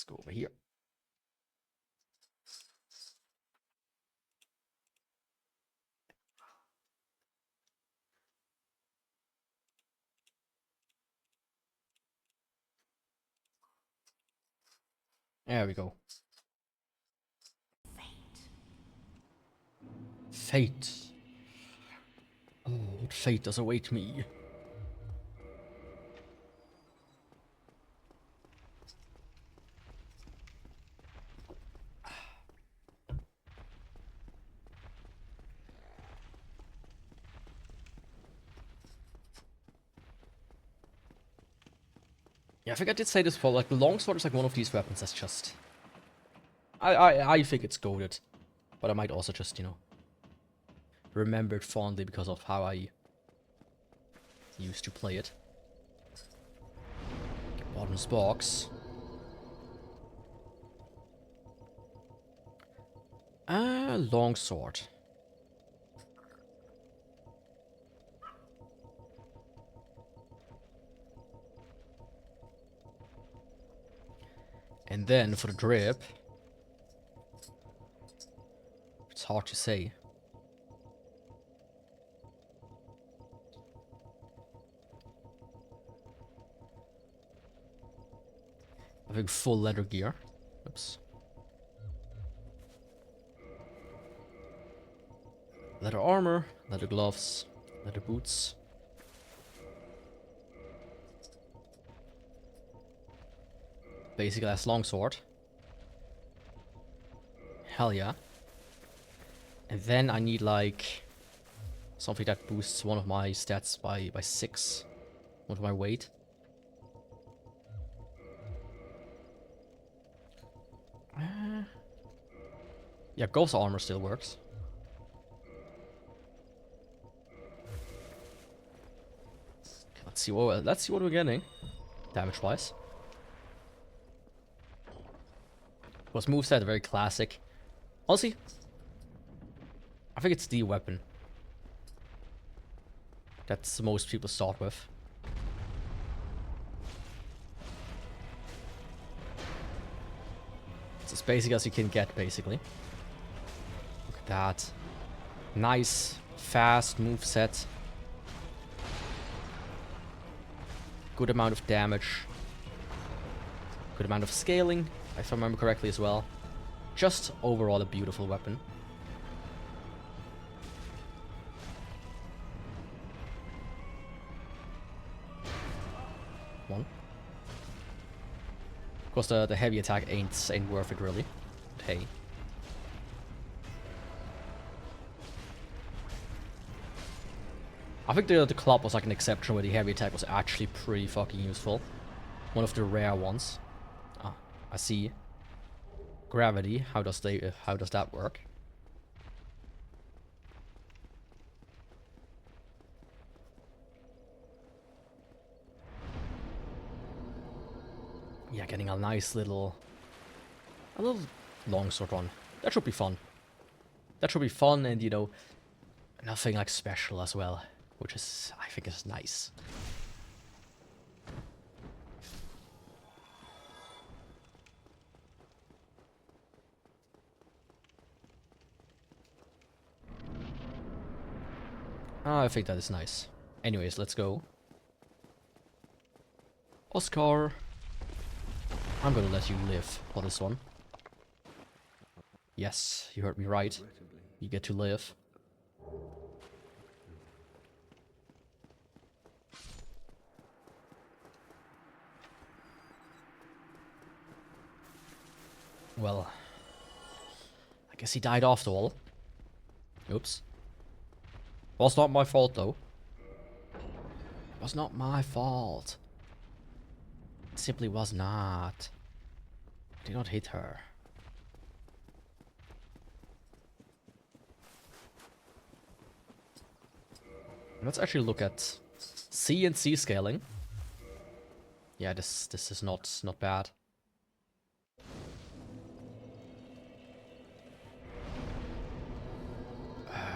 Let's go over here. There we go. Fate. Oh, what fate does await me? Yeah, I think I did say this before, like, the Longsword is like one of these weapons that's just... I think it's goated. But I might also just, you know, remember it fondly because of how I used to play it. Bottom's box. Longsword. And then for the drip, it's hard to say. I think full leather gear. Oops. Leather armor, leather gloves, leather boots. Basic ass longsword. Hell yeah. And then I need like something that boosts one of my stats by 6. One of my weight. Yeah, ghost armor still works. Okay, let's see what we're getting. Damage wise. Was moveset very classic. Honestly, I think it's the weapon that most people start with. It's as basic as you can get, basically. Look at that. Nice, fast moveset. Good amount of damage. Good amount of scaling, if I remember correctly as well. Just overall a beautiful weapon. One. Of course, the heavy attack ain't worth it really. But hey. I think the club was like an exception where the heavy attack was actually pretty fucking useful. One of the rare ones. Ah, I see. Gravity. How does that work? Yeah, getting a nice little longsword run. That should be fun. That should be fun, and you know, nothing like special as well, which is, I think, is nice. I think that is nice. Anyways, let's go. Oscar, I'm gonna let you live for this one. Yes, you heard me right. You get to live. Well, I guess he died after all. Oops. Was not my fault though. Was not my fault. It simply was not. I did not hit her. Let's actually look at CNC scaling. Yeah, this is not bad.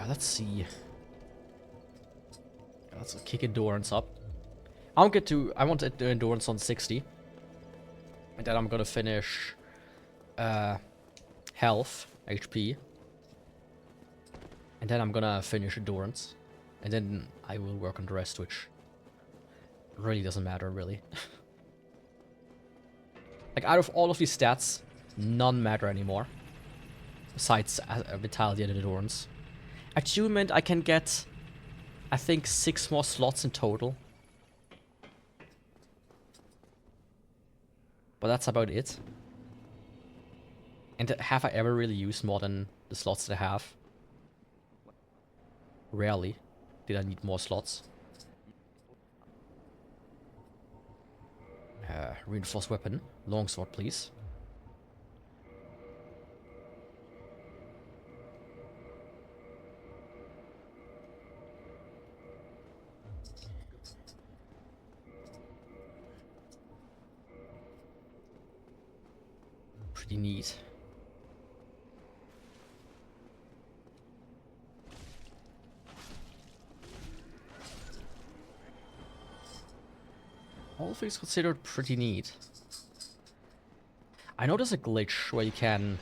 Let's see. Let's kick endurance up. I want the endurance on 60. And then I'm gonna finish health, HP. And then I'm gonna finish endurance. And then I will work on the rest, which really doesn't matter, really. Like, out of all of these stats, none matter anymore. Besides vitality and endurance. Achievement, I can get, I think, 6 more slots in total. But that's about it. And have I ever really used more than the slots that I have? Rarely did I need more slots. Reinforced weapon. Longsword, please. Pretty neat. All things considered, pretty neat. I know there's a glitch where you can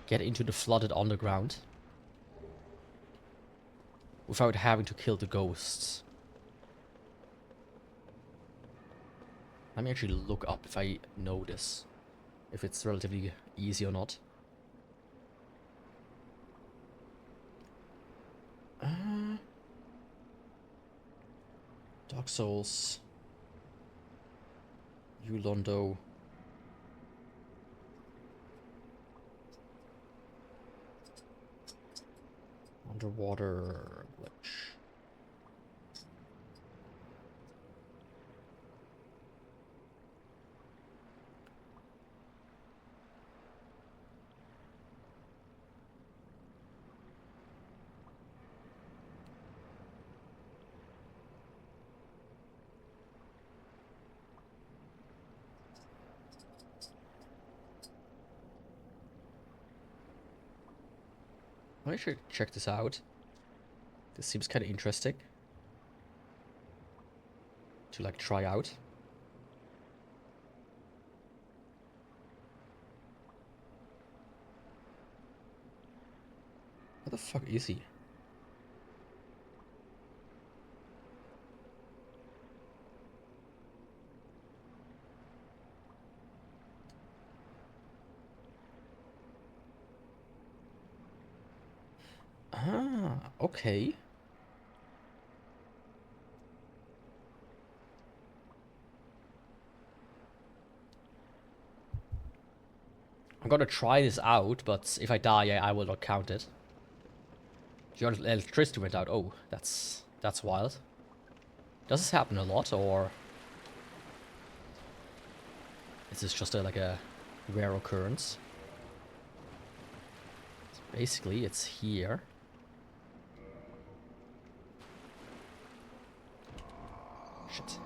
get into the flooded underground without having to kill the ghosts. Let me actually look up if I know this. If it's relatively easy or not. Dark Souls. Yulondo. Underwater glitch. I should check this out. This seems kind of interesting to like try out. What the fuck is he? Ah, okay. I'm gonna try this out, but if I die, I will not count it. Your electricity went out. Oh, that's wild. Does this happen a lot, or is this just like a rare occurrence? So basically, it's here. Shit.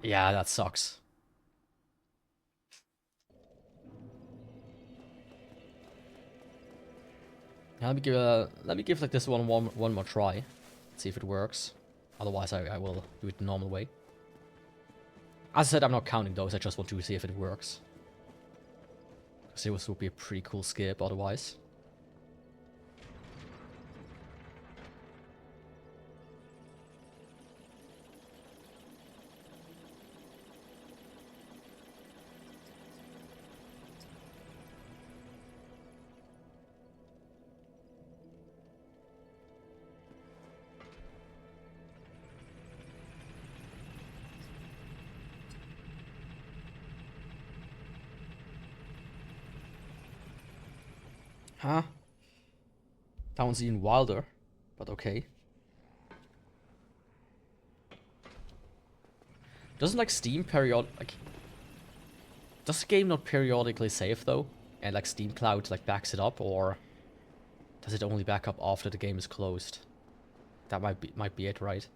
Yeah, that sucks. Now, let me give like this one more try. See if it works. Otherwise, I will do it the normal way. As I said, I'm not counting those. I just want to see if it works. Because this would be a pretty cool skip otherwise. Huh? That one's even wilder, but okay. Doesn't like Steam like does the game not periodically save though? And like Steam Cloud like backs it up, or does it only back up after the game is closed? That might be it, right?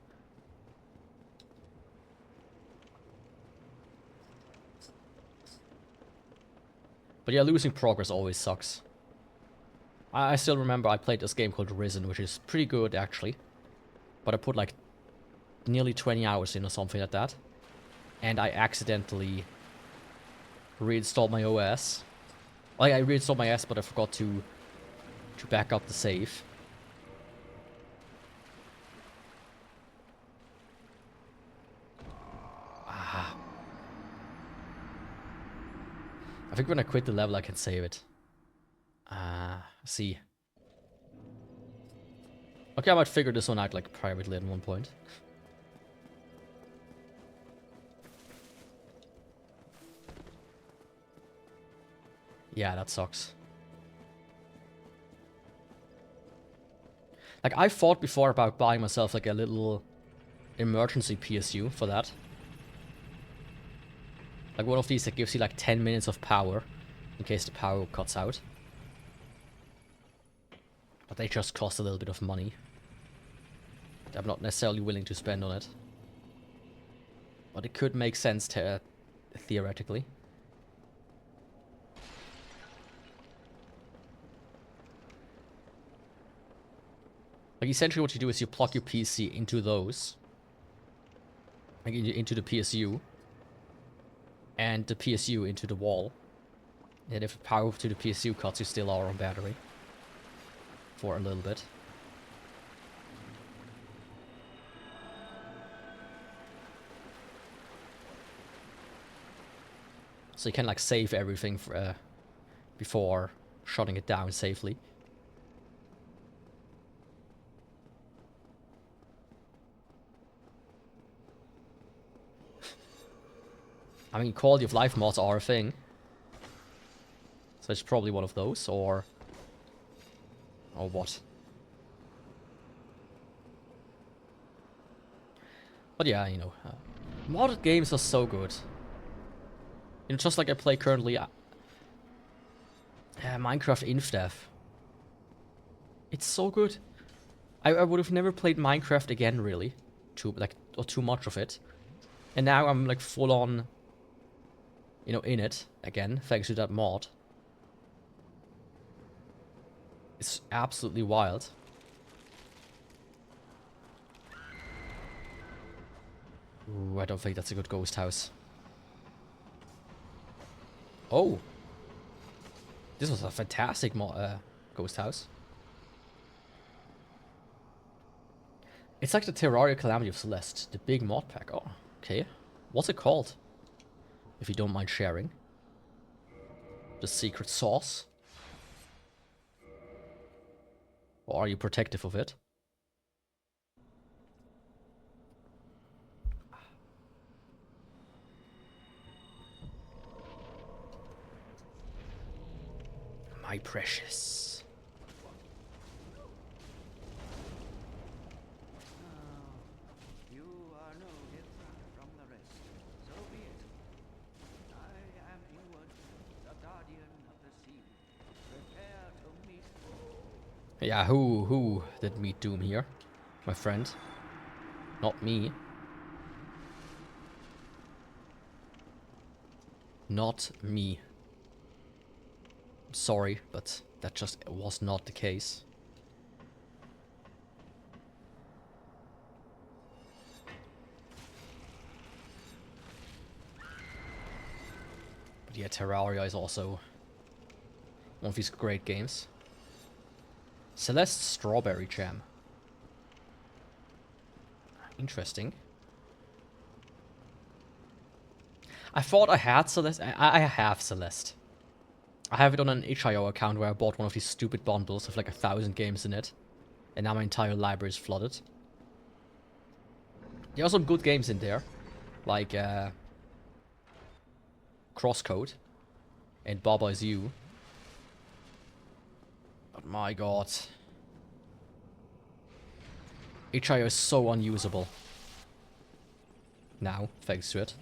But yeah, losing progress always sucks. I still remember I played this game called Risen, which is pretty good actually. But I put like nearly 20 hours in or something like that. And I accidentally reinstalled my OS. Like, I reinstalled my OS, but I forgot to back up the save. Ah. I think when I quit the level, I can save it. See. Okay, I might figure this one out, like, privately at one point. Yeah, that sucks. Like, I thought before about buying myself, like, a little emergency PSU for that. Like, one of these that gives you, like, 10 minutes of power in case the power cuts out. But they just cost a little bit of money that I'm not necessarily willing to spend on it. But it could make sense to, theoretically. Like, essentially what you do is you plug your PC into those. Like, into the PSU. And the PSU into the wall. And if the power to the PSU cuts, you still are on battery. For a little bit. So you can, like, save everything for, before shutting it down safely. I mean, quality of life mods are a thing. So it's probably one of those, or what? But yeah, you know, modded games are so good. You know, just like I play currently, Minecraft InfDev. It's so good. I would have never played Minecraft again, really, or too much of it. And now I'm like full on, you know, in it again, thanks to that mod. It's absolutely wild. Ooh, I don't think that's a good ghost house. Oh. This was a fantastic ghost house. It's like the Terraria Calamity of Celeste, the big mod pack. Oh, okay. What's it called? If you don't mind sharing. The secret sauce? Or are you protective of it? My precious. You are no different from the rest. So be it. I am EWEADN, the guardian of the sea. Prepare to meet. Yeah, who did meet Doom here? My friend. Not me. Not me. Sorry, but that just was not the case. But yeah, Terraria is also one of these great games. Celeste Strawberry Jam. Interesting. I thought I had Celeste. I have Celeste. I have it on an itch.io account where I bought one of these stupid bundles with like 1,000 games in it. And now my entire library is flooded. There are some good games in there. Like, Crosscode. And Baba Is You. But my god. itch.io is so unusable. Now, thanks to it.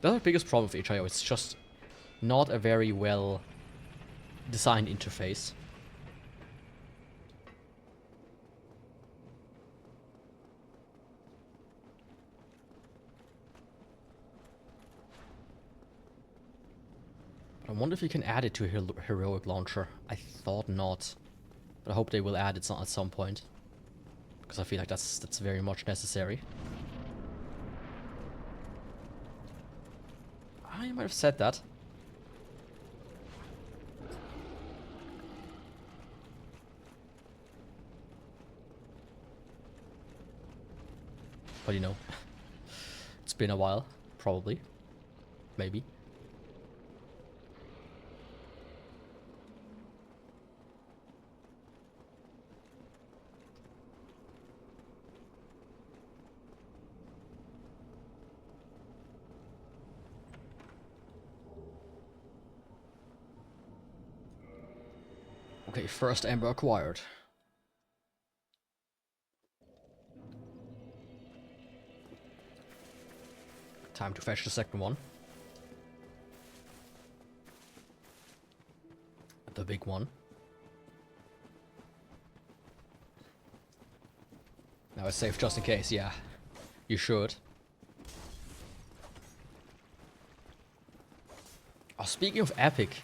That's the biggest problem with itch.io. It's just not a very well designed interface. I wonder if you can add it to a heroic launcher. I thought not. But I hope they will add it at some point. Because I feel like that's very much necessary. I might have said that. But you know, it's been a while, probably, maybe. Okay, first Ember acquired. Time to fetch the second one. The big one. Now it's safe just in case, yeah. You should. Oh, speaking of epic,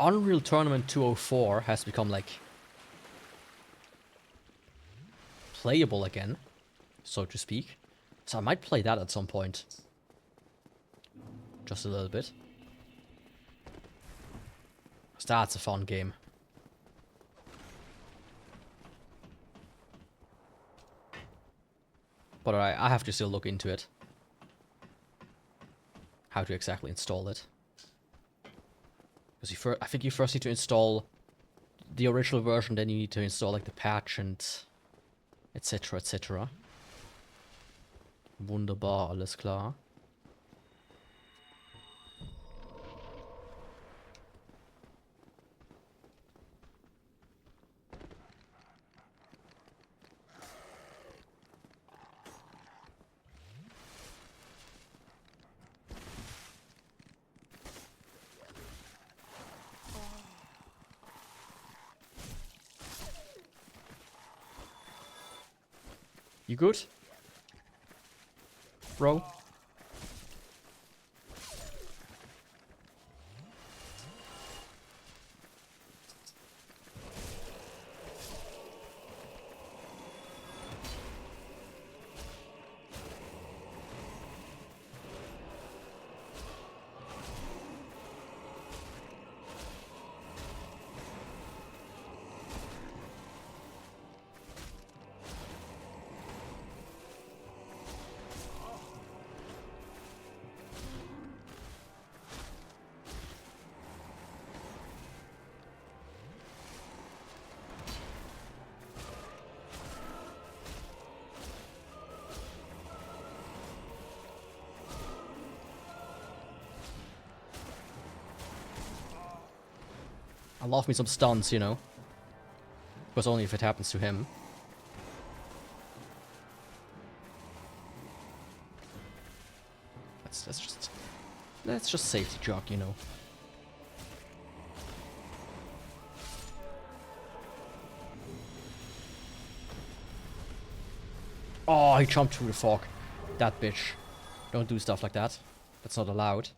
Unreal Tournament 204 has become like playable again, so to speak. So I might play that at some point. Just a little bit. 'Cause that's a fun game. But I have to still look into it. How to exactly install it. Because I think you first need to install the original version, then you need to install like the patch and etc. etc. Wunderbar, alles klar. You good? Bro? I love me some stuns, you know. Because only if it happens to him. That's just safety jog, you know. Oh, he jumped through the fog. That bitch. Don't do stuff like that. That's not allowed.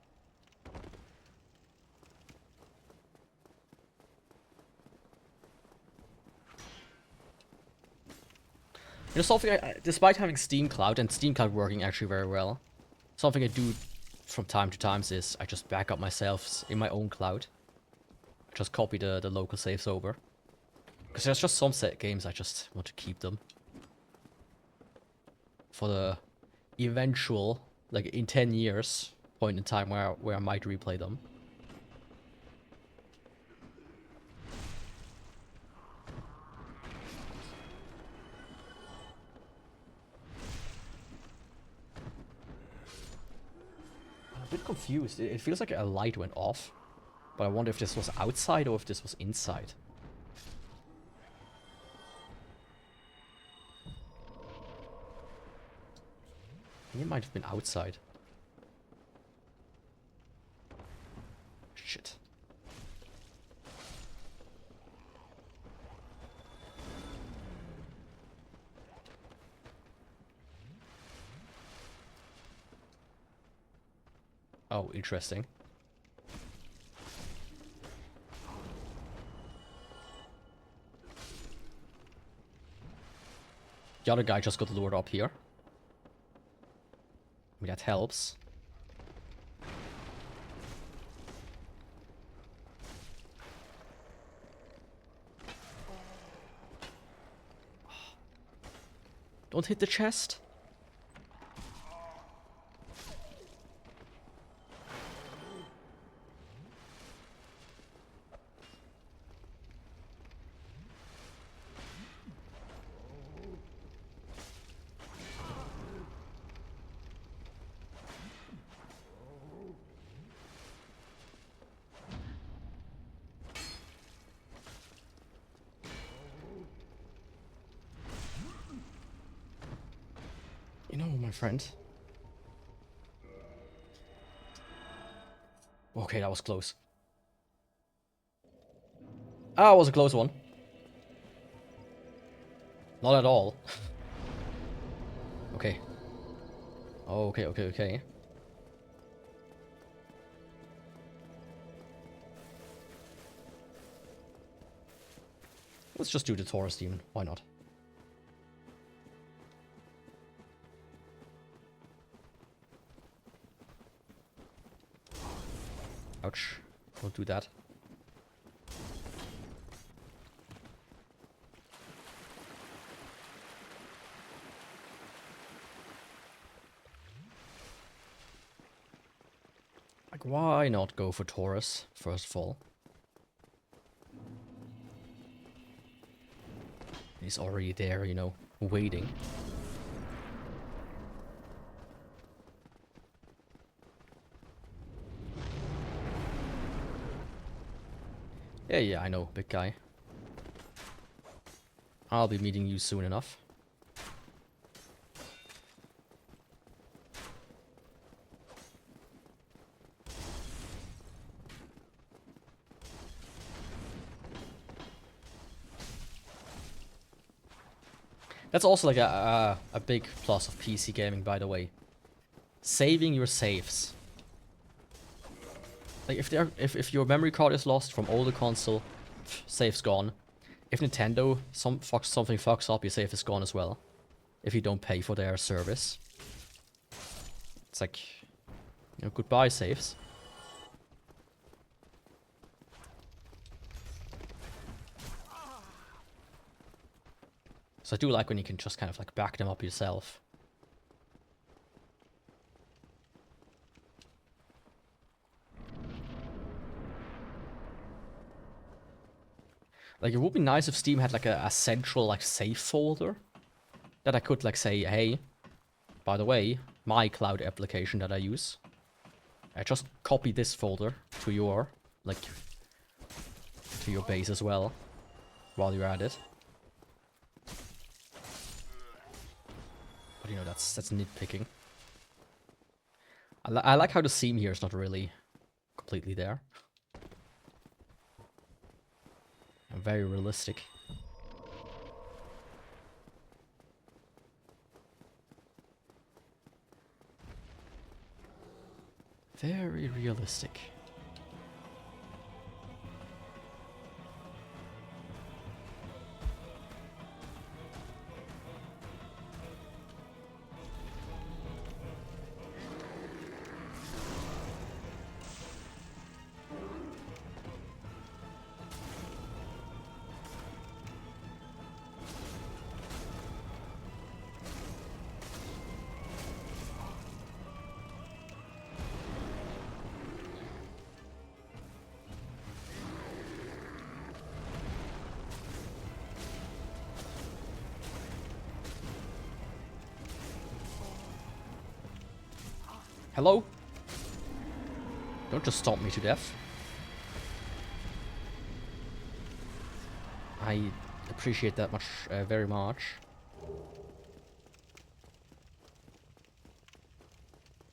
You know, something despite having Steam Cloud and Steam Cloud working actually very well, something I do from time to time is I just back up myself in my own cloud. Just copy the local saves over. Because there's just some set games I just want to keep them. For the eventual, like in 10 years, point in time where I might replay them. I'm a bit confused. It feels like a light went off. But I wonder if this was outside or if this was inside. I think it might have been outside. Shit. Oh, interesting. The other guy just got lured up here. I mean, that helps. Don't hit the chest. You know, my friend. Okay, that was close. Ah, it was a close one. Not at all. Okay. Okay. Let's just do the Taurus Demon. Why not? Ouch. Don't do that. Like, why not go for Taurus, first of all? He's already there, you know, waiting. Yeah, I know, big guy. I'll be meeting you soon enough. That's also like a big plus of PC gaming, by the way. Saving your saves. Like if your memory card is lost from older console, save's gone. If Nintendo something fucks up, your save is gone as well. If you don't pay for their service. It's like, you know, goodbye saves. So I do like when you can just kind of like back them up yourself. Like, it would be nice if Steam had like a central like save folder that I could like say, hey, by the way, my cloud application that I use, I just copy this folder to your like to your base as well while you're at it. But you know, that's nitpicking. I like how the seam here is not really completely there. Very realistic. Very realistic. Hello? Don't just stomp me to death. I appreciate that very much.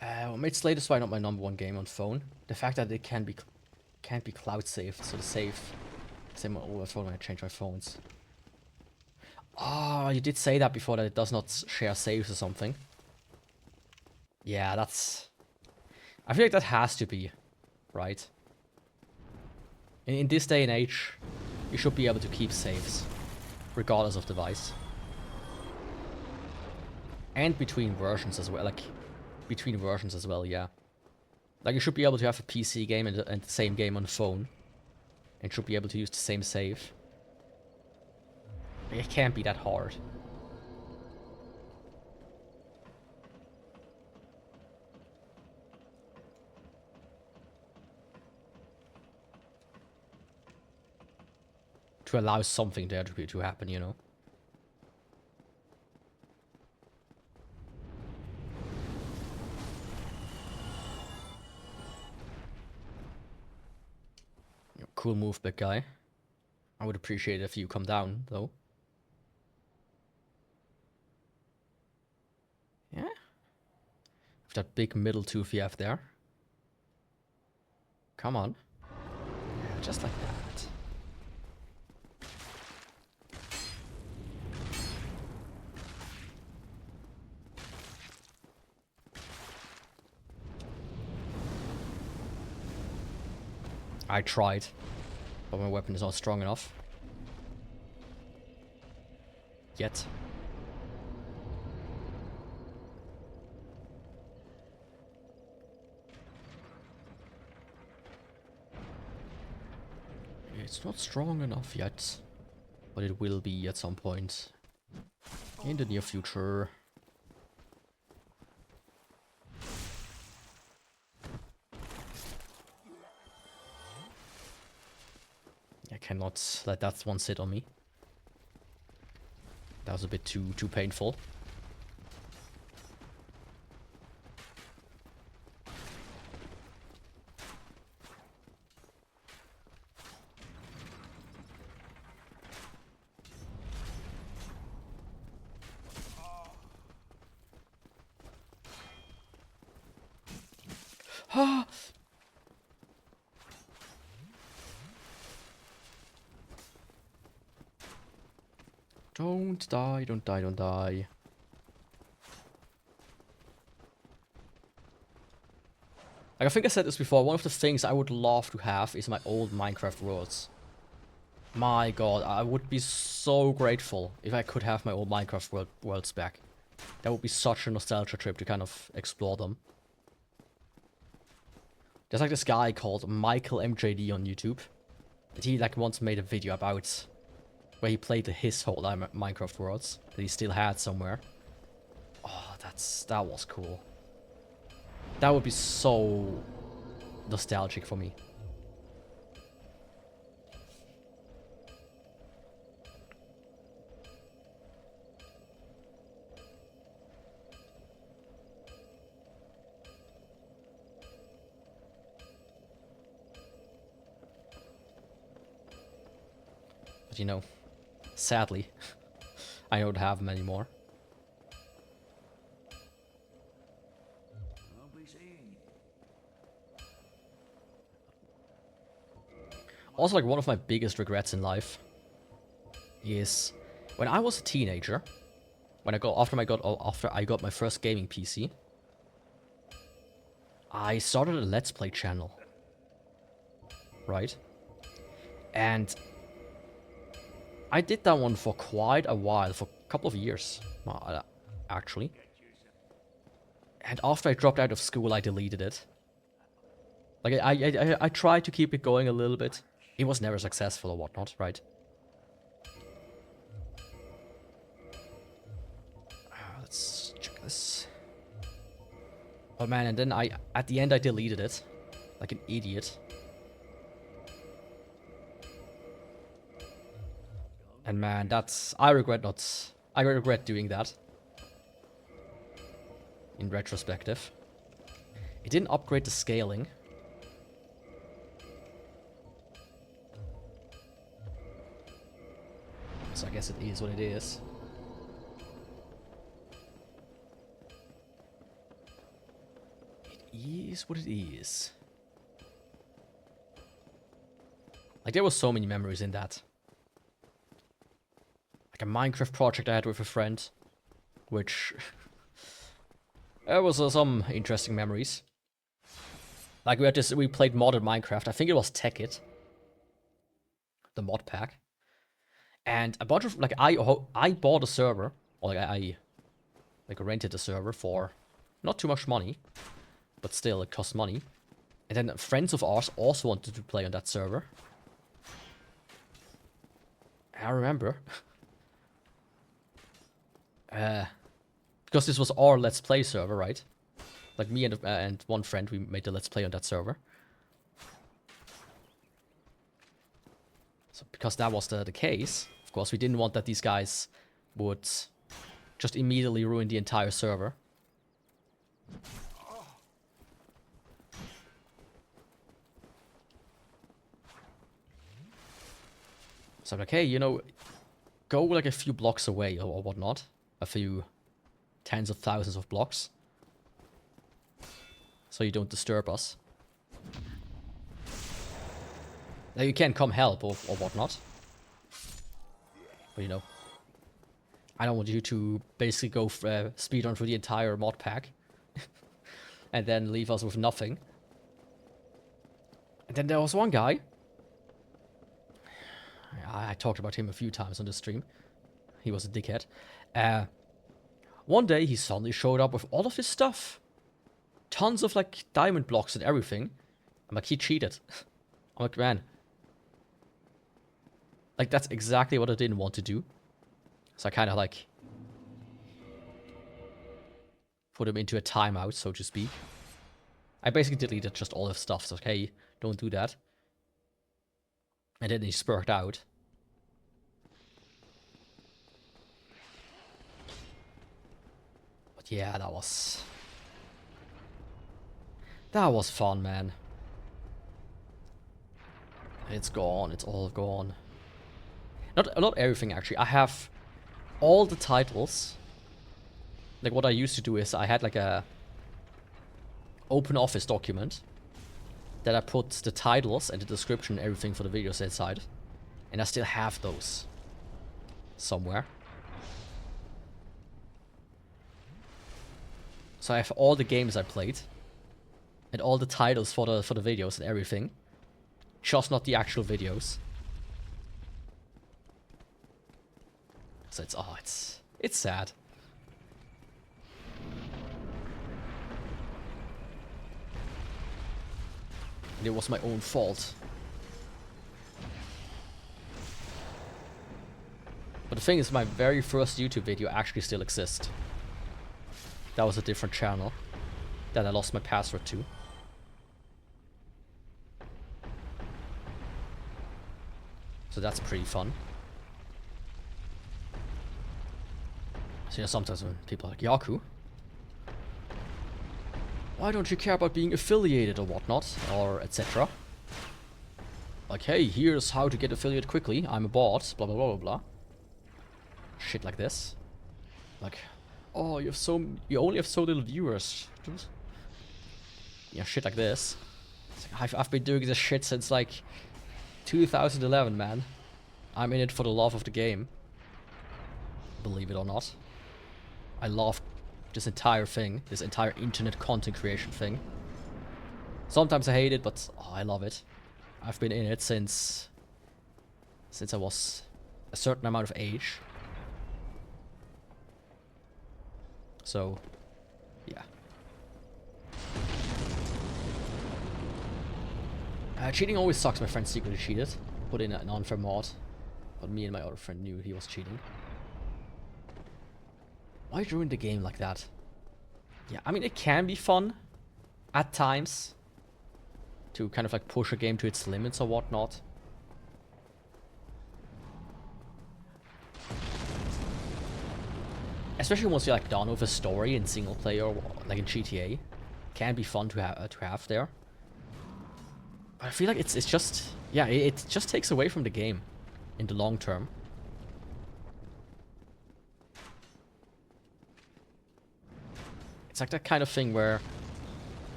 What made Slay the Spy not my #1 game on phone? The fact that it can't be cloud saved, so the save. Same on all phone when I change my phones. Ah, you did say that before, that it does not share saves or something. Yeah, that's... I feel like that has to be, right? In this day and age, you should be able to keep saves, regardless of device. And between versions as well, like, between versions as well, yeah. Like, you should be able to have a PC game and the same game on the phone. And should be able to use the same save. It can't be that hard. To allow something there to happen, you know? Cool move, big guy. I would appreciate it if you come down, though. Yeah? With that big middle tooth you have there. Come on. Yeah, just like that. I tried, but my weapon is not strong enough. Yet. It's not strong enough yet, but it will be at some point in the near future. I cannot let that one sit on me. That was a bit too painful. Ah! Don't die, don't die, don't die. Like, I think I said this before, one of the things I would love to have is my old Minecraft worlds. My god, I would be so grateful if I could have my old Minecraft worlds back. That would be such a nostalgia trip to kind of explore them. There's like this guy called Michael MJD on YouTube. And he like once made a video about where he played his whole Minecraft worlds that he still had somewhere. Oh, that was cool. That would be so nostalgic for me. But you know, sadly, I don't have them anymore. Also, like, one of my biggest regrets in life is when I was a teenager, after I got my first gaming PC, I started a Let's Play channel, right? And I did that one for quite a while, for a couple of years, actually. And after I dropped out of school, I deleted it. Like, I tried to keep it going a little bit. It was never successful or whatnot, right? Let's check this. Oh man, and then at the end I deleted it. Like an idiot. And man, I regret doing that. In retrospective. It didn't upgrade the scaling. So I guess it is what it is. It is what it is. Like, there were so many memories in that. Like a Minecraft project I had with a friend. Which... there was some interesting memories. Like, we played modded Minecraft. I think it was Techit. The mod pack. And a bunch of, like, I bought a server, or like, Like, rented the server for not too much money, but still, it costs money. And then friends of ours also wanted to play on that server. I remember. Because this was our Let's Play server, right? Like, me and one friend, we made the Let's Play on that server. So, because that was the case, of course, we didn't want that these guys would just immediately ruin the entire server. So I'm like, hey, you know, go like a few blocks away or whatnot. A few tens of thousands of blocks. So you don't disturb us. Now you can come help or whatnot. But you know, I don't want you to basically go speed on through the entire mod pack. And then leave us with nothing. And then there was one guy. I talked about him a few times on the stream. He was a dickhead. One day he suddenly showed up with all of his stuff. Tons of like diamond blocks and everything. I'm like, he cheated. I'm like, man. Like, that's exactly what I didn't want to do. So I kind of like put him into a timeout, so to speak. I basically deleted just all his stuff. So, hey, don't do that. And then he spurred out. But yeah, that was fun, man. It's gone. It's all gone. Not everything, actually. I have all the titles. Like, what I used to do is I had like a open office document that I put the titles and the description and everything for the videos inside. And I still have those somewhere. So I have all the games I played and all the titles for the videos and everything. Just not the actual videos. So it's sad. And it was my own fault. But the thing is, my very first YouTube video actually still exists. That was a different channel that I lost my password to. So that's pretty fun. So, you know, sometimes when people are like, Yaku, why don't you care about being affiliated or whatnot, or etc. Like, hey, here's how to get affiliated quickly. I'm a bot, blah, blah, blah, blah, blah. Shit like this. Like, oh, you only have so little viewers. Yeah, shit like this. Like, I've been doing this shit since, like, 2011, man. I'm in it for the love of the game. Believe it or not. I love this entire thing, this entire internet content creation thing. Sometimes I hate it, but oh, I love it. I've been in it since I was a certain amount of age. So, yeah. Cheating always sucks. My friend secretly cheated. Put in an unfair mod. But me and my other friend knew he was cheating. Why ruin the game like that? Yeah, I mean, it can be fun at times to kind of like push a game to its limits or whatnot. Especially once you're like done with a story in single player, or like in GTA, can be fun to have there. But I feel like it's just, yeah, it just takes away from the game in the long term. It's like that kind of thing where,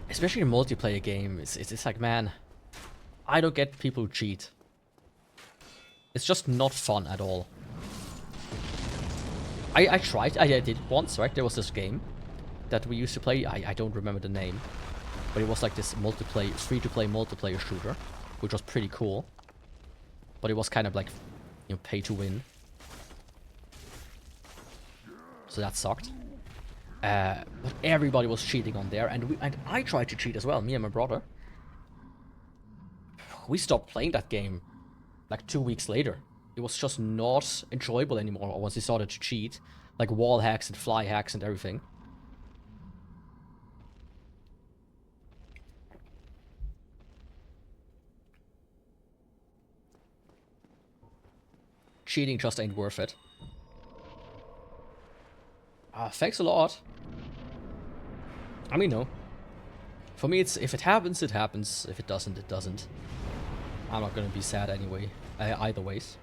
especially in a multiplayer game, it's like, man, I don't get people who cheat. It's just not fun at all. I tried, I did once, right? There was this game that we used to play, I don't remember the name, but it was like this free-to-play multiplayer shooter, which was pretty cool. But it was kind of like, you know, pay to win. so that sucked. But everybody was cheating on there, and I tried to cheat as well, me and my brother. We stopped playing that game like 2 weeks later. It was just not enjoyable anymore once we started to cheat. Like wall hacks and fly hacks and everything. Cheating just ain't worth it. Thanks a lot. I mean, no. For me, it's if it happens, it happens. If it doesn't, it doesn't. I'm not gonna be sad anyway. Either ways.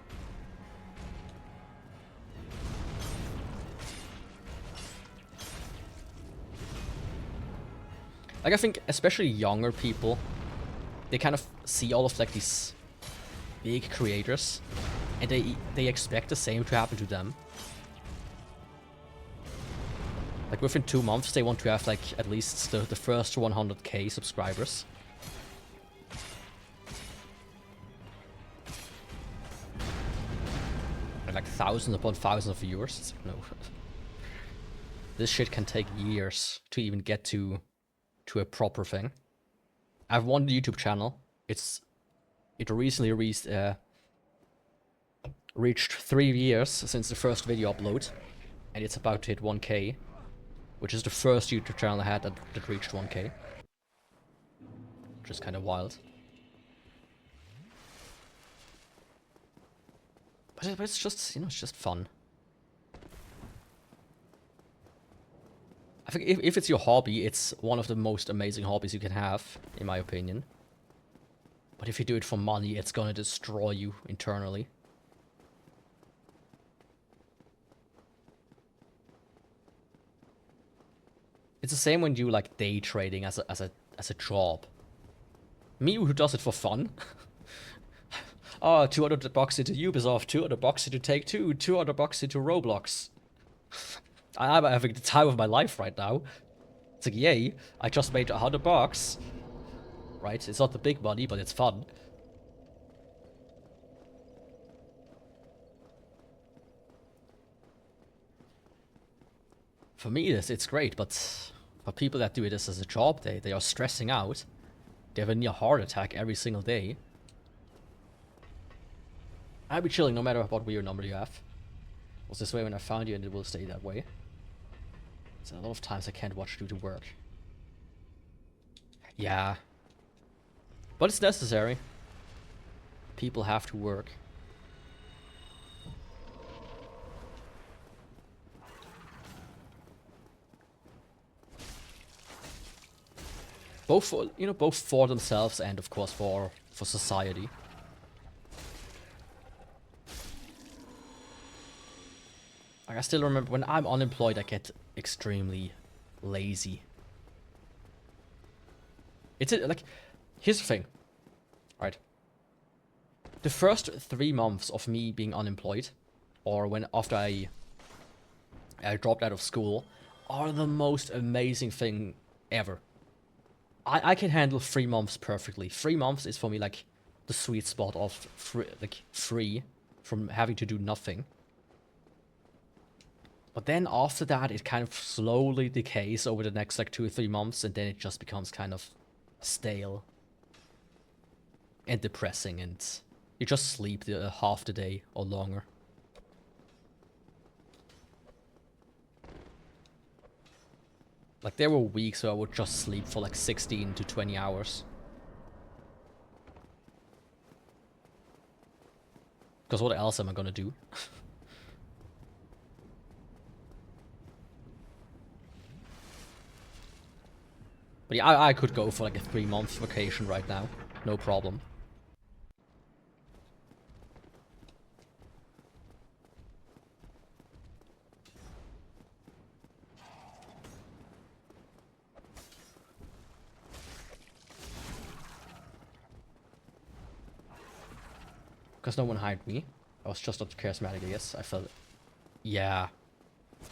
Like, I think especially younger people, they kind of see all of like these big creators, and they expect the same to happen to them. Like within 2 months, they want to have like at least the first 100k subscribers. And like thousands upon thousands of viewers. It's like, no. This shit can take years to even get to a proper thing. I have one YouTube channel. It recently reached 3 years since the first video upload, and it's about to hit 1k, which is the first YouTube channel I had that reached 1k, which is kind of wild. But it's just, you know, it's just fun. I think if it's your hobby, it's one of the most amazing hobbies you can have, in my opinion. But if you do it for money, it's gonna destroy you internally. It's the same when you like day trading as a job. Me who does it for fun. Oh, $200 into Ubisoft, $200 into Take-Two, $200 into Roblox. I'm having the time of my life right now. It's like, yay, I just made $100. Right? It's not the big money, but it's fun. For me, it's great, but for people that do it as a job, they are stressing out. They have a near heart attack every single day. I'll be chilling no matter what weird number you have. It was this way when I found you, and it will stay that way. So a lot of times I can't watch due to work. Yeah. But it's necessary. People have to work. Both for, you know, both for themselves and of course for society. Like, I still remember when I'm unemployed, I get extremely lazy. It's like, here's the thing, right? The first 3 months of me being unemployed, or after I dropped out of school, are the most amazing thing ever. I can handle 3 months perfectly. 3 months is for me like the sweet spot of free from having to do nothing. But then after that, it kind of slowly decays over the next like 2 or 3 months, and then it just becomes kind of stale and depressing, and you just sleep half the day or longer. Like, there were weeks where I would just sleep for like 16 to 20 hours. Because what else am I gonna do? But yeah, I could go for like a 3-month vacation right now. No problem. Because no one hired me. I was just not charismatic, I guess. I felt... Yeah.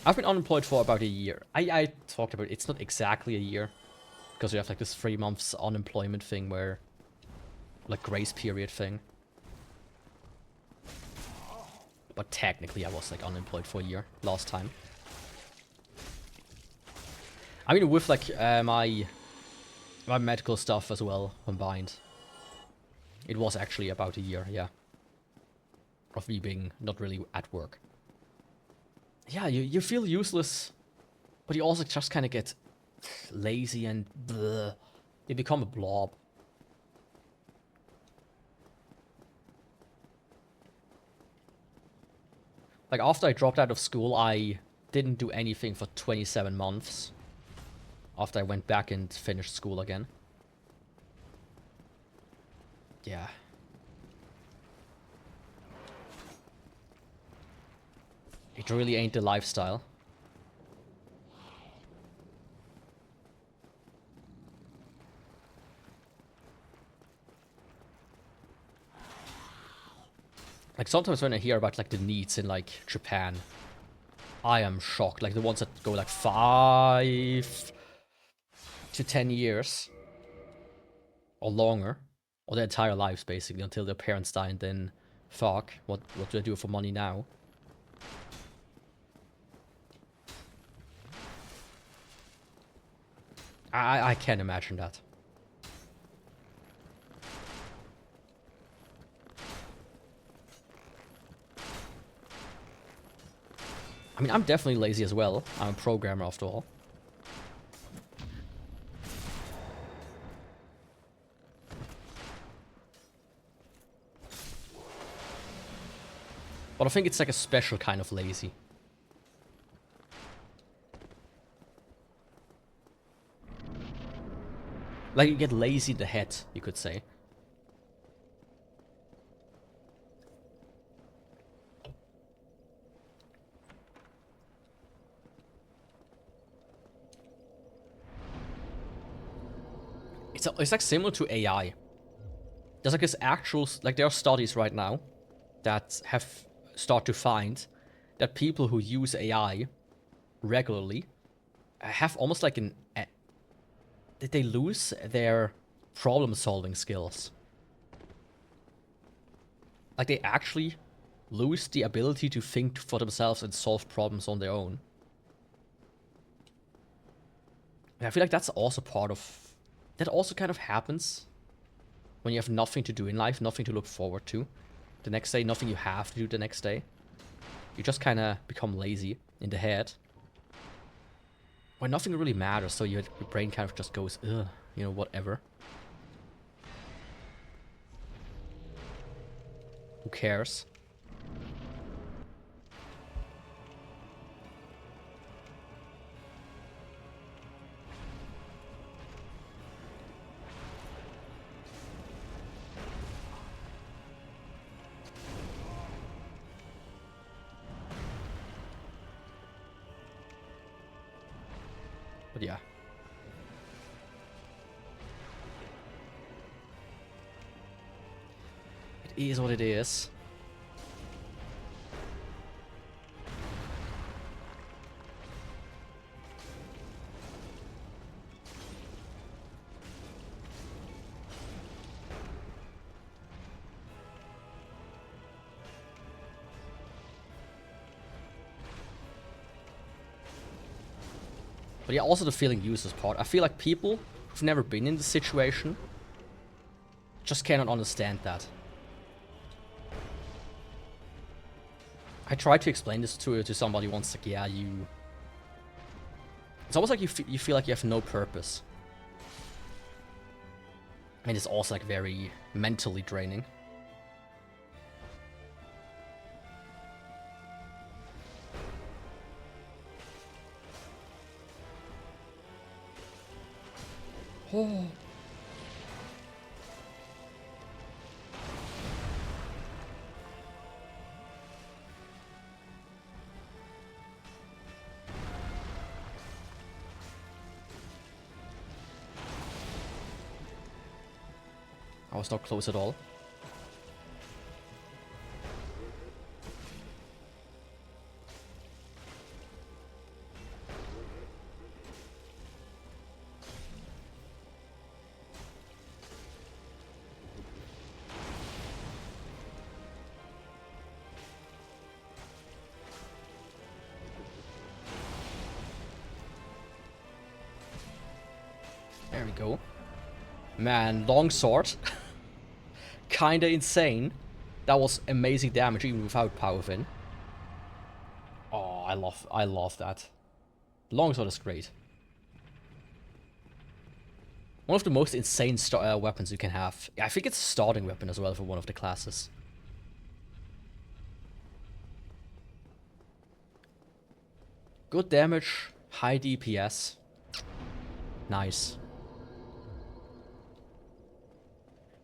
I've been unemployed for about a year. I talked about it. It's not exactly a year. Because you have like this 3 months unemployment thing where... Like grace period thing. But technically I was like unemployed for a year last time. I mean, with like my medical stuff as well combined, it was actually about a year, yeah, of me being not really at work. Yeah, you feel useless, but you also just kind of get lazy and bleh. You become a blob. Like, after I dropped out of school, I didn't do anything for 27 months. After I went back and finished school again. Yeah. It really ain't the lifestyle. Like, sometimes when I hear about, like, the needs in, like, Japan, I am shocked. Like, the ones that go, like, 5 to 10 years. Or longer. Or their entire lives, basically, until their parents die, and then, fuck, what do I do for money now? I can't imagine that. I mean, I'm definitely lazy as well. I'm a programmer after all. But I think it's like a special kind of lazy. Like, you get lazy in the head, you could say. It's like similar to AI. There's like this actual, like there are studies right now that have started to find that people who use AI regularly have almost like that they lose their problem-solving skills. Like, they actually lose the ability to think for themselves and solve problems on their own. And I feel like that's also part of... That also kind of happens when you have nothing to do in life, nothing to look forward to the next day, nothing you have to do the next day. You just kind of become lazy in the head. When nothing really matters, so your brain kind of just goes, ugh, you know, whatever. Who cares? But yeah. It is what it is. But yeah, also the feeling useless part. I feel like people who've never been in this situation just cannot understand that. I tried to explain this to somebody once, like, yeah, you... It's almost like you feel like you have no purpose. And it's also, like, very mentally draining. Oh. I was not close at all. There we go. Man, Longsword. Kinda insane. That was amazing damage even without power fin. Oh, I love that. Longsword is great. One of the most insane weapons you can have. I think it's a starting weapon as well for one of the classes. Good damage, high DPS. Nice.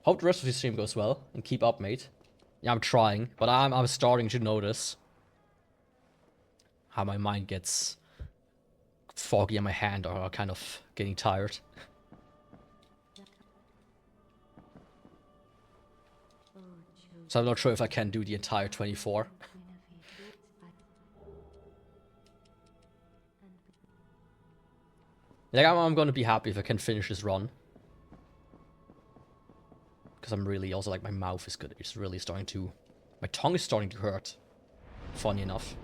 Hope the rest of the stream goes well, and keep up, mate. Yeah, I'm trying, but I'm starting to notice how my mind gets foggy in my hand, or kind of getting tired. So I'm not sure if I can do the entire 24. Like, I'm gonna be happy if I can finish this run. Because I'm really also, like, my mouth is good. It's really starting to... My tongue is starting to hurt. Funny enough.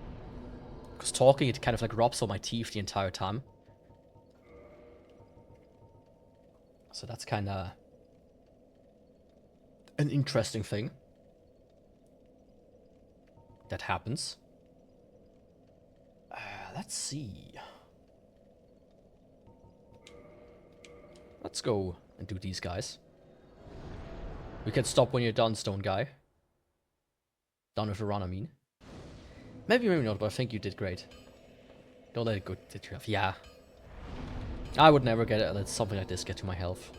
Because talking, it kind of, like, rubs on my teeth the entire time. So that's kind of... an interesting thing. That happens. Let's see. Let's go and do these guys. We can stop when you're done, Stone Guy. Done with the run, I mean. Maybe not, but I think you did great. Don't let it go. Did you have? Yeah. I would never let something like this get to my health.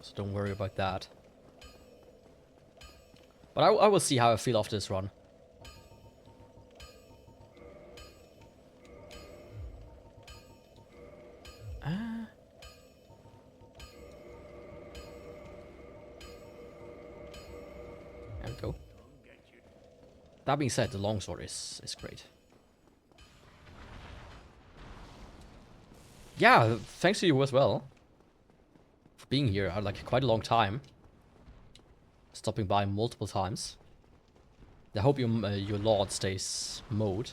So don't worry about that. But I will see how I feel after this run. There we go. That being said, the Longsword is great. Yeah, thanks to you as well. For being here like quite a long time. Stopping by multiple times. I hope your Lord stays mode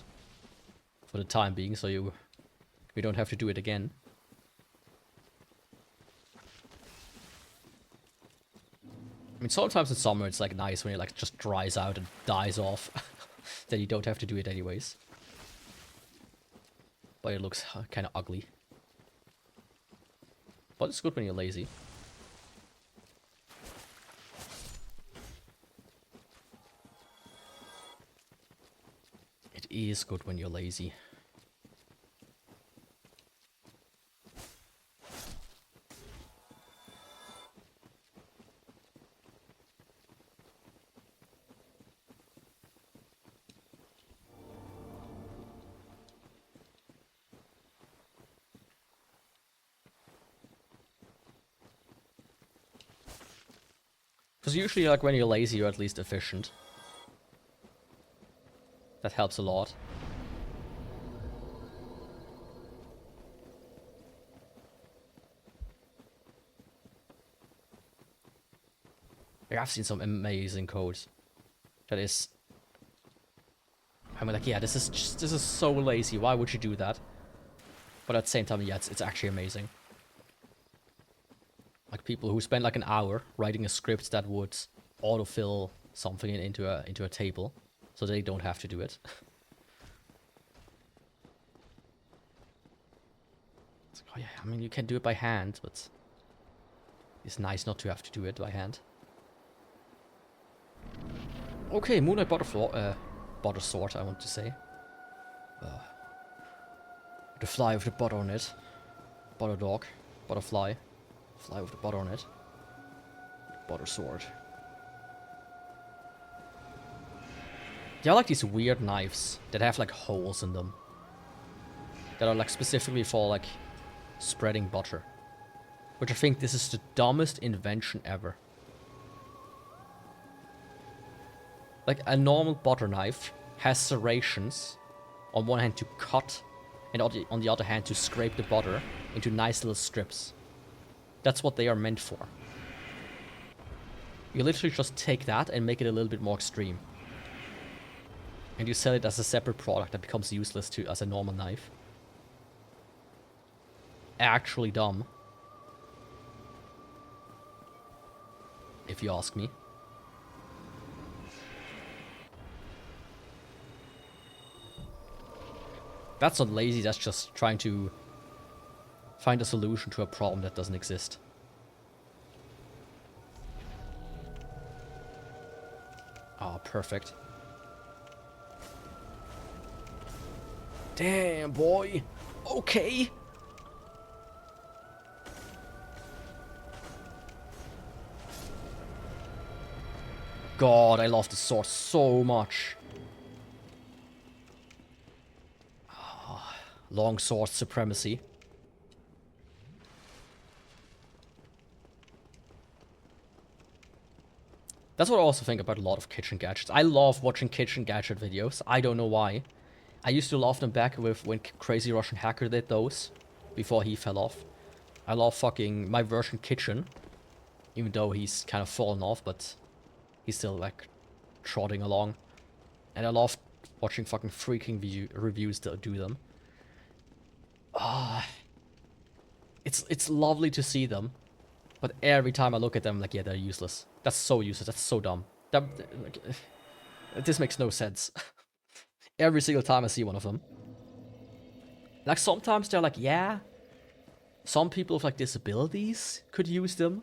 for the time being, so we don't have to do it again. I mean, sometimes in summer it's like nice when it like just dries out and dies off. Then you don't have to do it anyways. But it looks kind of ugly. But it's good when you're lazy. It is good when you're lazy. Because usually, like, when you're lazy, you're at least efficient. That helps a lot. Like, I've seen some amazing codes. That is... I'm like, yeah, this is so lazy. Why would you do that? But at the same time, yeah, it's actually amazing. Like people who spend like an hour writing a script that would autofill something into a table, so they don't have to do it. It's like, oh yeah, I mean you can do it by hand, but it's nice not to have to do it by hand. Okay, Moonlight Butter Sword, I want to say. The fly with the butter on it. Butter dog. Butterfly. Fly with the butter on it. Butter sword. Yeah, I like these weird knives that have like holes in them. That are like specifically for like spreading butter. Which I think this is the dumbest invention ever. Like a normal butter knife has serrations on one hand to cut and on the other hand to scrape the butter into nice little strips. That's what they are meant for. You literally just take that and make it a little bit more extreme. And you sell it as a separate product that becomes useless as a normal knife. actually dumb. If you ask me. That's not lazy, that's just trying to find a solution to a problem that doesn't exist. Oh, perfect. Damn, boy. Okay. God, I love this sword so much. Oh, Longsword supremacy. That's what I also think about a lot of kitchen gadgets. I love watching kitchen gadget videos. I don't know why. I used to love them back with when Crazy Russian Hacker did those. Before he fell off. I love fucking my version Kitchen. Even though he's kind of fallen off, but he's still like trotting along. And I love watching fucking freaking reviews that do them. Ah, it's lovely to see them. But every time I look at them, like, yeah, they're useless. That's so useless. That's so dumb. Like, this makes no sense. Every single time I see one of them. Like, sometimes they're like, yeah, some people with, like, disabilities could use them.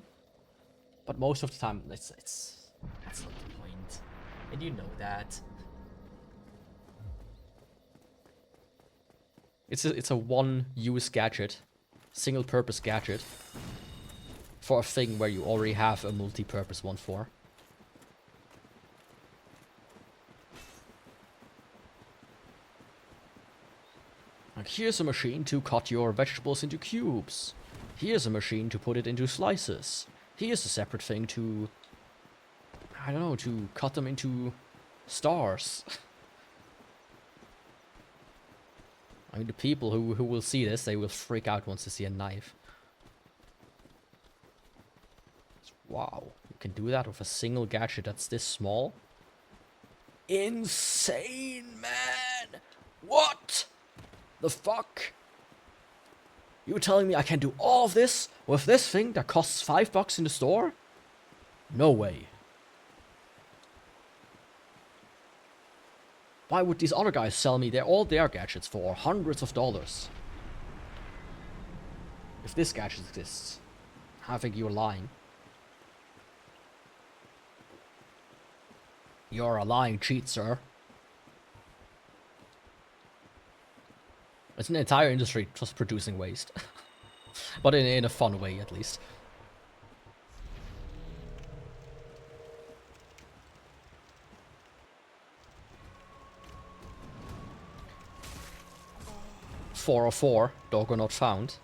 But most of the time, that's not the point. And you know that. It's a one-use gadget. Single-purpose gadget. For a thing where you already have a multi-purpose one for. Like, here's a machine to cut your vegetables into cubes. Here's a machine to put it into slices. Here's a separate thing to, I don't know, to cut them into stars. I mean, the people who will see this, they will freak out once they see a knife. Wow, you can do that with a single gadget that's this small? Insane, man! What the fuck? You telling me I can do all of this with this thing that costs $5 in the store? No way. Why would these other guys sell me all their gadgets for hundreds of dollars? If this gadget exists, I think you're lying. You're a lying cheat, sir. It's an entire industry just producing waste. But in a fun way, at least. .404, doggo not found.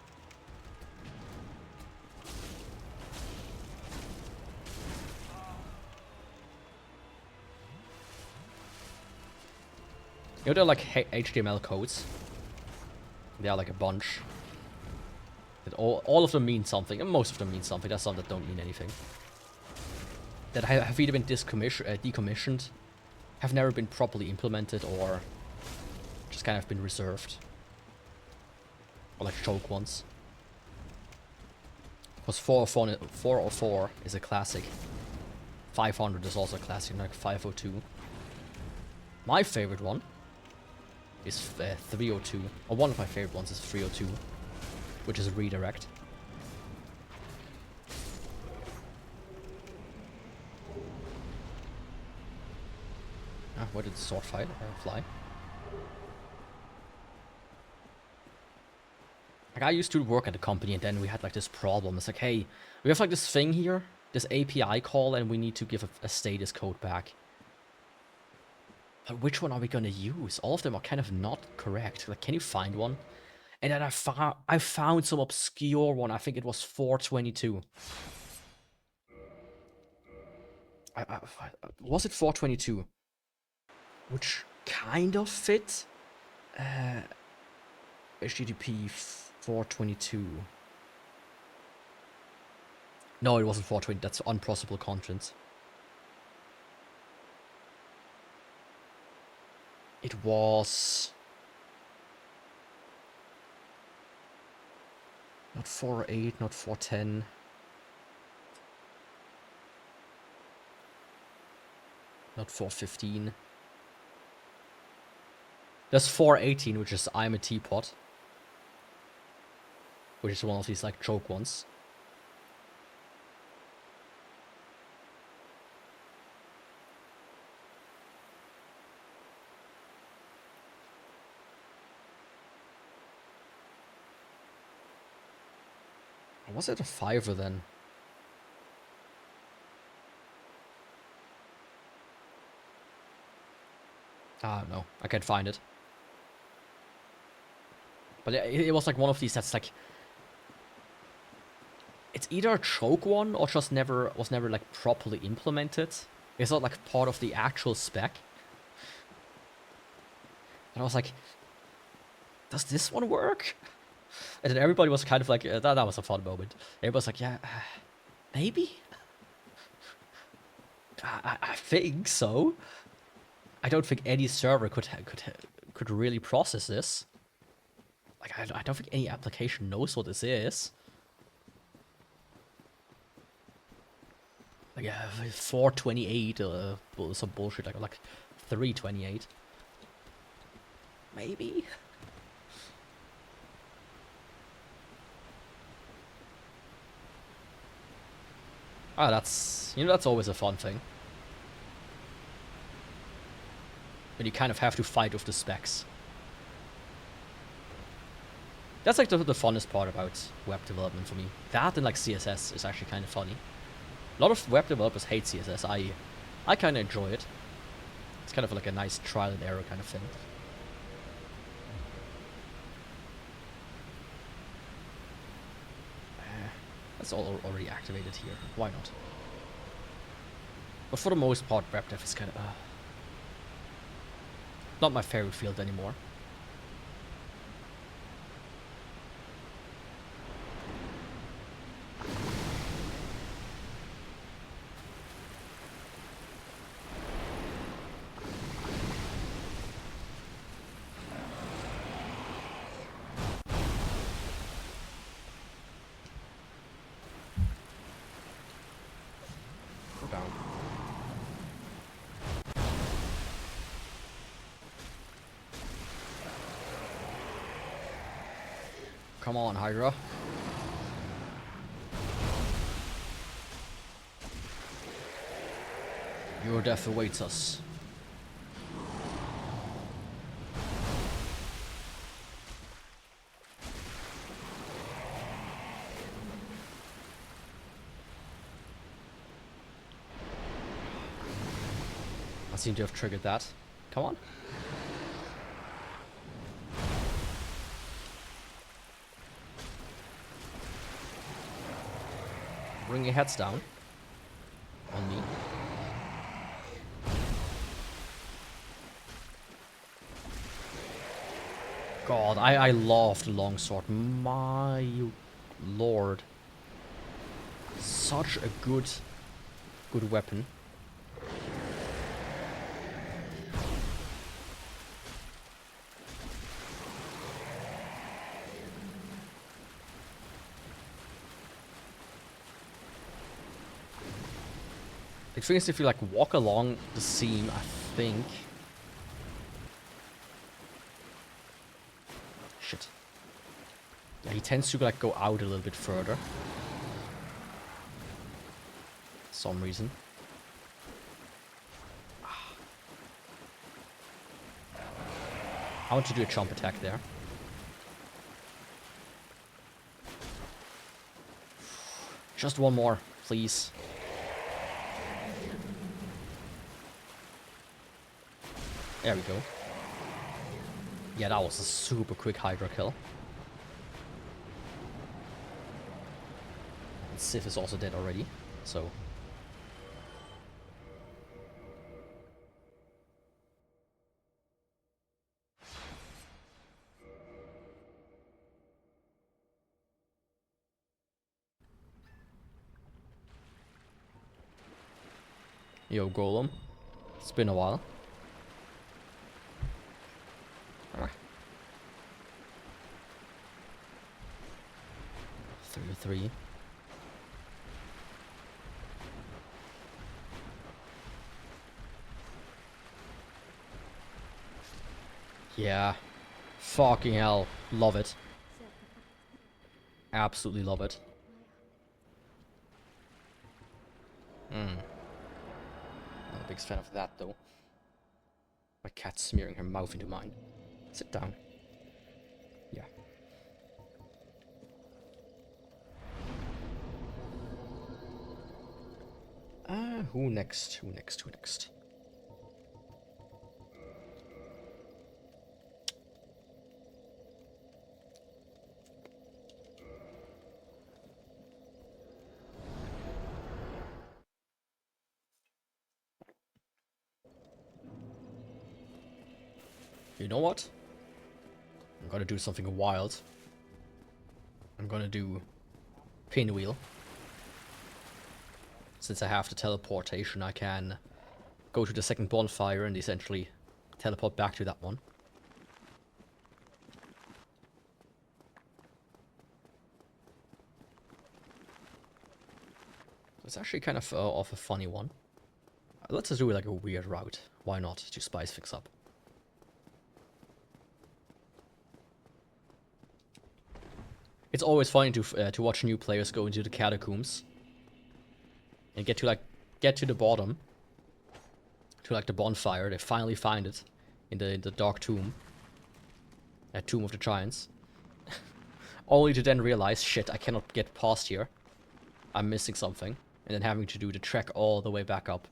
You know, they're like HTML codes. They are like a bunch. That all of them mean something, and most of them mean something. There's some that don't mean anything. That have either been decommissioned, have never been properly implemented, or just kind of been reserved. Or like choke ones. Because 404 is a classic. 500 is also a classic, like 502. My favorite one is 302. Or one of my favorite ones is 302. Which is a redirect. Where did the sword fly? Like, I used to work at a company and then we had like this problem. It's like, hey, we have like this thing here, this API call, and we need to give a status code back. But which one are we gonna use? All of them are kind of not correct. Like, can you find one? And then I found some obscure one. I think it was 422. Was it 422? Which kind of fit HTTP 422. No, it wasn't 420. That's unprocessable content. It was Not 408, not 410. Not 415. There's 418, which is I'm a Teapot. Which is one of these like joke ones. Or was it a 5er then? Ah, no, I can't find it. But it was like one of these that's like, it's either a choke one or just was never like properly implemented. It's not like part of the actual spec. And I was like, does this one work? And then everybody was kind of like, that was a fun moment. Everybody was like, yeah, maybe? I think so. I don't think any server could really process this. Like, I don't think any application knows what this is. Like, 428 some bullshit, like 328. Maybe? Ah, that's always a fun thing. But you kind of have to fight with the specs. That's like the funnest part about web development for me. That and like CSS is actually kind of funny. A lot of web developers hate CSS. I kind of enjoy it. It's kind of like a nice trial and error kind of thing. That's all already activated here. Why not? But for the most part, web dev is kind of not my favorite field anymore. Go down. Come on, Hydra. Your death awaits us. I seem to have triggered that. Come on. Bring your heads down. On me. God, I love the longsword. My lord. Such a good weapon. The thing is, if you like walk along the seam, I think. Shit. Yeah, he tends to like go out a little bit further. For some reason. I want to do a jump attack there. Just one more, please. There we go. Yeah, that was a super quick Hydra kill. And Sif is also dead already, so... Yo, Golem. It's been a while. 33. Yeah. Fucking hell. Love it. Absolutely love it. Not a big fan of that, though. My cat's smearing her mouth into mine. Sit down. Yeah. Who next? Who next? Who next? You know what? I'm gonna do something wild. I'm gonna do pinwheel. Since I have the teleportation, I can go to the second bonfire and essentially teleport back to that one. It's actually kind of a funny one. Let's just do like a weird route. Why not? To spice things up. It's always funny to watch new players go into the catacombs and get to the bottom, to like the bonfire. They finally find it in the dark tomb, that tomb of the giants, only to then realize, shit, I cannot get past here. I'm missing something, and then having to do the trek all the way back up.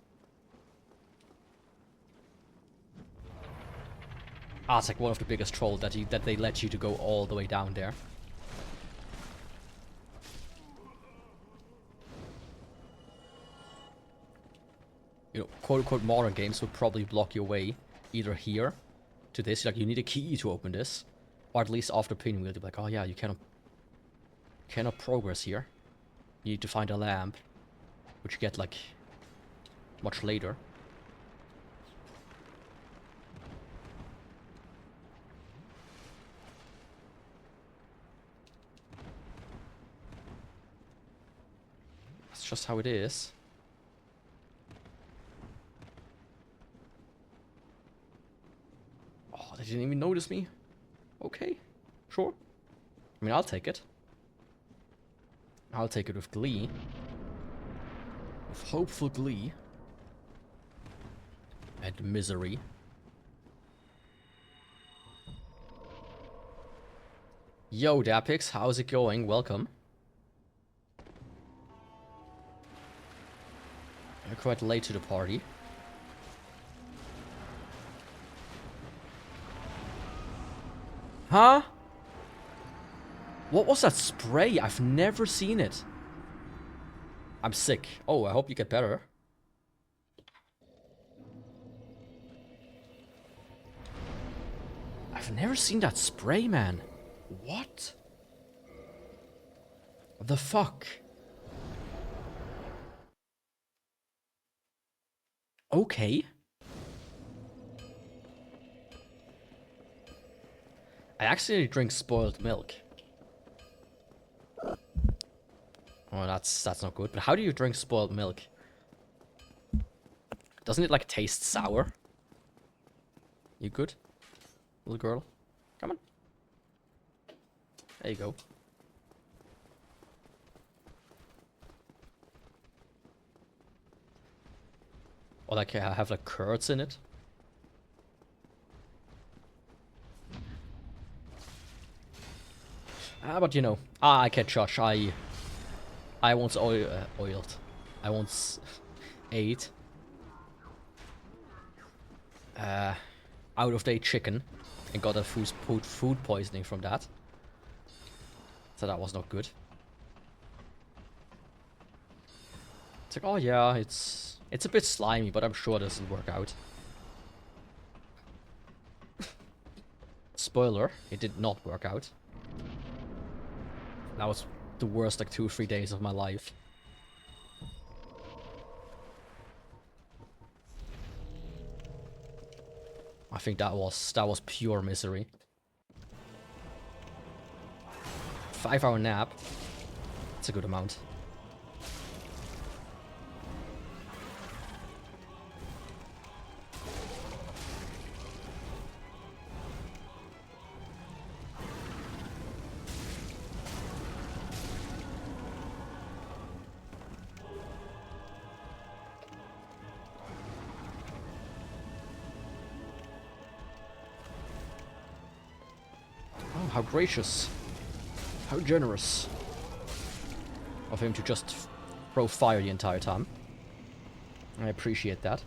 Ah, it's like one of the biggest trolls that they let you to go all the way down there. You know, quote-unquote modern games would probably block your way either here to this, like you need a key to open this, or at least after pinwheel, you'll be like, oh yeah, you cannot progress here. You need to find a lamp, which you get like much later. That's just how it is. They didn't even notice me. Okay, sure. I mean, I'll take it. I'll take it with glee. With hopeful glee. And misery. Yo, Dapix, how's it going? Welcome. You're quite late to the party. Huh? What was that spray? I've never seen it. I'm sick. Oh, I hope you get better. I've never seen that spray, man. What? What the fuck? Okay. I accidentally drink spoiled milk. Oh, that's not good. But how do you drink spoiled milk? Doesn't it like taste sour? You good, little girl? Come on. There you go. Or like have like curds in it. But you know, I can't judge. I once oiled. I once ate out of date chicken and got a food poisoning from that. So that was not good. It's like, oh yeah, it's a bit slimy, but I'm sure this will work out. Spoiler, it did not work out. That was the worst like 2 or 3 days of my life. I think that was pure misery. 5-hour nap. That's a good amount. Oh, how gracious. How generous of him to just throw fire the entire time. I appreciate that.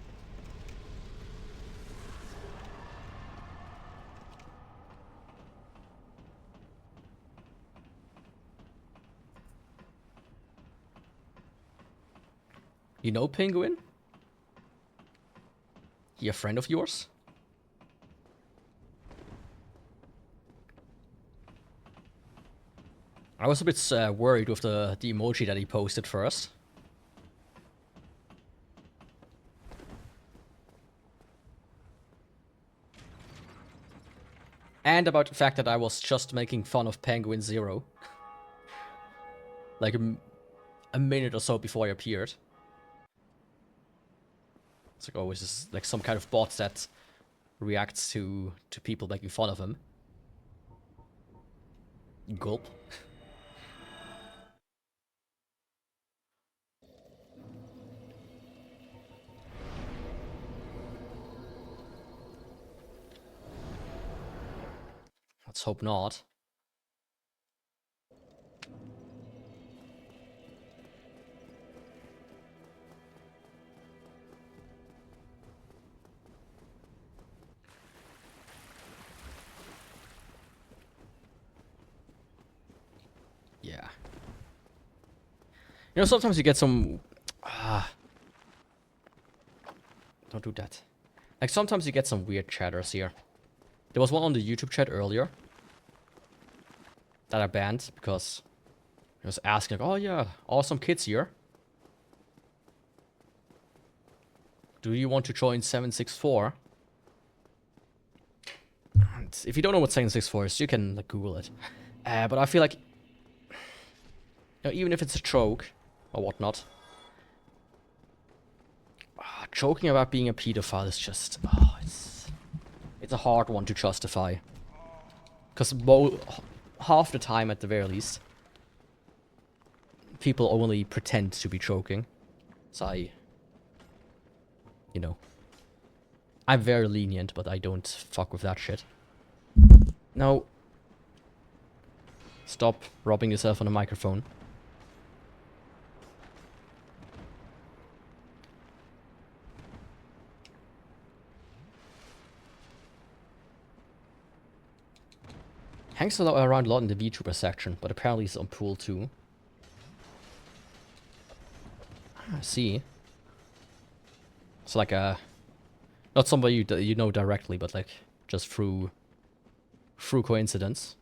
You know Penguin? He a friend of yours? I was a bit worried with the emoji that he posted first. And about the fact that I was just making fun of Penguin Zero. Like a minute or so before I appeared. It's like always just like some kind of bot that reacts to people making fun of him. Gulp. Let's hope not. Yeah. You know, sometimes you get some... don't do that. Like, sometimes you get some weird chatters here. There was one on the YouTube chat earlier that I banned because he was asking, like, oh yeah, awesome kids here. Do you want to join 764? And if you don't know what 764 is, you can like, Google it. But I feel like, you know, even if it's a joke or whatnot, joking about being a pedophile is just, it's a hard one to justify. Because half the time, at the very least, people only pretend to be joking. So you know, I'm very lenient, but I don't fuck with that shit. Now, stop rubbing yourself on the microphone. Hangs around a lot in the VTuber section, but apparently it's on pool too. I see. It's like a... not somebody you know directly, but like just through coincidence.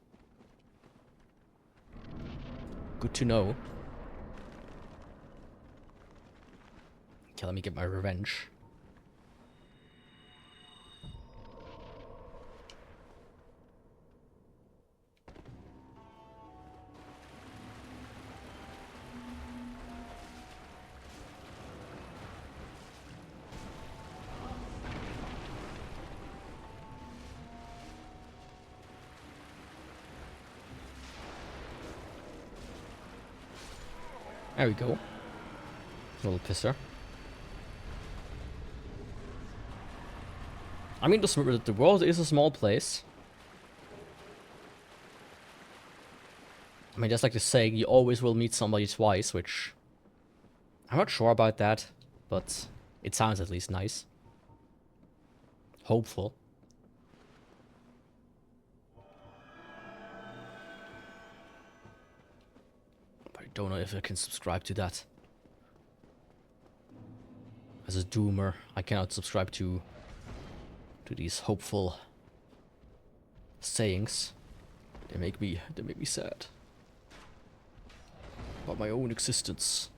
Good to know. Okay, let me get my revenge. There we go. Little pisser. I mean, the world is a small place. I mean, just like the saying, you always will meet somebody twice, which... I'm not sure about that, but it sounds at least nice. Hopeful. But I don't know if I can subscribe to that. As a doomer, I cannot subscribe to these hopeful sayings. They make me sad about my own existence.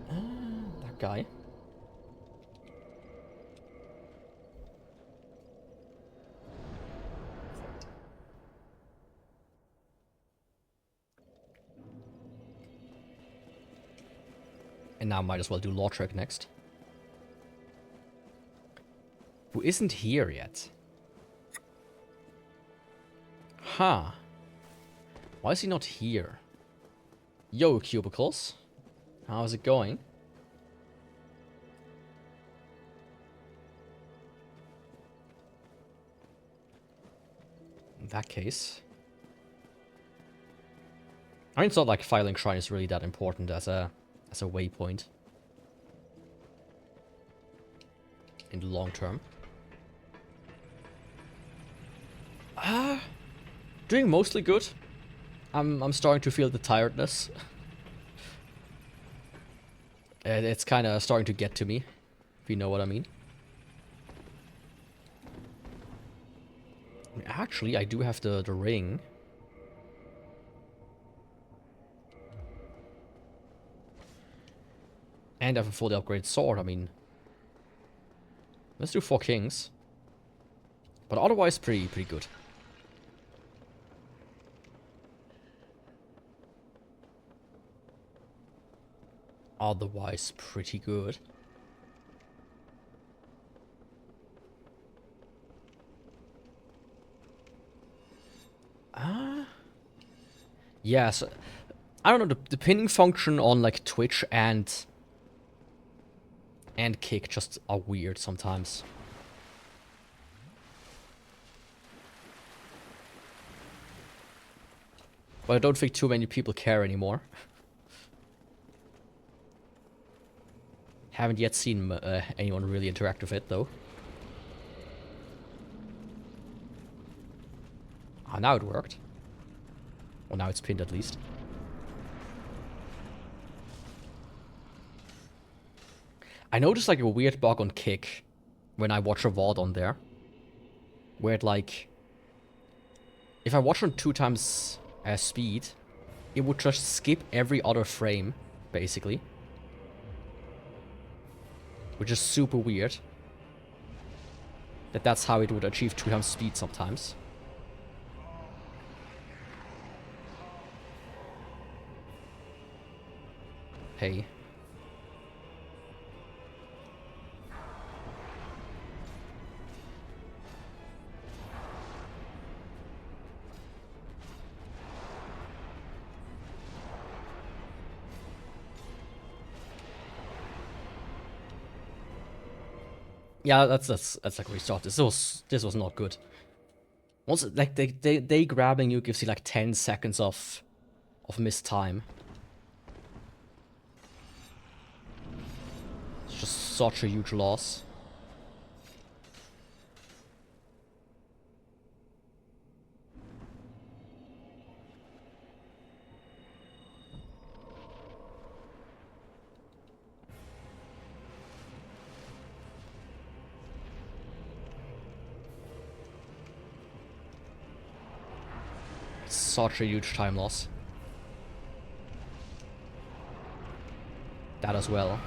That guy. And now might as well do Lautrec next. Who isn't here yet? Huh. Why is he not here? Yo, Cubicles. How's it going? In that case... I mean, it's not like Filing Shrine is really that important as a waypoint. In the long term. Doing mostly good. I'm starting to feel the tiredness. It's kind of starting to get to me, if you know what I mean. Actually, I do have the ring. And I have a fully upgraded sword, I mean. Let's do 4 kings. But otherwise, pretty good. Otherwise, pretty good. Yeah, so, I don't know, the pinning function on like Twitch and Kick just are weird sometimes. But I don't think too many people care anymore. Haven't yet seen anyone really interact with it, though. Ah, now it worked. Well, now it's pinned at least. I noticed like a weird bug on Kick when I watch a VOD on there. Where it like... If I watch on 2 times speed, it would just skip every other frame, basically. Which is super weird. That's how it would achieve 2 times speed sometimes. Hey. Yeah, that's like restart. This was not good. Once like they grabbing you gives you like 10 seconds of missed time. It's just such a huge loss. Such a huge time loss. That as well.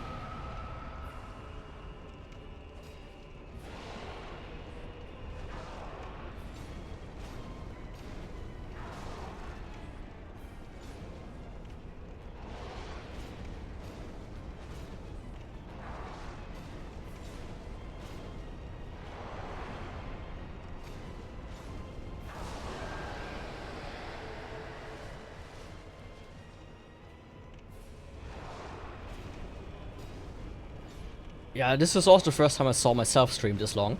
Yeah, this was also the first time I saw myself stream this long.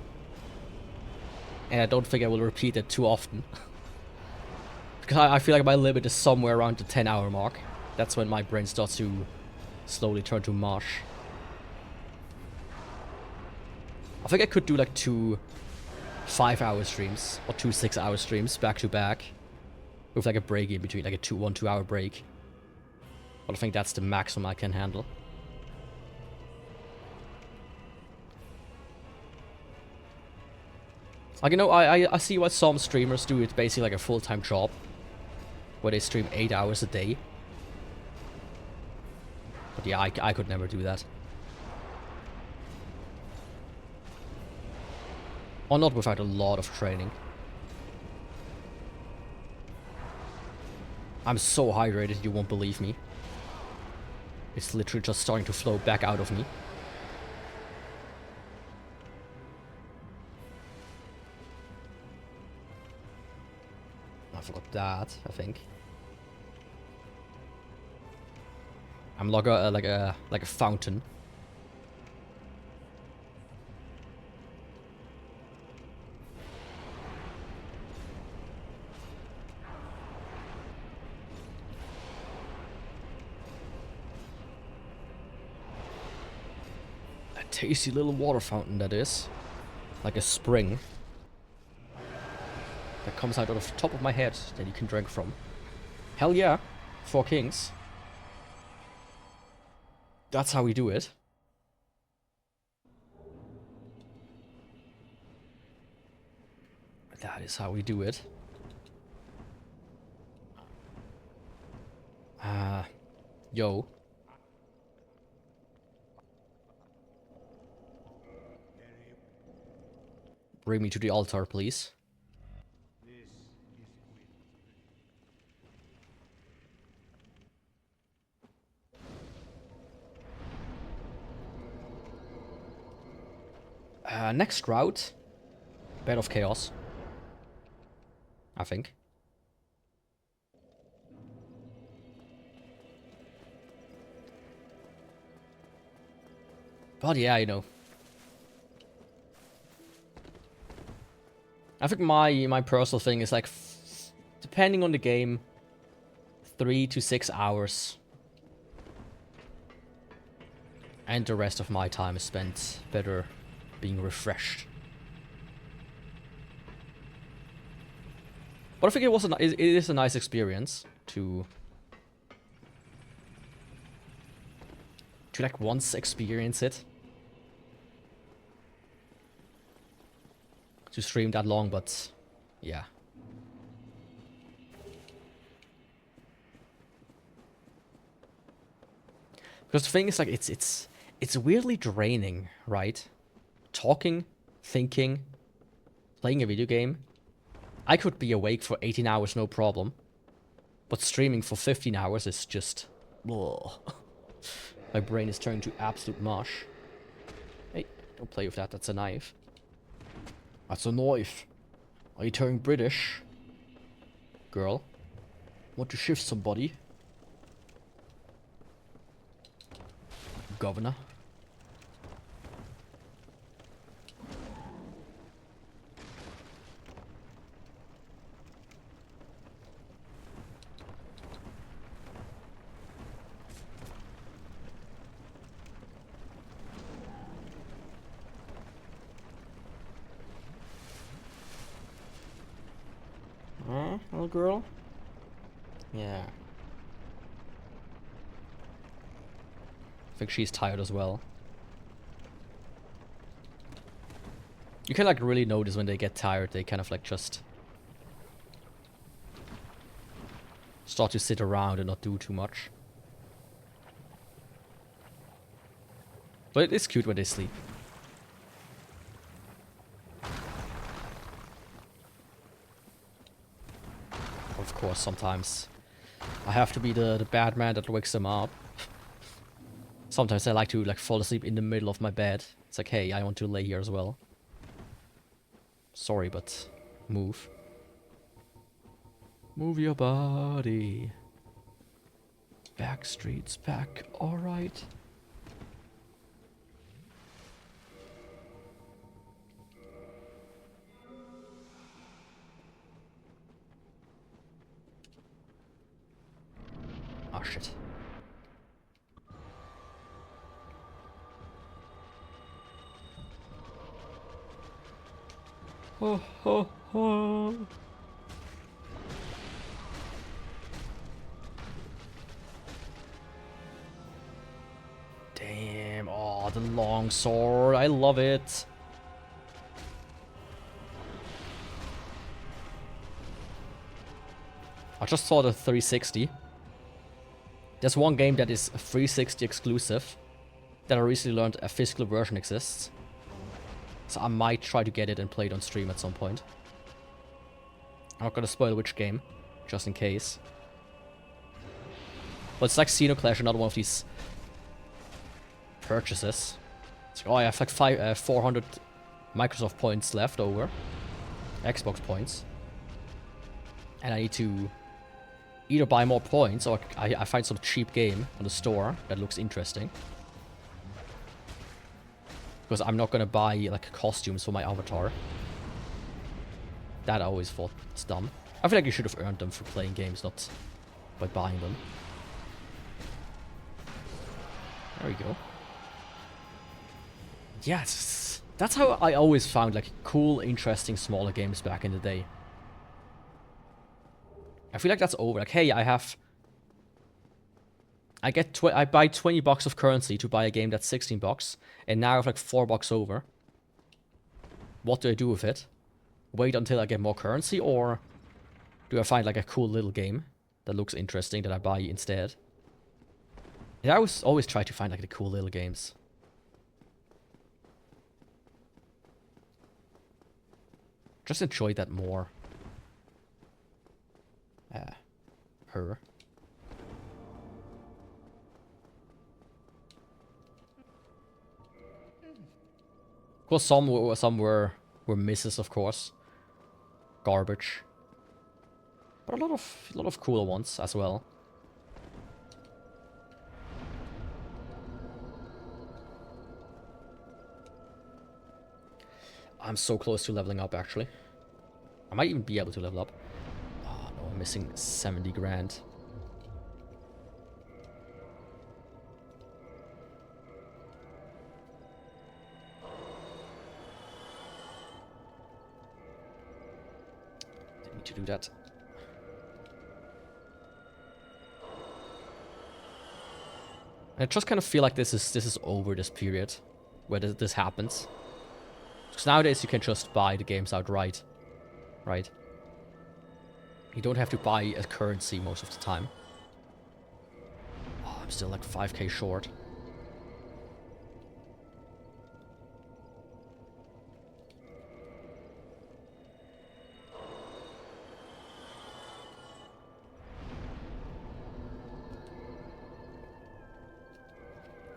And I don't think I will repeat it too often. Because I feel like my limit is somewhere around the 10-hour mark. That's when my brain starts to slowly turn to mush. I think I could do like 2 5-hour streams or 2 6-hour streams back to back. With like a break in between, like a 1-2 hour break. But I think that's the maximum I can handle. Like, you know, I see why some streamers do it basically like a full-time job. Where they stream 8 hours a day. But yeah, I could never do that. Or not without a lot of training. I'm so hydrated, you won't believe me. It's literally just starting to flow back out of me. I forgot that, I think. I'm like a fountain. A tasty little water fountain that is. Like a spring. That comes out of the top of my head that you can drink from. Hell yeah. 4 kings. That's how we do it. That is how we do it. Yo. Bring me to the altar, please. Next route. Bed of Chaos. I think. But yeah, you know. I think my personal thing is like, depending on the game, 3 to 6 hours. And the rest of my time is spent better being refreshed. But I think it is a nice experience to like once experience it. To stream that long, but yeah. Because the thing is, like, it's weirdly draining, right? Talking, thinking, playing a video game. I could be awake for 18 hours, no problem. But streaming for 15 hours is just... Whoa. My brain is turning to absolute mush. Hey, don't play with that, that's a knife. That's a knife. Are you turning British? Girl. Want to shift somebody? Governor. Little girl? Yeah. I think she's tired as well. You can like really notice when they get tired, they kind of like just start to sit around and not do too much. But it is cute when they sleep. Of course, sometimes I have to be the bad man that wakes them up. Sometimes I like to like fall asleep in the middle of my bed. It's like, hey, I want to lay here as well. Sorry, but move. Move your body. Backstreet's back, alright. Oh shit. Oh, oh, oh. Damn, oh, the longsword, I love it. I just saw the 360. There's one game that is 360 exclusive that I recently learned a physical version exists. So I might try to get it and play it on stream at some point. I'm not gonna spoil which game, just in case. But it's like Xenoclash, another one of these purchases. So, oh, I have like 400 Microsoft points left over. Xbox points. And I need to either buy more points or I find some cheap game on the store that looks interesting. Because I'm not gonna buy like costumes for my avatar. That I always thought was dumb. I feel like you should have earned them for playing games, not by buying them. There we go. Yes, that's how I always found like cool, interesting, smaller games back in the day. I feel like that's over. Like, hey, I buy 20 bucks of currency to buy a game that's 16 bucks, and now I have like 4 bucks over. What do I do with it? Wait until I get more currency, or do I find like a cool little game that looks interesting that I buy instead? And I always try to find like the cool little games. Just enjoy that more. Her. Of course, some were misses, of course. Garbage. But a lot of cooler ones as well. I'm so close to leveling up, actually. I might even be able to level up. Oh no, I'm missing 70 grand. Didn't need to do that. I just kind of feel like this is over, this period where this happens. Because nowadays you can just buy the games outright, right? You don't have to buy a currency most of the time. Oh, I'm still like 5k short.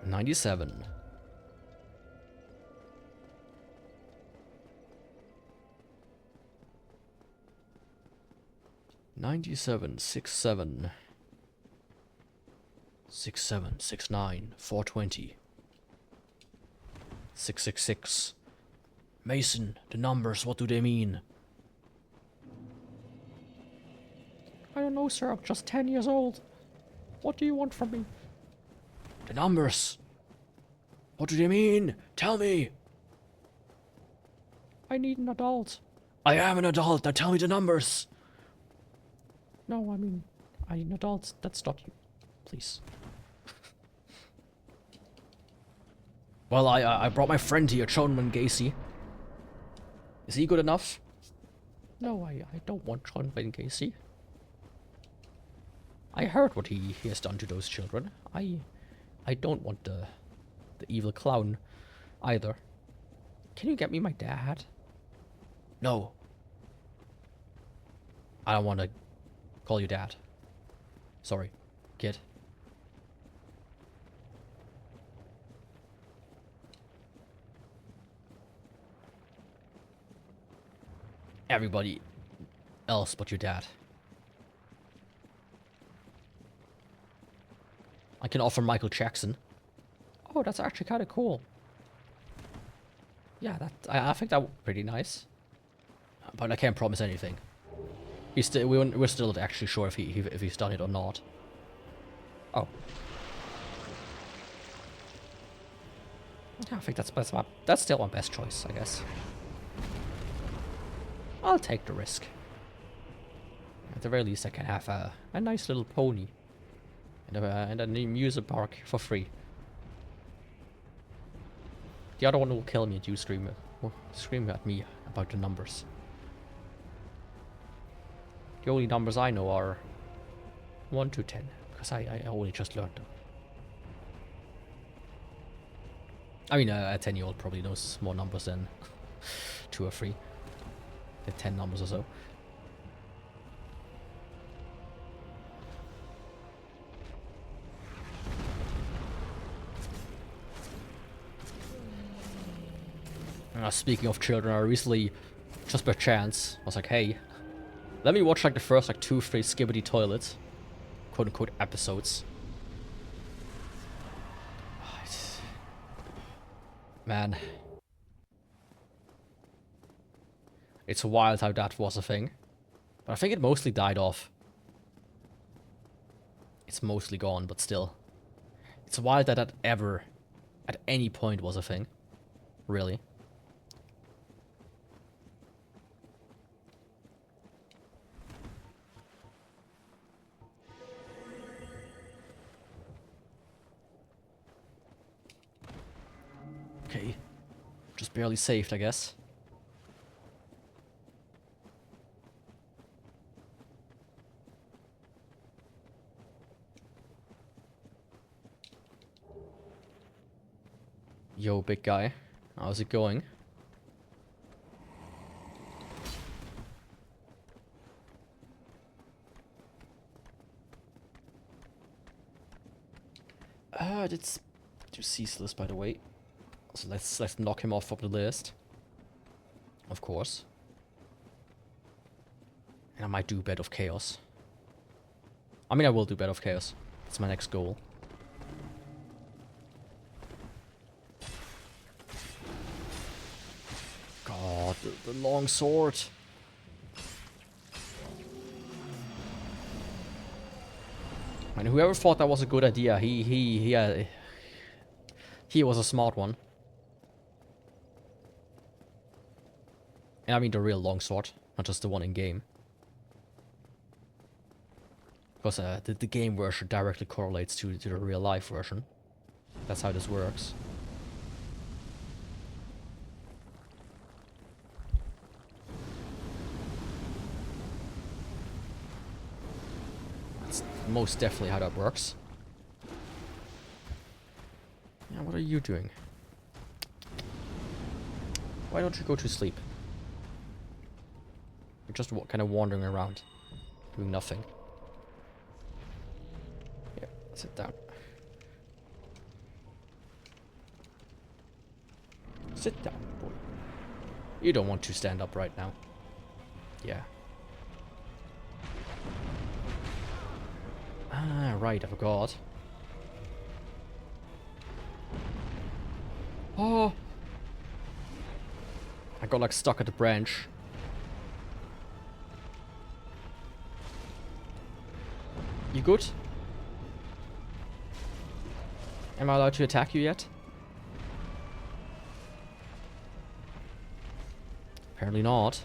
$97. 97, 67, 67, 69, 420, 666. Mason, the numbers, what do they mean? I don't know, sir. I'm just 10 years old. What do you want from me? The numbers. What do they mean? Tell me. I need an adult. I am an adult. Now tell me the numbers. No, I mean, I'm an adult. That's not you. Please. Well, I brought my friend here, Chonman Gacy. Is he good enough? No, I don't want Chonman Gacy. I heard what he has done to those children. I don't want the evil clown either. Can you get me my dad? No. I don't want to call you dad. Sorry, kid. Everybody else but your dad. I can offer Michael Jackson. Oh, that's actually kind of cool. Yeah, I think that would be pretty nice. But I can't promise anything. We're still not actually sure if he's done it or not. Oh. I think that's still my best choice, I guess. I'll take the risk. At the very least, I can have a nice little pony and an amusement park for free. The other one will kill me and you scream at me about the numbers. The only numbers I know are 1 to 10, because I only just learned them. I mean, a 10-year-old probably knows more numbers than 2 or 3. The 10 numbers or so. Speaking of children, I recently, just by chance, was like, hey, let me watch like the first like 2-3 Skibbity Toilet, quote unquote, episodes. Man. It's wild how that was a thing. But I think it mostly died off. It's mostly gone, but still. It's wild that that ever, at any point, was a thing. Really. Okay. Just barely saved, I guess. Yo, big guy. How's it going? It's too ceaseless, by the way. So let's knock him off of the list. Of course. And I might do Bed of Chaos. I mean, I will do Bed of Chaos. It's my next goal. God, the long sword. And whoever thought that was a good idea, he was a smart one. And I mean the real longsword, not just the one in game. Because the game version directly correlates to the real life version. That's how this works. That's most definitely how that works. Yeah, what are you doing? Why don't you go to sleep? You're just kind of wandering around, doing nothing. Yeah, sit down. Sit down, boy. You don't want to stand up right now. Yeah. Ah, right, I forgot. Oh! I got like stuck at the branch. You good? Am I allowed to attack you yet? Apparently not.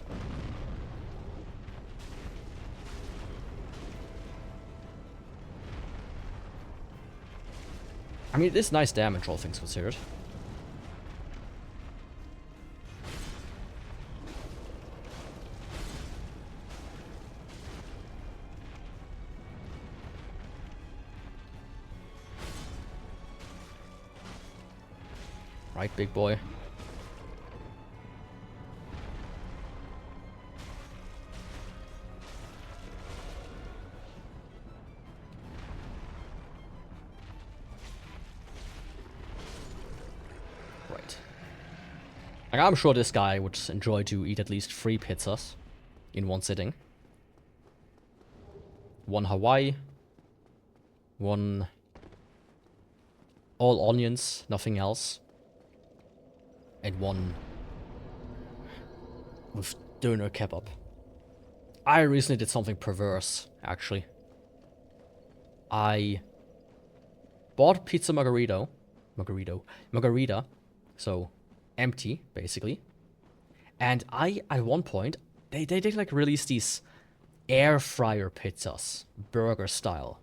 I mean, it is nice damage, all things considered. Right, big boy. Right. Like, I'm sure this guy would enjoy to eat at least 3 pizzas in one sitting. 1 Hawaii. 1 all onions, nothing else. And 1 with doner kebab. I recently did something perverse, actually. I bought pizza margarita, so empty, basically. And at one point, they did like release these air fryer pizzas, burger style.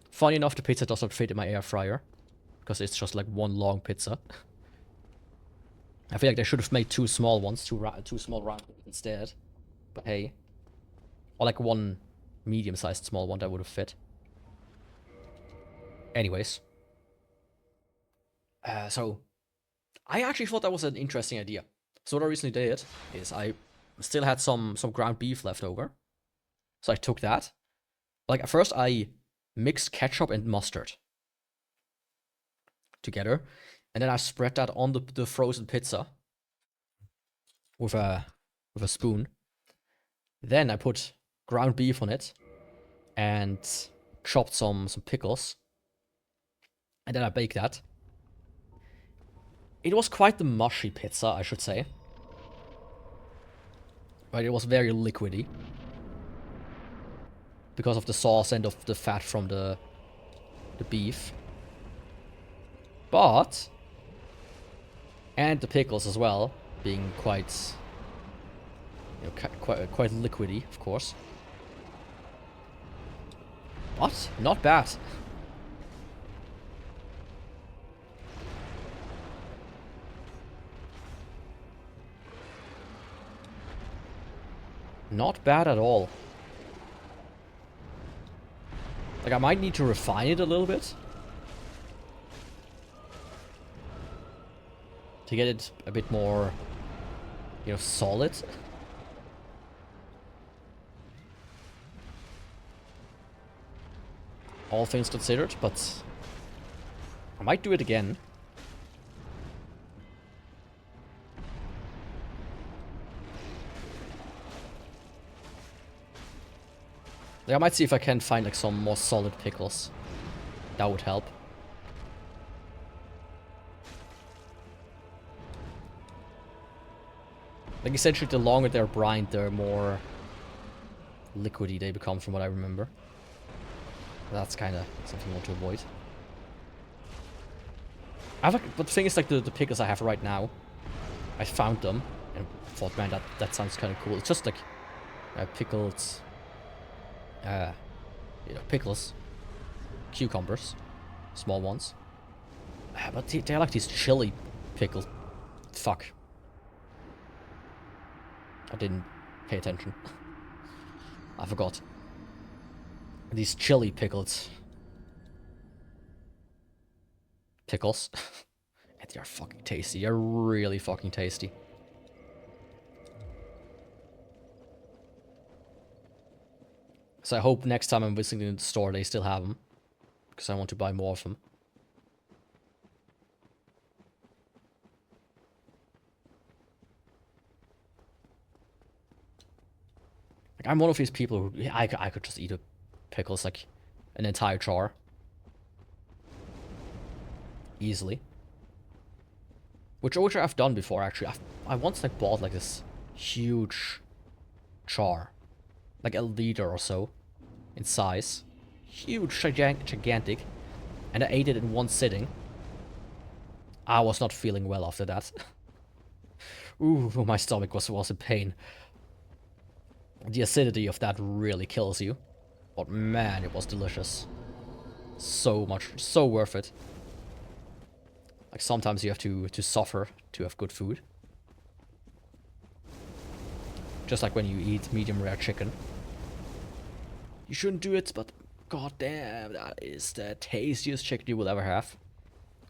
Funny enough, the pizza does not fit in my air fryer, because it's just like one long pizza. I feel like they should have made 2 small ones, two small round instead. But hey. Or like 1 medium-sized small one that would have fit. Anyways. So, I actually thought that was an interesting idea. So what I recently did is I still had some ground beef left over. So I took that. Like, at first I mixed ketchup and mustard together. And then I spread that on the frozen pizza. with a spoon. Then I put ground beef on it and chopped some pickles. And then I baked that. It was quite the mushy pizza, I should say. But it was very liquidy. Because of the sauce and of the fat from the beef. But... and the pickles as well, being quite... you know, quite liquidy, of course. But, not bad. Not bad at all. Like, I might need to refine it a little bit. To get it a bit more, you know, solid. All things considered, but I might do it again. Like, I might see if I can find like some more solid pickles. That would help. Like, essentially, the longer they're brined, the more liquidy they become, from what I remember. That's kind of something I want to avoid. I have like, but the thing is, like, the pickles I have right now, I found them and thought, man, that sounds kind of cool. It's just like pickled, you know, pickles, cucumbers, small ones. But they're like these chili pickles. Fuck. I didn't pay attention. I forgot. These chili pickles. Pickles. And they are fucking tasty. They're really fucking tasty. So I hope next time I'm visiting the store they still have them. Because I want to buy more of them. Like, I'm one of these people who... I could just eat pickles, like, an entire jar. Easily. Which I've done before, actually. I once, like, bought, like, this huge jar. Like, a liter or so in size. Huge, gigantic. And I ate it in one sitting. I was not feeling well after that. Ooh, my stomach was in pain. The acidity of that really kills you. But man, it was delicious. So worth it. Like, sometimes you have to suffer to have good food. Just like when you eat medium rare chicken. You shouldn't do it, but god damn, that is the tastiest chicken you will ever have.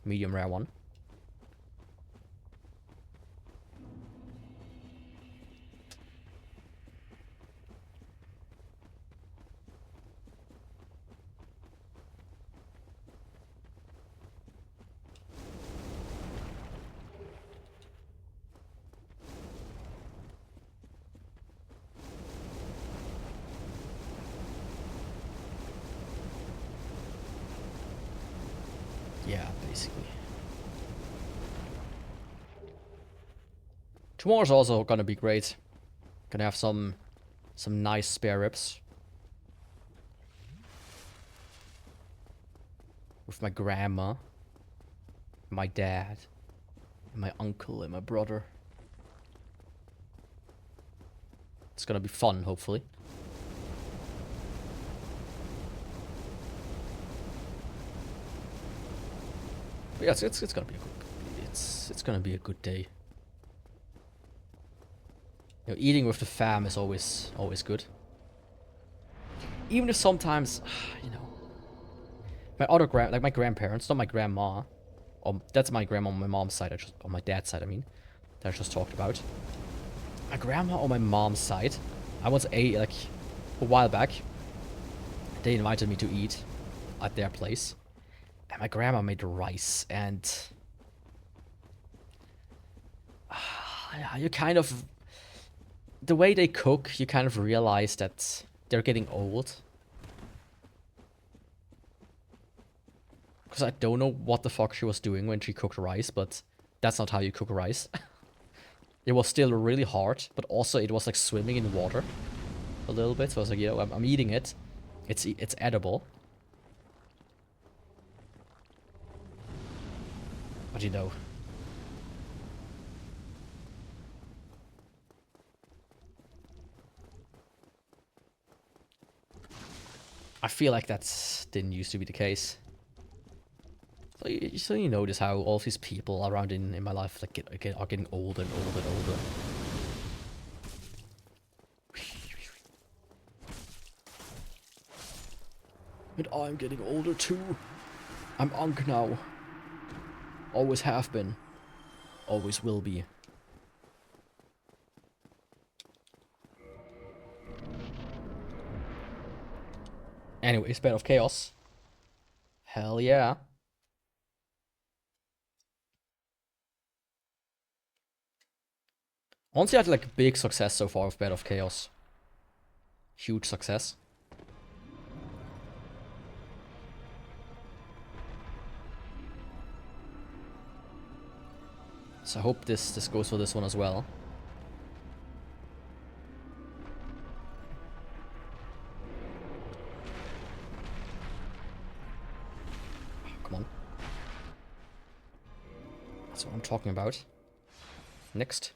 Medium rare one. Yeah, basically. Tomorrow's also gonna be great. Gonna have some nice spare ribs. With my grandma, my dad, and my uncle, and my brother. It's gonna be fun, hopefully. But yeah, it's gonna be a good. It's gonna be a good day. You know, eating with the fam is always good. Even if sometimes, you know, my grandparents, not my grandma. That's my grandma on my mom's side. On my dad's side, I mean, that I just talked about. My grandma on my mom's side, I once ate, like, a while back. They invited me to eat at their place. And my grandma made rice, and... you kind of the way they cook, you kind of realize that they're getting old. Because I don't know what the fuck she was doing when she cooked rice, but that's not how you cook rice. It was still really hard, but also it was like swimming in water a little bit. So I was like, yo, I'm eating it. It's edible. But you know. I feel like that didn't used to be the case. So you notice how all these people around in my life like are getting older and older and older. And I'm getting older too. I'm Unk now. Always have been. Always will be. Anyways, Bed of Chaos. Hell yeah. Honestly, I had like big success so far with Bed of Chaos. Huge success. So I hope this goes for this one as well. Oh, come on. That's what I'm talking about. Next.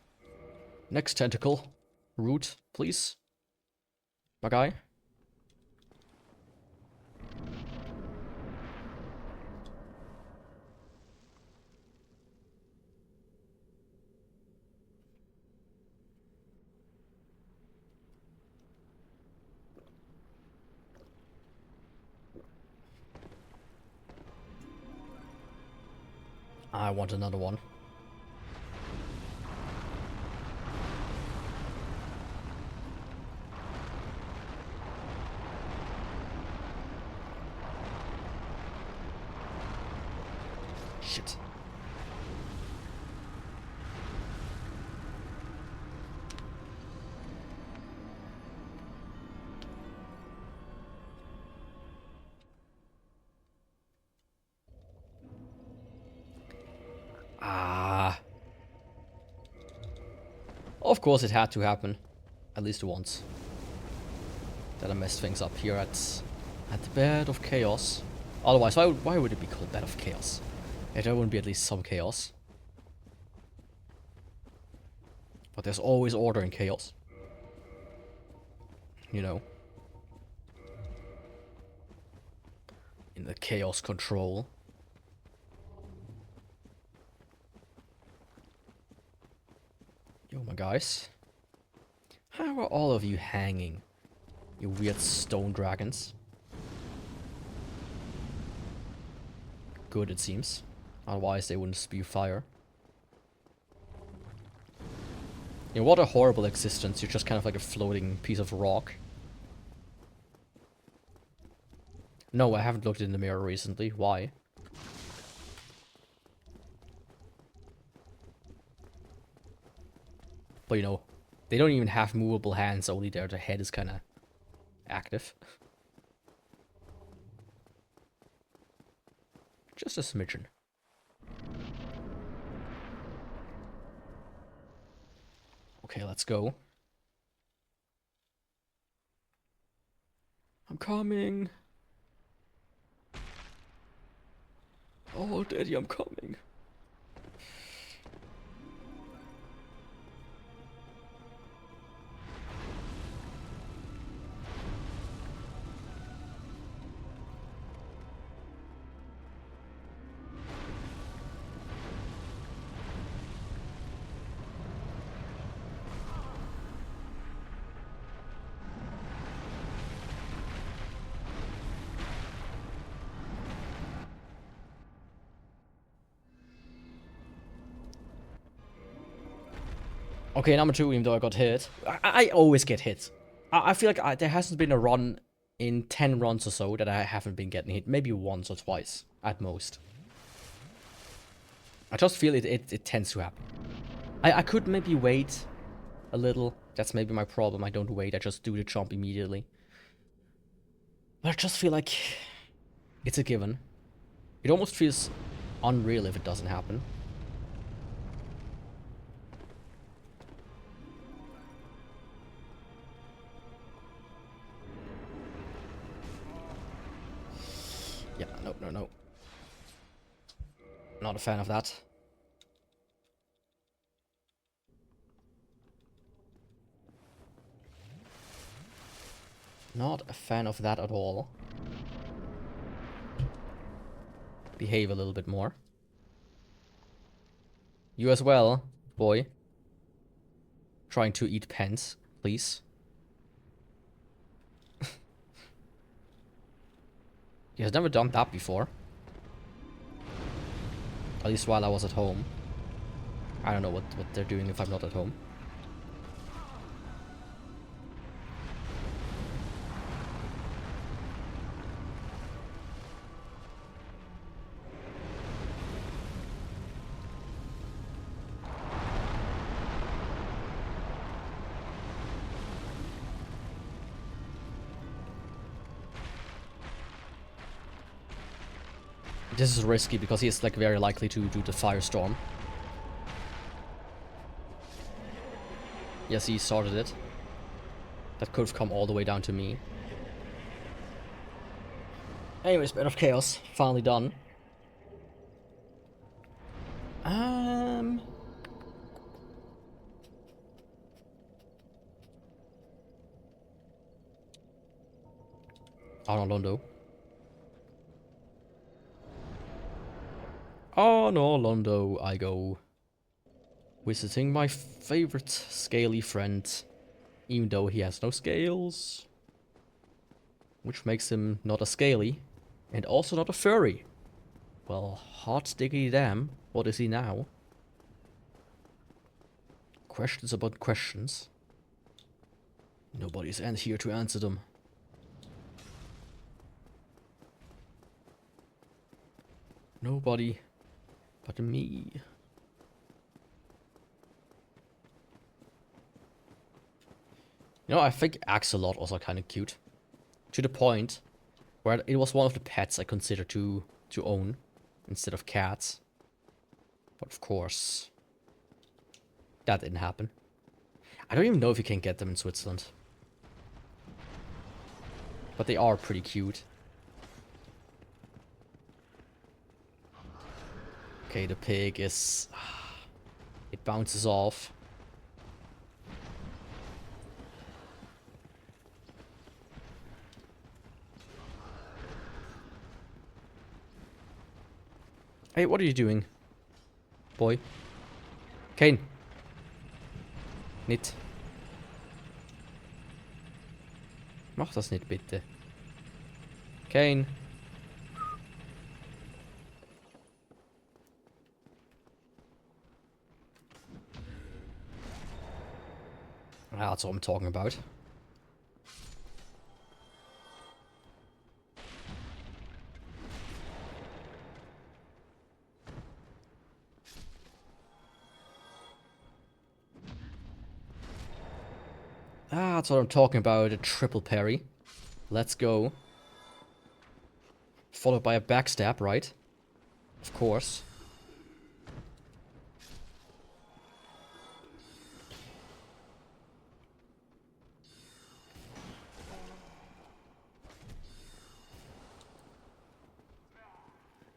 Next tentacle. Root, please. My guy. I want another one. Shit. Ah. Of course it had to happen. At least once. That I messed things up here at the Bed of Chaos. Otherwise, why would it be called Bed of Chaos? If there wouldn't be at least some chaos. But there's always order in chaos. You know. In the chaos control. Yo, my guys. How are all of you hanging? You weird stone dragons. Good, it seems. Otherwise, they wouldn't spew fire. You know, what a horrible existence. You're just kind of like a floating piece of rock. No, I haven't looked in the mirror recently. Why? But you know, they don't even have movable hands, only their head is kind of active. Just a smidgen. Okay, let's go. I'm coming. Oh, Daddy, I'm coming. Okay, number 2, even though I got hit. I always get hit. I feel like there hasn't been a run in 10 runs or so that I haven't been getting hit. Maybe once or twice, at most. I just feel it tends to happen. I could maybe wait a little. That's maybe my problem. I don't wait, I just do the jump immediately. But I just feel like it's a given. It almost feels unreal if it doesn't happen. Yeah, no, no, no. Not a fan of that. Not a fan of that at all. Behave a little bit more. You as well, boy. Trying to eat pens, please. He has never done that before. At least while I was at home. I don't know what they're doing if I'm not at home. This is risky because he's like very likely to do the firestorm. Yes, he started it. That could have come all the way down to me. Anyways, bit of chaos, finally done. On Londo. On Orlando I go. Visiting my favorite scaly friend. Even though he has no scales. Which makes him not a scaly. And also not a furry. Well, hot diggity damn. What is he now? Questions about questions. Nobody's here to answer them. Nobody but me. You know, I think Axolot was kind of cute. To the point where it was one of the pets I considered to own instead of cats. But of course, that didn't happen. I don't even know if you can get them in Switzerland. But they are pretty cute. Okay, the pig is... It bounces off. Hey, what are you doing? Boy. Kane. Nicht. Mach das nicht, bitte. Kane. That's what I'm talking about. That's what I'm talking about, a triple parry. Let's go. Followed by a backstab, right? Of course.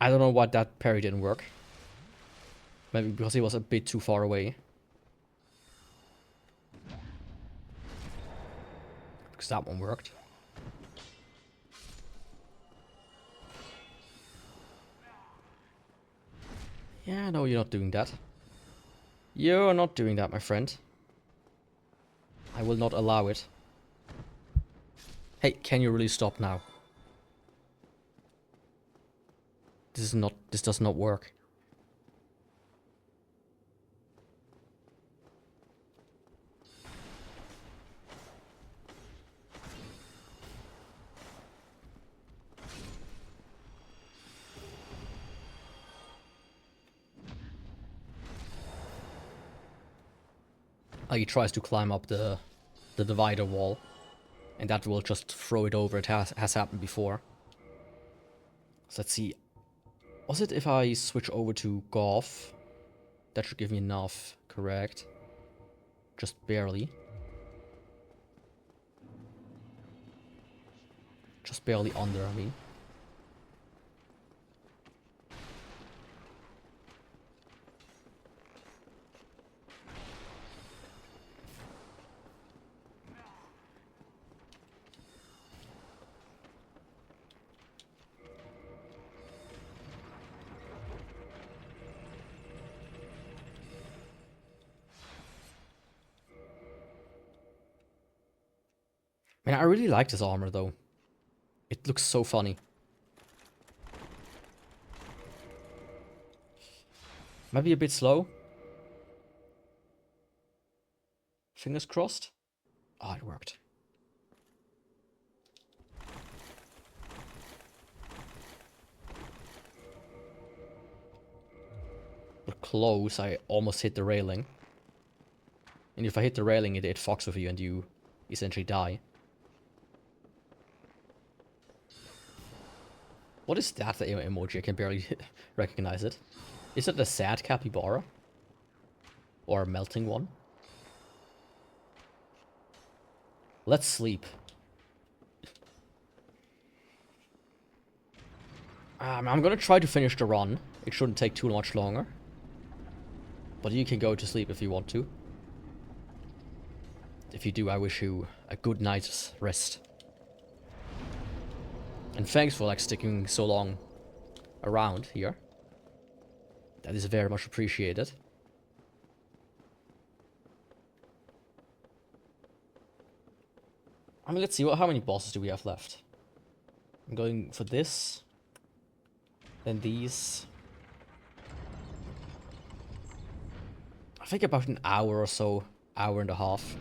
I don't know why that parry didn't work. Maybe because he was a bit too far away. Because that one worked. Yeah, no, you're not doing that. You're not doing that, my friend. I will not allow it. Hey, can you really stop now? This does not work. Like he tries to climb up the divider wall, and that will just throw it over. It has happened before. So let's see. Was it if I switch over to Golf? That should give me enough, correct? Just barely. Just barely under, I mean. Man, I really like this armor though. It looks so funny. Might be a bit slow. Fingers crossed. Oh, it worked. But close, I almost hit the railing. And if I hit the railing, it fucks with you and you essentially die. What is that emoji? I can barely recognize it. Is it a sad capybara? Or a melting one? Let's sleep. I'm gonna try to finish the run. It shouldn't take too much longer. But you can go to sleep if you want to. If you do, I wish you a good night's rest. And thanks for like sticking so long around here. That is very much appreciated. I mean, let's see, how many bosses do we have left? I'm going for this. Then these. I think about an hour or so. Hour and a half.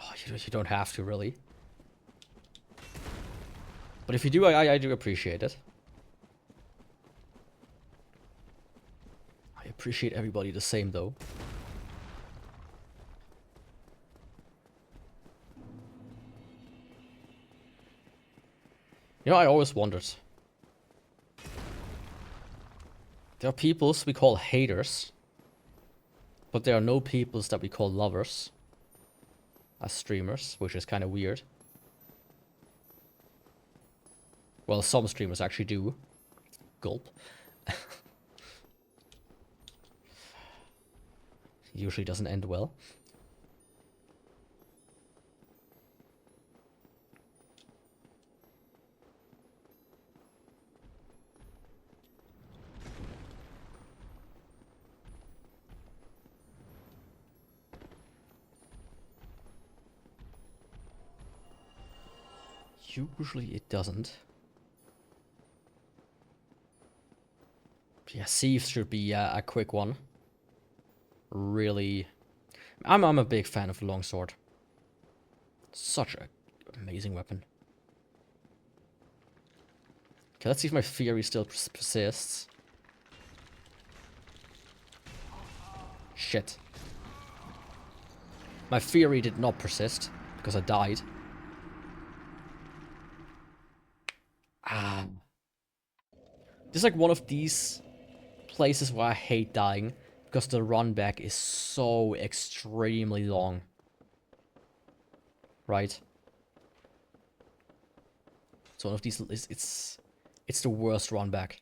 Oh, you don't have to, really. But if you do, I do appreciate it. I appreciate everybody the same, though. You know, I always wondered. There are peoples we call haters. But there are no peoples that we call lovers. As streamers, which is kind of weird. Well, some streamers actually do. Gulp. Usually doesn't end well. Usually it doesn't. Yeah, Thieves should be a quick one. Really, I'm a big fan of the Longsword. Such an amazing weapon. Okay, let's see if my theory still persists. Shit. My theory did not persist because I died. Ah. This is like one of these places where I hate dying. Because the run back is so extremely long. Right? It's one of these, it's the worst run back.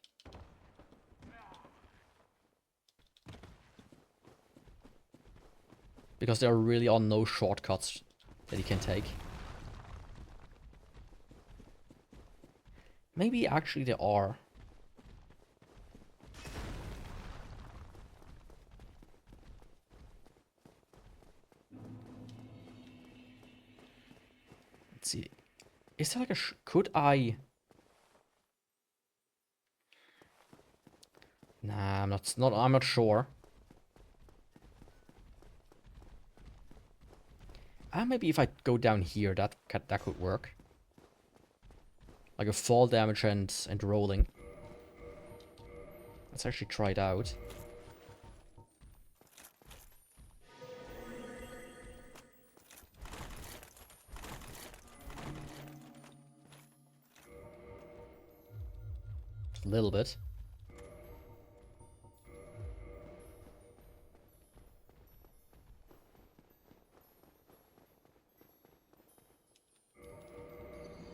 Because there really are no shortcuts that you can take. Maybe actually there are. Let's see. Is there like a could I? Nah, I'm not sure. Maybe if I go down here, that could work. Like a fall damage and rolling. Let's actually try it out. Just a little bit.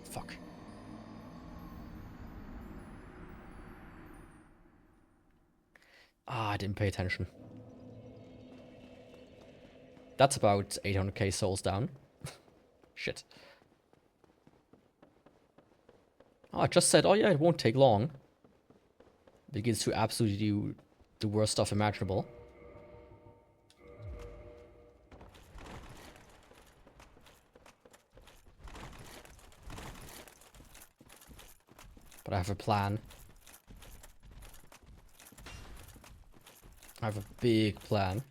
Fuck. Ah, I didn't pay attention. That's about 800k souls down. Shit. Oh, I just said, oh yeah, it won't take long. It begins to absolutely do the worst stuff imaginable. But I have a plan. I have a big plan.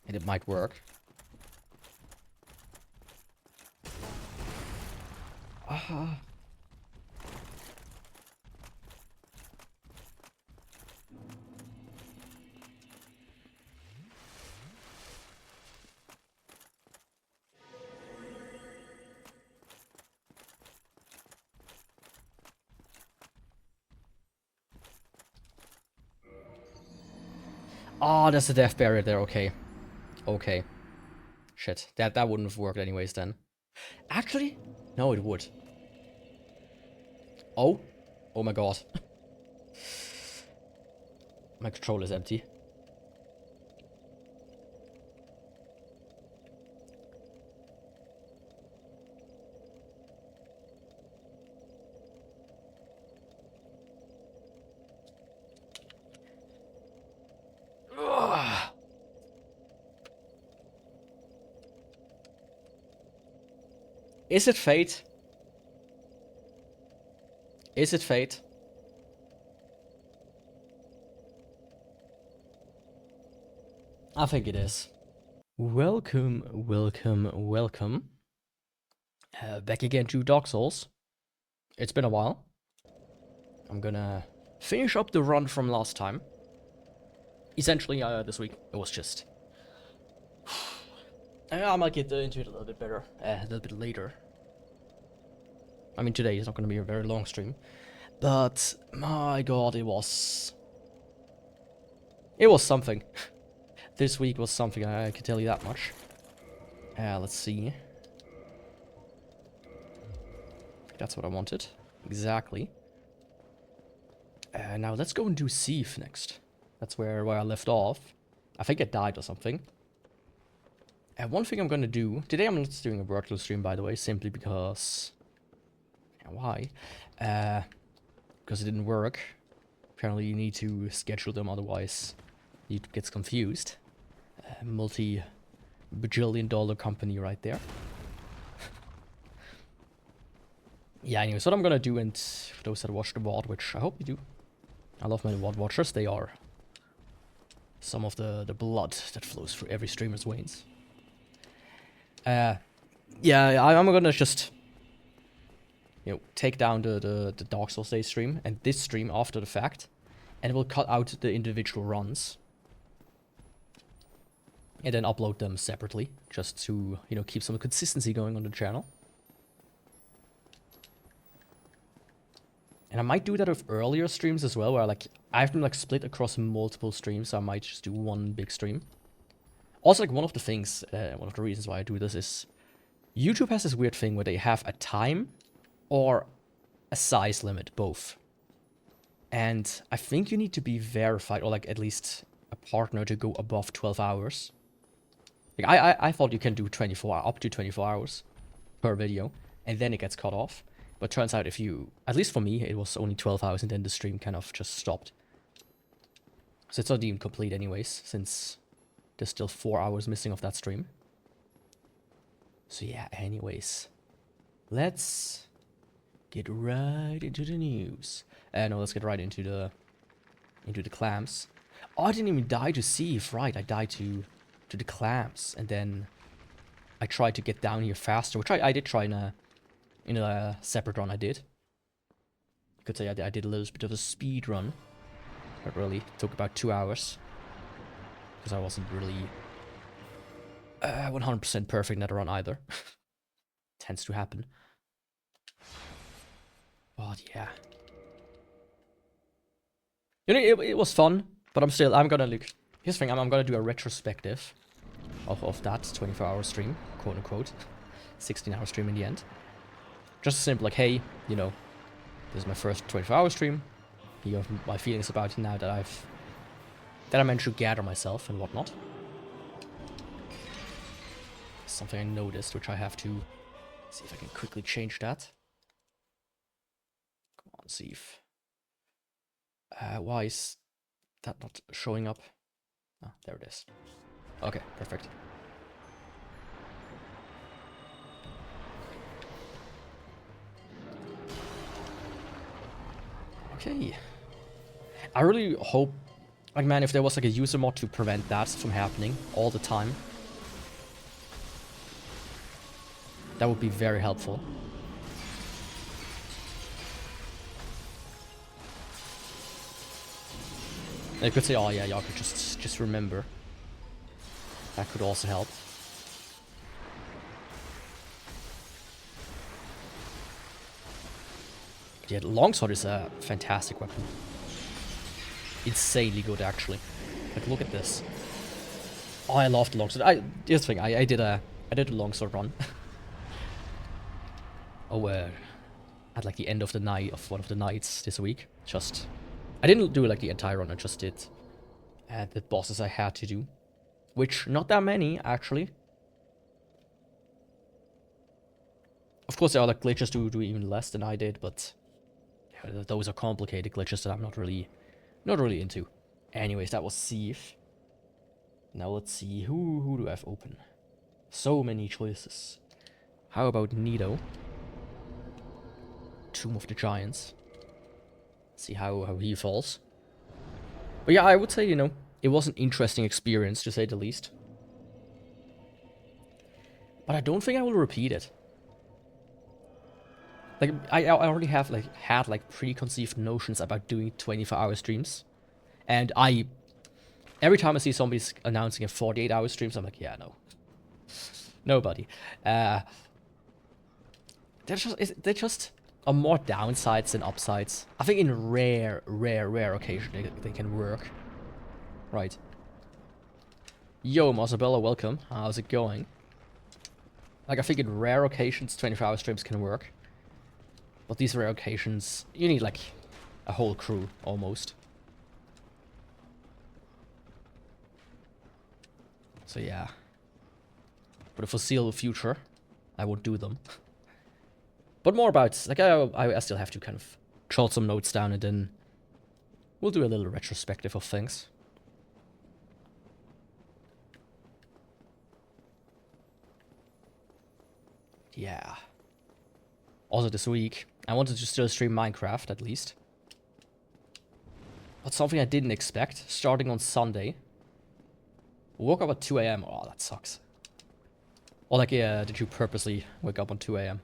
And it might work. Ah. Oh, there's a death barrier there, okay. Okay. Shit, that wouldn't have worked anyways then. Actually, no, it would. Oh. Oh my god. My controller is empty. Ugh. Is it fate? Is it fate? I think it is. Welcome, welcome, welcome. Back again to Dark Souls. It's been a while. I'm gonna finish up the run from last time. Essentially, this week, it was just... I might get into it a little bit better, a little bit later. I mean, today is not gonna be a very long stream. But, my god, it was... It was something. This week was something, I can tell you that much. Let's see. That's what I wanted. Exactly. Now let's go and do Sieve next. That's where I left off. I think I died or something. One thing I'm gonna do... Today I'm not doing a virtual stream, by the way, simply because... Why? Because it didn't work. Apparently you need to schedule them, otherwise it gets confused. Multi-bajillion-dollar company right there. Yeah, anyways, what I'm gonna do, and for those that watch the VOD, which I hope you do. I love my VOD watchers, they are some of the blood that flows through every streamer's veins. Yeah, I'm gonna just, you know, take down the Dark Souls Day stream, and this stream after the fact, and we'll cut out the individual runs. And then upload them separately, just to, you know, keep some consistency going on the channel. And I might do that with earlier streams as well, where like I've been like split across multiple streams, so I might just do one big stream. Also, like one of the things, one of the reasons why I do this is YouTube has this weird thing where they have a time or a size limit, both. And I think you need to be verified, or like at least a partner to go above 12 hours. Like I thought you can do 24, up to 24 hours per video, and then it gets cut off. But turns out if you, at least for me, it was only 12 hours and then the stream kind of just stopped. So it's not even complete anyways, since there's still 4 hours missing of that stream. So yeah, anyways. Let's get right into the news. No, let's get right into the clams. Oh, I didn't even die to Sieve, right? I died to the clams, and then I tried to get down here faster, which I did try in a separate run I did. You could say I did a little bit of a speed run. Not really. It took about 2 hours. Because I wasn't really 100% perfect net run either. Tends to happen. But yeah. You know, it was fun, but I'm gonna look. Here's the thing, I'm gonna do a retrospective of that 24-hour stream, quote unquote. 16-hour stream in the end. Just simple, like, hey, you know, this is my first 24-hour stream. Here are my feelings about it now that I managed to gather myself and whatnot. Something I noticed, which I have to see if I can quickly change that. Come on, see if... why is that not showing up? Ah, there it is. Okay, perfect. Okay. I really hope, like, man, if there was like a user mod to prevent that from happening all the time, that would be very helpful. And you could say, oh yeah, y'all could just remember. That could also help. Yeah, Longsword is a fantastic weapon. Insanely good, actually. Like, look at this. Oh, I love the Longsword. Here's the thing, I did a Longsword run. At like the end of the night of one of the nights this week. I didn't do like the entire run, I just did the bosses I had to do. Which, not that many, actually. Of course, there are like glitches to do even less than I did, but yeah, those are complicated glitches that I'm not really into. Anyways, that was Thief. Now let's see, who do I have open? So many choices. How about Nido? Tomb of the Giants. See how he falls. But yeah, I would say, you know, it was an interesting experience, to say the least. But I don't think I will repeat it. Like, I already have, like, had, like, preconceived notions about doing 24-hour streams. And every time I see somebody announcing a 48-hour stream, I'm like, yeah, no. Nobody. They're just are more downsides than upsides. I think in rare occasion they can work. Right. Yo, Mosabella, welcome. How's it going? Like, I think in rare occasions 24-hour streams can work. But these rare occasions, you need like a whole crew, almost. So yeah. For the foreseeable future, I would do them. But more about, like, I still have to kind of jot some notes down, and then we'll do a little retrospective of things. Yeah. Also this week, I wanted to still stream Minecraft, at least. But something I didn't expect, starting on Sunday. Woke up at 2 AM. Oh, that sucks. Or like, yeah, did you purposely wake up on 2 AM?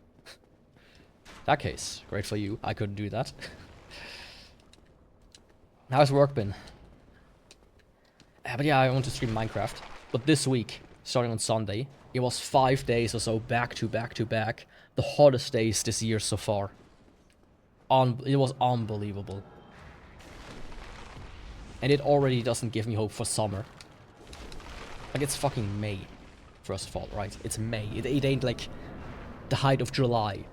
That case, great for you. I couldn't do that. How's work been? But yeah, I want to stream Minecraft. But this week, starting on Sunday, it was 5 days or so back to back to back. The hottest days this year so far. It was unbelievable. And it already doesn't give me hope for summer. Like, it's fucking May, first of all, right? It's May. It ain't like the height of July.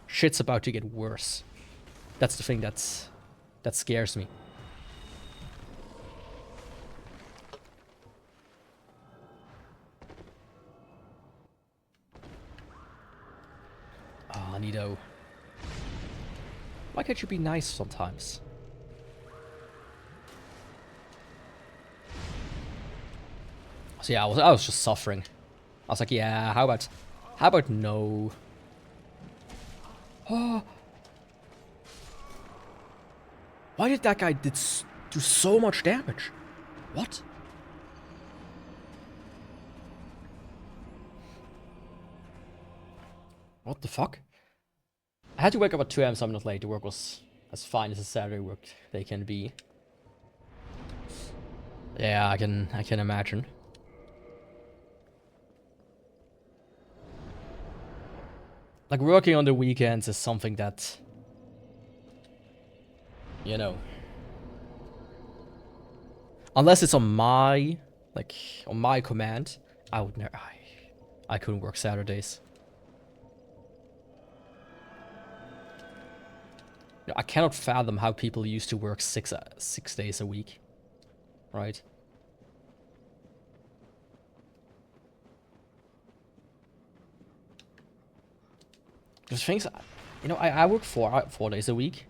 Shit's about to get worse. That's the thing that scares me. Ah, Nido. Why can't you be nice sometimes? So yeah, I was just suffering. I was like, yeah, how about no? Oh. Why did that guy do so much damage? What? What the fuck? I had to wake up at 2 AM, so I'm not late. The work was as fine as a Saturday work they can be. Yeah, I can imagine. Like, working on the weekends is something that, you know, unless it's on my, like, on my command, I would never, I couldn't work Saturdays. You know, I cannot fathom how people used to work 6 days a week, right? There's things, you know, I work 4 days a week,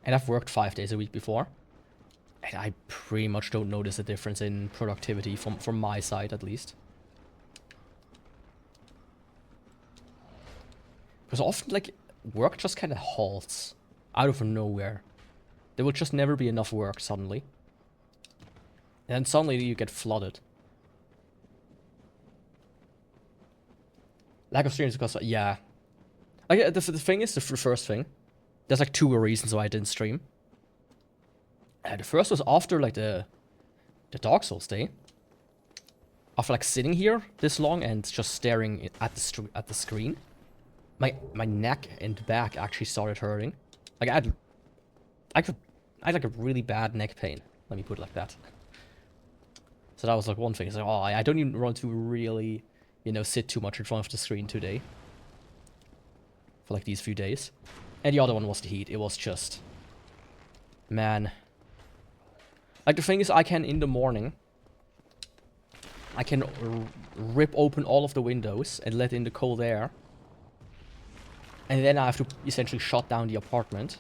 and I've worked 5 days a week before, and I pretty much don't notice a difference in productivity from my side, at least. Because often, like, work just kind of halts out of nowhere. There will just never be enough work suddenly. And then suddenly you get flooded. Lack of streams because, yeah. Like, the thing is, the first thing, there's like 2 reasons why I didn't stream. The first was after, like, the Dark Souls day. After, like, sitting here this long and just staring at the screen. My neck and back actually started hurting. Like, I had like a really bad neck pain. Let me put it like that. So that was like one thing. It's like, oh, I don't even want to really, you know, sit too much in front of the screen today. For like these few days. And the other one was the heat. It was just, man. Like, the thing is, I can, in the morning, I can rip open all of the windows and let in the cold air. And then I have to essentially shut down the apartment.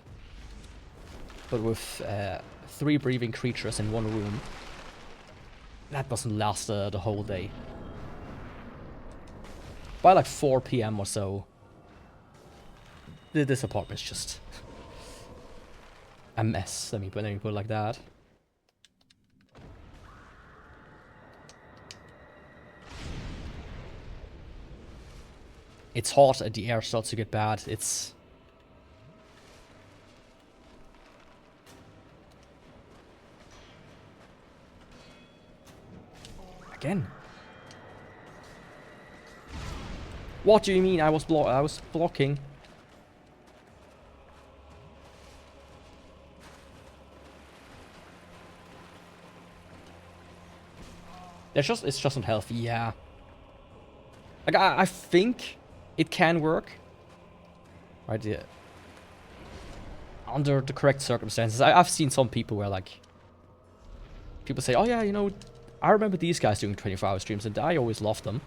But with 3 breathing creatures in 1 room, that doesn't last the whole day. By like 4 PM or so, this apartment's just a mess. Let me put it like that. It's hot and the air starts to get bad. It's... Again. What do you mean I was blocking? It's just not healthy, yeah. Like, I think it can work. Right, yeah. Under the correct circumstances. I've seen some people where, like, people say, oh yeah, you know, I remember these guys doing 24-hour streams and I always loved them.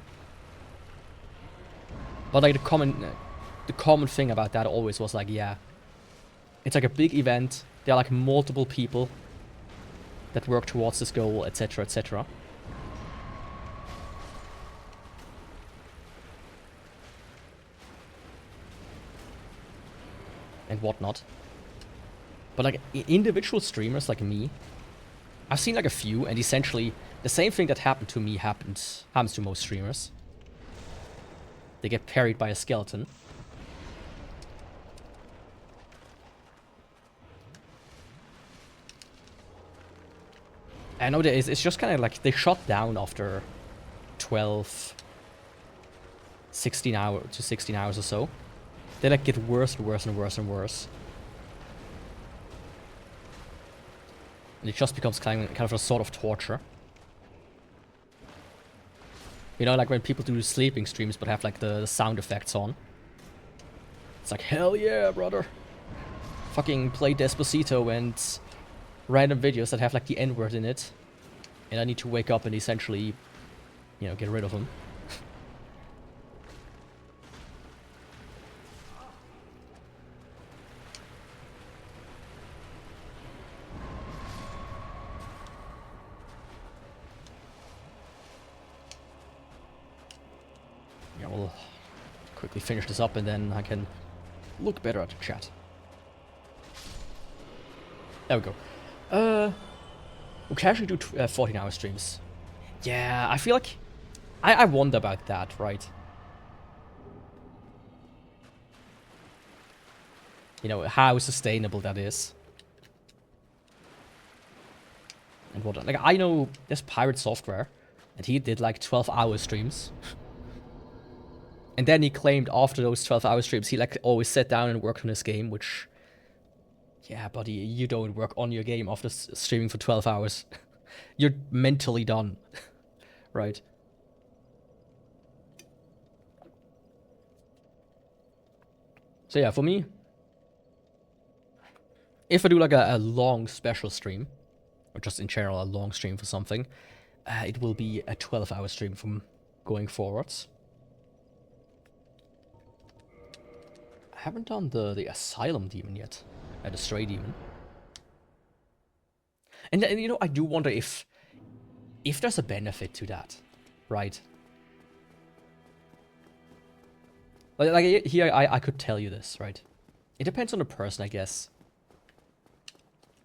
But like the common thing about that always was like, yeah, it's like a big event. There are like multiple people that work towards this goal, etc., etc. And whatnot. But like individual streamers like me, I've seen like a few, and essentially the same thing that happened to me happens to most streamers. They get parried by a skeleton. I know it's just kind of like they shut down after 16 hours or so. They like get worse and worse and worse and worse. And it just becomes kind of a sort of torture. You know, like when people do sleeping streams but have like the sound effects on. It's like, hell yeah, brother. Fucking play Despacito and random videos that have like the N-word in it. And I need to wake up and essentially, you know, get rid of them. Yeah, we'll quickly finish this up and then I can look better at the chat. There we go. We can actually do 14-hour streams. Yeah, I feel like... I wonder about that, right? you know, how sustainable that is. And what, like, I know this Pirate Software, and he did like 12-hour streams. And then he claimed after those 12-hour streams, he like always sat down and worked on his game, which, yeah, buddy, you don't work on your game after streaming for 12 hours. You're mentally done, right? So yeah, for me, if I do like a long special stream, or just in general a long stream for something, it will be a 12-hour stream from going forwards. I haven't done the Asylum Demon yet, the Stray Demon. And you know, I do wonder if there's a benefit to that, right? Like here, I could tell you this, right? It depends on the person, I guess.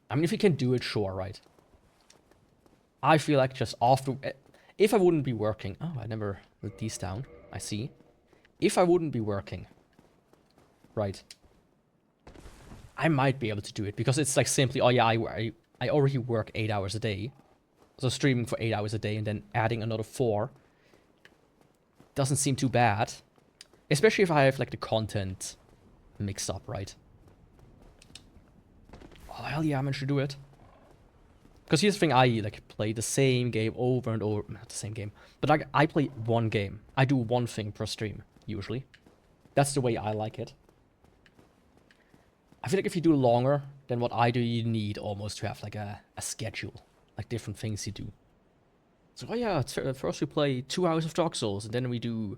I mean, if you can do it, sure, right? I feel like just after... If I wouldn't be working... Oh, I never let these down. I see. If I wouldn't be working, right, I might be able to do it. Because it's like simply, oh yeah, I already work 8 hours a day. So streaming for 8 hours a day and then adding another 4 doesn't seem too bad. Especially if I have like the content mixed up, right? Oh, hell yeah, I managed to do it. Because here's the thing, I like play the same game over and over. Not the same game, but like I play one game. I do one thing per stream, usually. That's the way I like it. I feel like if you do longer than what I do, you need almost to have like a schedule. Like different things you do. So, oh yeah, first we play 2 hours of Dark Souls, and then we do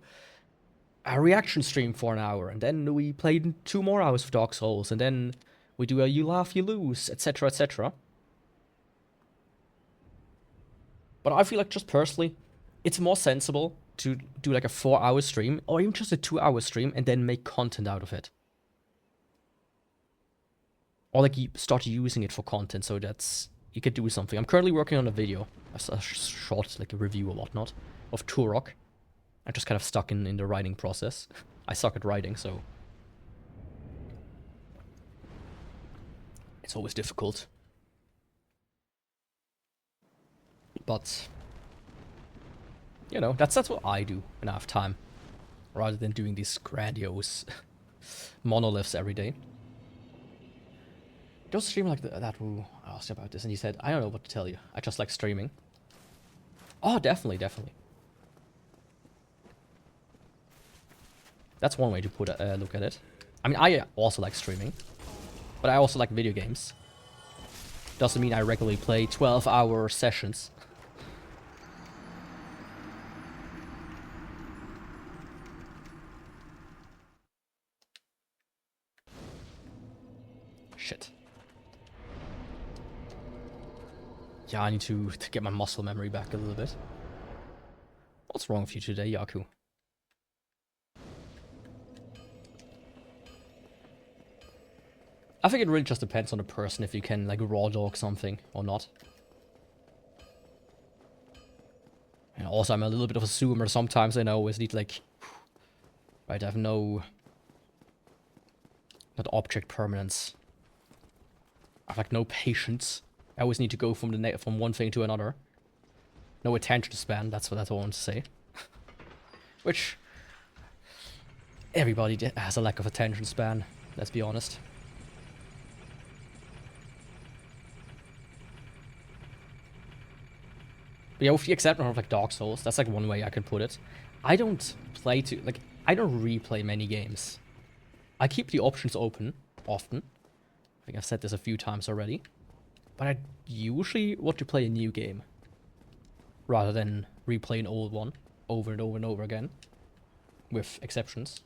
a reaction stream for an hour, and then we play 2 more hours of Dark Souls, and then we do a you laugh, you lose, etc, etc. But I feel like just personally, it's more sensible to do like a 4-hour stream, or even just a 2-hour stream, and then make content out of it. Or like you start using it for content, so that's you could do something. I'm currently working on a video, a short like a review or whatnot, of Turok. I'm just kind of stuck in the writing process. I suck at writing, so it's always difficult. But, you know, that's what I do when I have time. Rather than doing these grandiose monoliths every day. There was a streamer like that who asked about this and he said, I don't know what to tell you. I just like streaming. Oh, definitely, definitely. That's one way to put a look at it. I mean, I also like streaming. But I also like video games. Doesn't mean I regularly play 12-hour sessions. Shit. Yeah, I need to get my muscle memory back a little bit. What's wrong with you today, Yaku? I think it really just depends on the person if you can, like, raw dog something or not. And also, I'm a little bit of a zoomer sometimes, and I always need, like... Right, I have no... Not object permanence. I have, like, no patience. I always need to go from from one thing to another. No attention span, that's what I want to say. Which... Everybody has a lack of attention span, let's be honest. But yeah, with the exception of like Dark Souls, that's like one way I can put it. I don't play I don't replay many games. I keep the options open, often. I think I've said this a few times already. But I usually want to play a new game. Rather than replay an old one over and over and over again. With exceptions.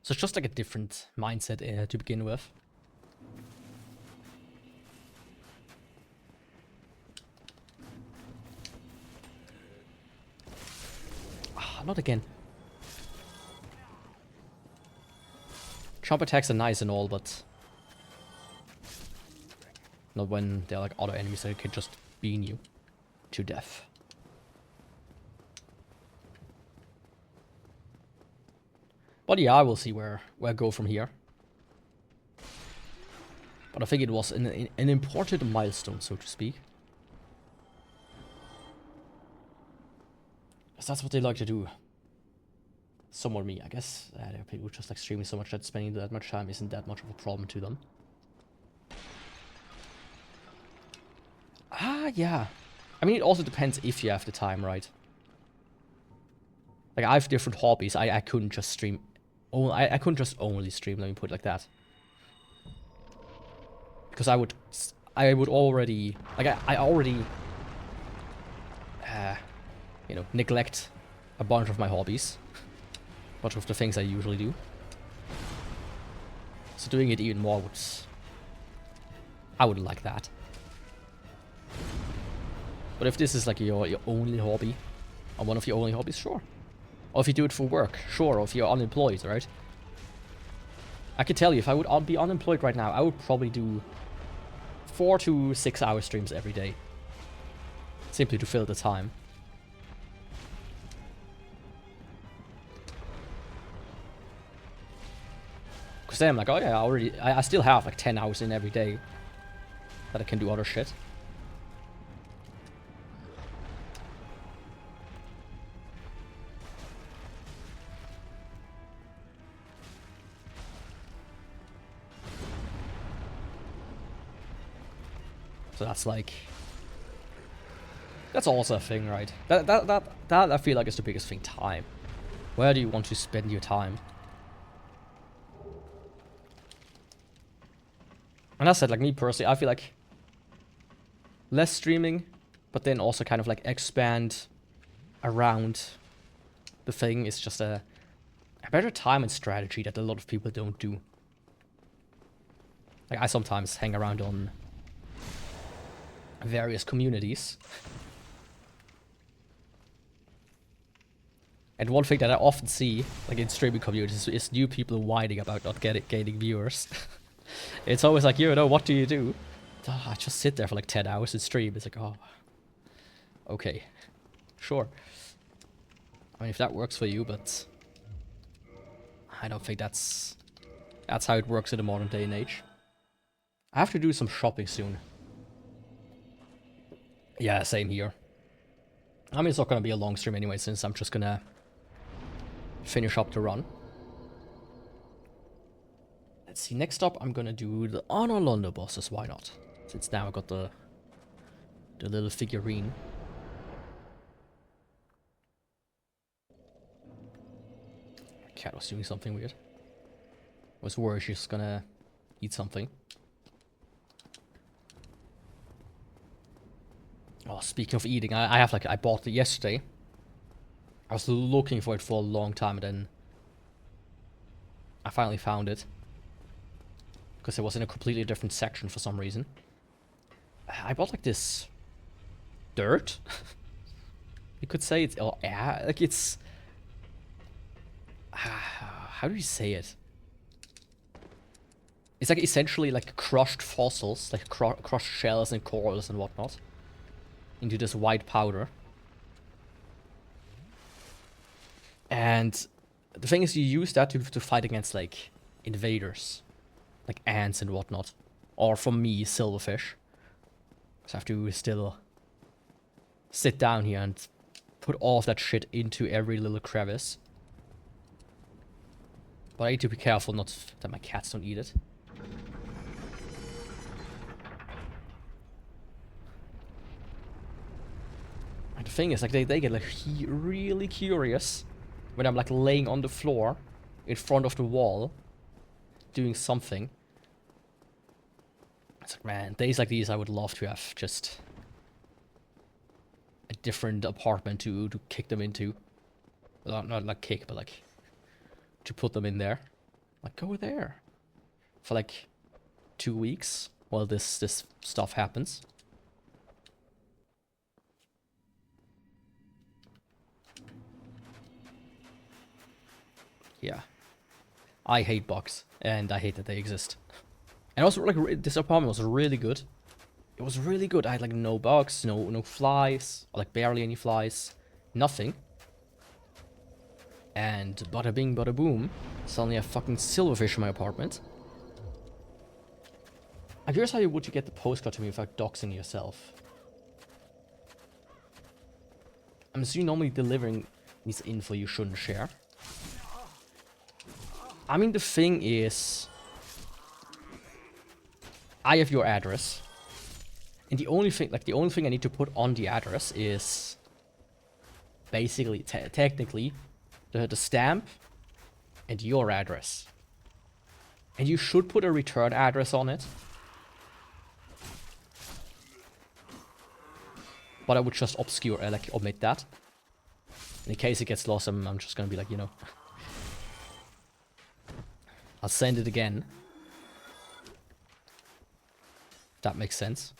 So it's just like a different mindset to begin with. Not again. Jump attacks are nice and all, but... Not when they're like other enemies that could just bean you to death. But yeah, I will see where I go from here. But I think it was an important milestone, so to speak. Because that's what they like to do. Somewhat me, I guess. People just like streaming so much that spending that much time isn't that much of a problem to them. Yeah. I mean, it also depends if you have the time, right? Like, I have different hobbies. I couldn't just stream. Oh, I couldn't just only stream, let me put it like that. Because I would already, like, I already, you know, neglect a bunch of my hobbies. A bunch of the things I usually do. So doing it even more would, I wouldn't like that. But if this is like your only hobby, or one of your only hobbies, sure. Or if you do it for work, sure. Or if you're unemployed, right? I can tell you, if I would be unemployed right now, I would probably do 4 to 6 hour streams every day. Simply to fill the time. Because then I'm like, oh yeah, I still have like 10 hours in every day that I can do other shit. So that's like, that's also a thing, right? That I feel like is the biggest thing, time. Where do you want to spend your time? And I said, like, me personally, I feel like less streaming, but then also kind of like expand around the thing is just a better time and strategy that a lot of people don't do. Like, I sometimes hang around on various communities. And one thing that I often see, like in streaming communities, is new people whining about not gaining viewers. It's always like, you know, what do you do? Oh, I just sit there for like 10 hours and stream. It's like, oh, okay, sure. I mean, if that works for you, but I don't think that's how it works in the modern day and age. I have to do some shopping soon. Yeah, same here. I mean, it's not gonna be a long stream anyway, since I'm just gonna finish up the run. Let's see, next up I'm gonna do the Honor London bosses, why not? Since now I got the little figurine. My cat was doing something weird. I was worried she's gonna eat something. Oh, speaking of eating, I bought it yesterday. I was looking for it for a long time, and then I finally found it. Because it was in a completely different section for some reason. I bought like this dirt. You could say it's, oh yeah, like it's, how do you say it? It's like essentially like crushed fossils, like crushed shells and corals and whatnot, into this white powder. And the thing is, you use that to fight against like invaders, like ants and whatnot, or for me, silverfish. So I have to still sit down here and put all of that shit into every little crevice. But I need to be careful not that my cats don't eat it. And the thing is, like, they get like really curious when I'm like laying on the floor in front of the wall doing something. It's like, man, days like these I would love to have just a different apartment to kick them into. Well, not like kick, but like to put them in there. Like, go there for like 2 weeks while this stuff happens. Yeah, I hate bugs, and I hate that they exist. And also, like, this apartment was really good. It was really good. I had like no bugs, no flies, or like barely any flies, nothing. And bada bing, bada boom, suddenly I have fucking silverfish in my apartment. I'm curious how you would get the postcard to me without doxing yourself. I'm assuming normally delivering this info you shouldn't share. I mean, the thing is, I have your address, and the only thing I need to put on the address is basically, technically, the stamp and your address. And you should put a return address on it. But I would just obscure, like, omit that. In case it gets lost, I'm just gonna be like, you know. I'll send it again. That makes sense.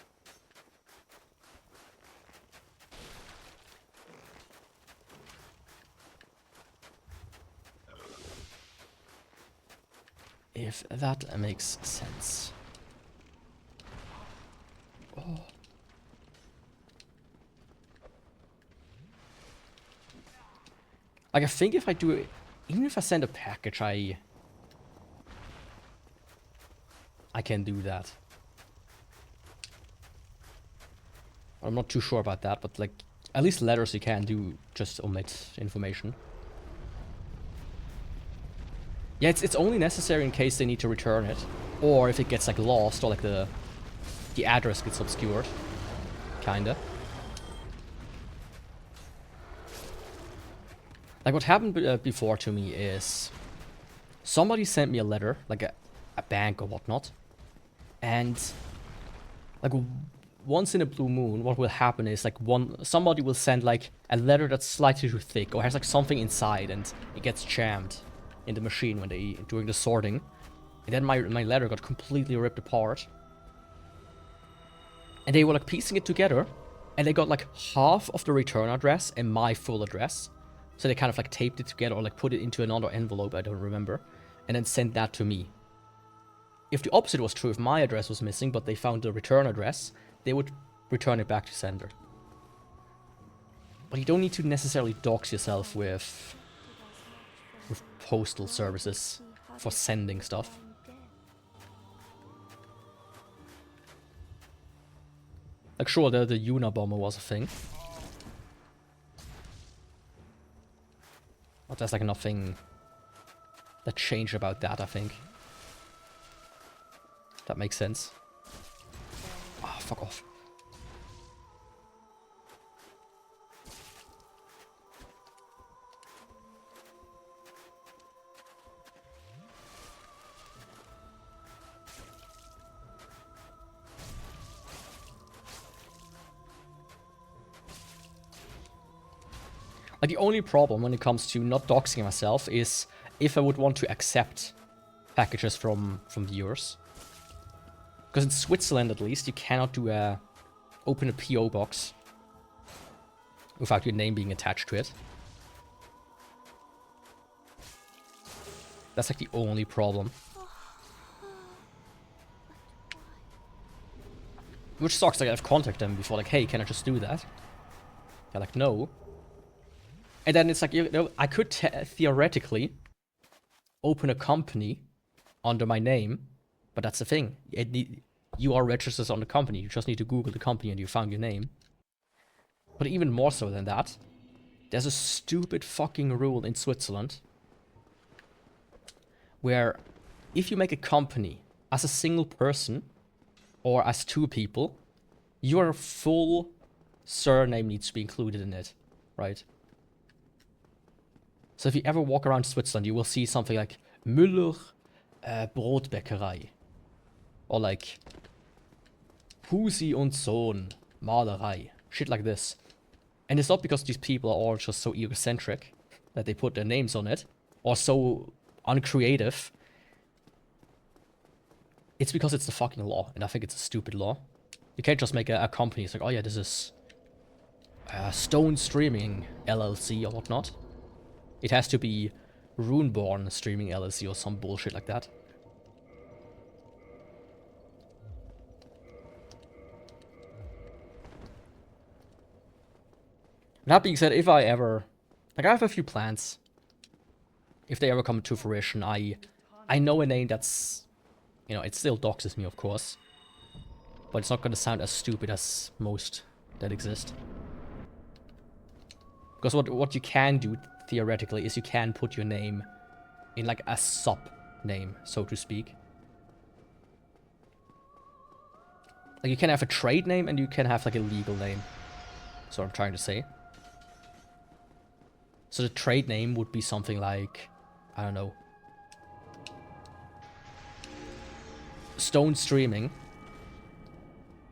If that makes sense. Oh. Like, I think if I do it, even if I send a package, I can do that. I'm not too sure about that, but like, at least letters you can do, just omit information. Yeah, it's only necessary in case they need to return it, or if it gets like lost, or like the address gets obscured, kinda. Like, what happened before to me is somebody sent me a letter, like a bank or whatnot, and like once in a blue moon, what will happen is like somebody will send like a letter that's slightly too thick or has like something inside, and it gets jammed in the machine when doing the sorting, and then my letter got completely ripped apart, and they were like piecing it together, and they got like half of the return address and my full address. So they kind of like taped it together or like put it into another envelope, I don't remember, and then sent that to me. If the opposite was true, if my address was missing but they found the return address, they would return it back to sender. But you don't need to necessarily dox yourself with postal services for sending stuff. Like, sure, the Unabomber was a thing. But there's like nothing that changed about that, I think. That makes sense. Ah, oh, fuck off. Like, the only problem when it comes to not doxing myself is if I would want to accept packages from viewers. Because in Switzerland, at least, you cannot do open a PO box without your name being attached to it. That's like the only problem. Which sucks, like, I've contacted them before, like, hey, can I just do that? They're like, no. And then it's like, you know, I could theoretically open a company under my name, but that's the thing. You are registered on the company. You just need to Google the company and you found your name. But even more so than that, there's a stupid fucking rule in Switzerland where if you make a company as a single person or as two people, your full surname needs to be included in it, right? So if you ever walk around Switzerland, you will see something like Müller Brotbäckerei. Or like Husi und Sohn Malerei. Shit like this. And it's not because these people are all just so egocentric that they put their names on it, or so uncreative. It's because it's the fucking law, and I think it's a stupid law. You can't just make a company. It's like, oh yeah, this is Stone Streaming LLC or whatnot. It has to be Runeborne Streaming LLC or some bullshit like that. That being said, if I ever... Like, I have a few plans if they ever come to fruition, I know a name that's, you know, it still doxes me, of course. But it's not going to sound as stupid as most that exist. Because what you can do, theoretically, is you can put your name in like a sub-name, so to speak. Like you can have a trade name and you can have like a legal name. That's what I'm trying to say. So the trade name would be something like, I don't know, Stone Streaming.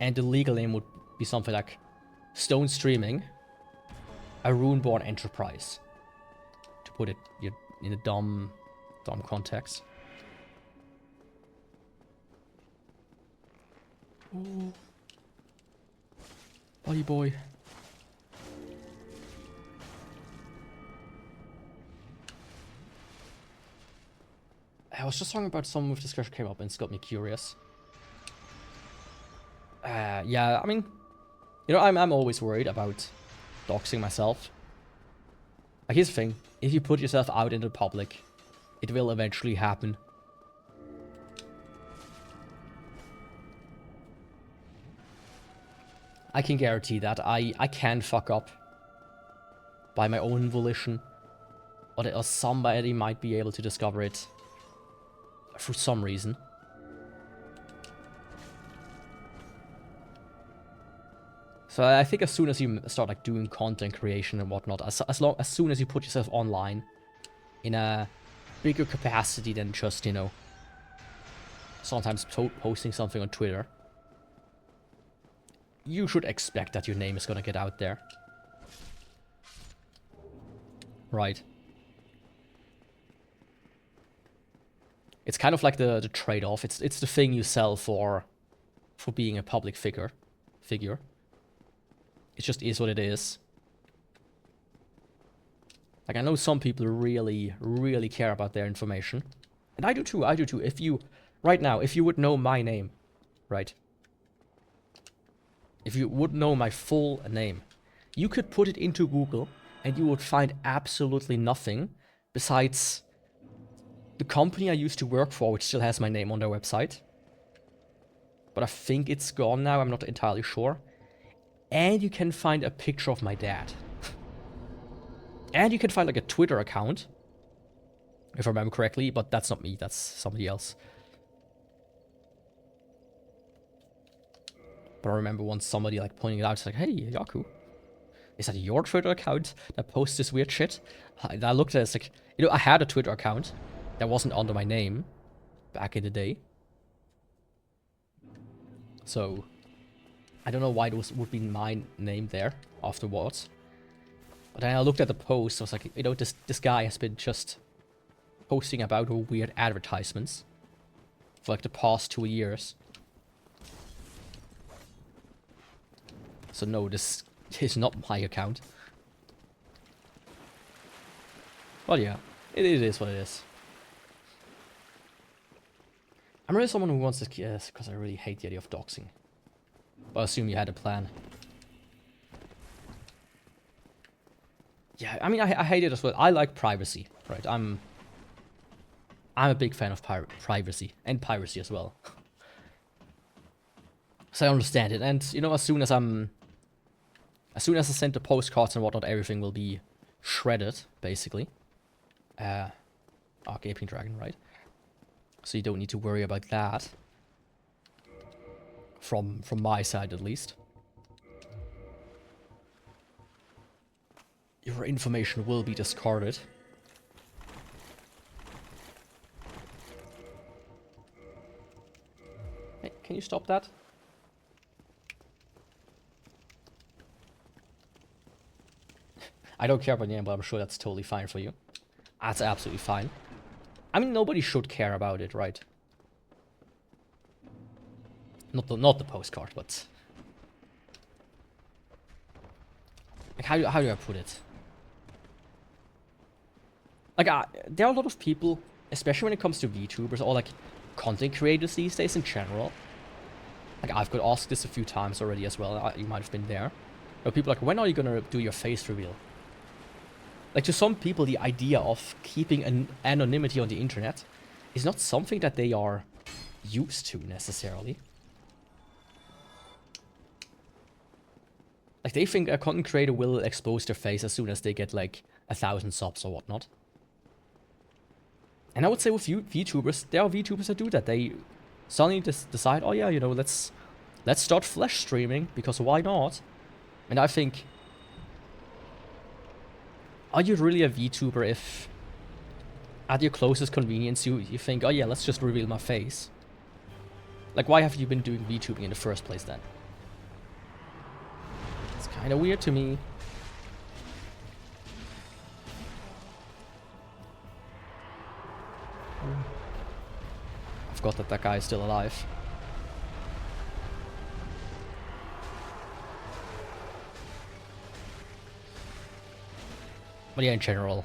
And the legal name would be something like Stone Streaming, a Runeborne enterprise. To put it in a dumb context. Oh. Buddy boy. I was just talking about some of this discussion came up and it's got me curious. Yeah, I mean, you know, I'm always worried about doxing myself. Like, here's the thing. If you put yourself out into the public, it will eventually happen. I can guarantee that. I can fuck up by my own volition. Or somebody might be able to discover it for some reason. So I think as soon as you start like doing content creation and whatnot, as soon as you put yourself online in a bigger capacity than just, you know, sometimes posting something on Twitter, you should expect that your name is gonna get out there. Right. It's kind of like the trade-off. It's the thing you sell for being a public figure. It just is what it is. Like, I know some people really, really care about their information. And I do too, If you, right now, if you would know my name, right? If you would know my full name, you could put it into Google and you would find absolutely nothing besides the company I used to work for, which still has my name on their website. But I think it's gone now, I'm not entirely sure. And you can find a picture of my dad. And you can find like a Twitter account, if I remember correctly, but that's not me, that's somebody else. But I remember once somebody like pointing it out, it's like, hey, Yaku, is that your Twitter account that posts this weird shit? And I looked at it, it's like, you know, I had a Twitter account that wasn't under my name back in the day. So I don't know why it would be my name there afterwards. But then I looked at the post, I was like, you know, this guy has been just posting about weird advertisements for like the past 2 years. So no, this is not my account. Well, yeah, it is what it is. I'm really someone who wants this, because I really hate the idea of doxing. But I assume you had a plan. Yeah, I mean, I hate it as well. I like privacy, right? I'm a big fan of privacy and piracy as well. So I understand it, and you know, as soon as I send the postcards and whatnot, everything will be shredded, basically. Gaping Dragon, right? So you don't need to worry about that. From my side, at least. Your information will be discarded. Hey, can you stop that? I don't care about the name, but I'm sure that's totally fine for you. That's absolutely fine. I mean, nobody should care about it, right? Not the postcard, but like how do I put it? Like there are a lot of people, especially when it comes to VTubers or like content creators these days in general. Like I've got asked this a few times already as well. You might have been there. But people are like, when are you gonna do your face reveal? Like, to some people, the idea of keeping an anonymity on the internet is not something that they are used to, necessarily. Like, they think a content creator will expose their face as soon as they get, like, 1,000 subs or whatnot. And I would say with VTubers, there are VTubers that do that. They suddenly decide, oh yeah, you know, let's start flash streaming, because why not? And I think, are you really a VTuber if at your closest convenience you think, oh yeah, let's just reveal my face? Like, why have you been doing VTubing in the first place then? It's kind of weird to me. I forgot that that guy is still alive. But yeah, in general.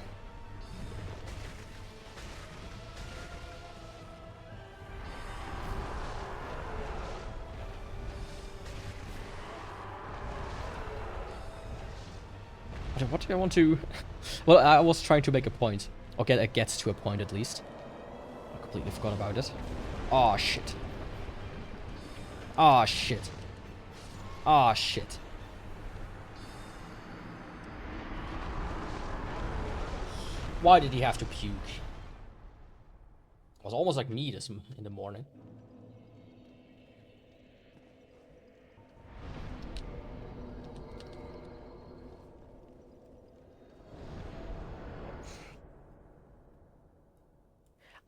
What do I want to... Well, I was trying to make a point. Or get to a point, at least. I completely forgot about it. Oh shit. Oh shit. Oh shit. Why did he have to puke? It was almost like me this in the morning.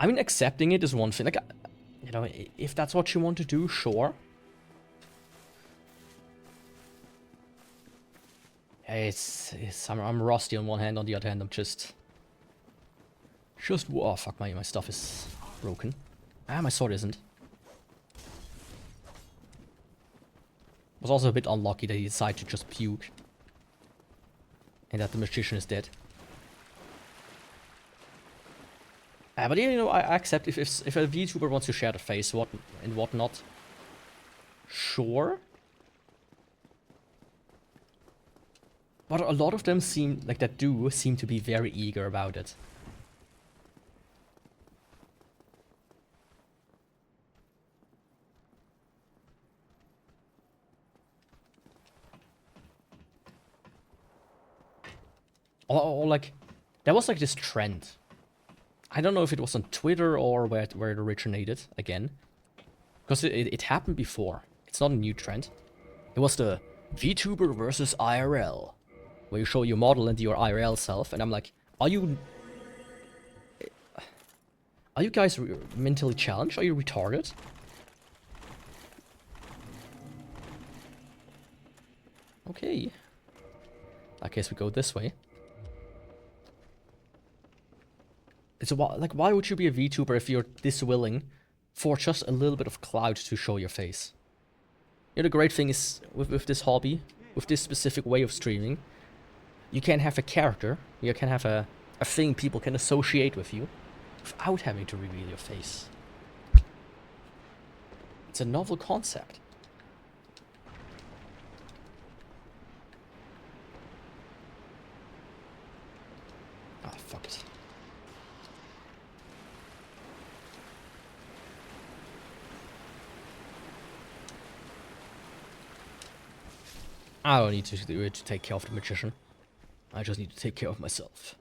I mean, accepting it is one thing. Like, you know, if that's what you want to do, sure. Hey, I'm rusty on one hand, on the other hand, I'm just... oh fuck, my stuff is broken. Ah, my sword isn't. Was also a bit unlucky that he decided to just puke. And that the magician is dead. But yeah, you know, I accept if a VTuber wants to share the face and whatnot. Sure. But a lot of them seem to be very eager about it. Or like, there was like this trend. I don't know if it was on Twitter or where it originated, again. Because it happened before. It's not a new trend. It was the VTuber versus IRL. Where you show your model and your IRL self. And I'm like, are you guys mentally challenged? Are you retarded? Okay. I guess we go this way. It's like, why would you be a VTuber if you're this willing for just a little bit of clout to show your face? You know, the great thing is with this hobby, with this specific way of streaming, you can have a character, you can have a thing people can associate with you without having to reveal your face. It's a novel concept. Ah, fuck it. I don't need to take care of the magician. I just need to take care of myself.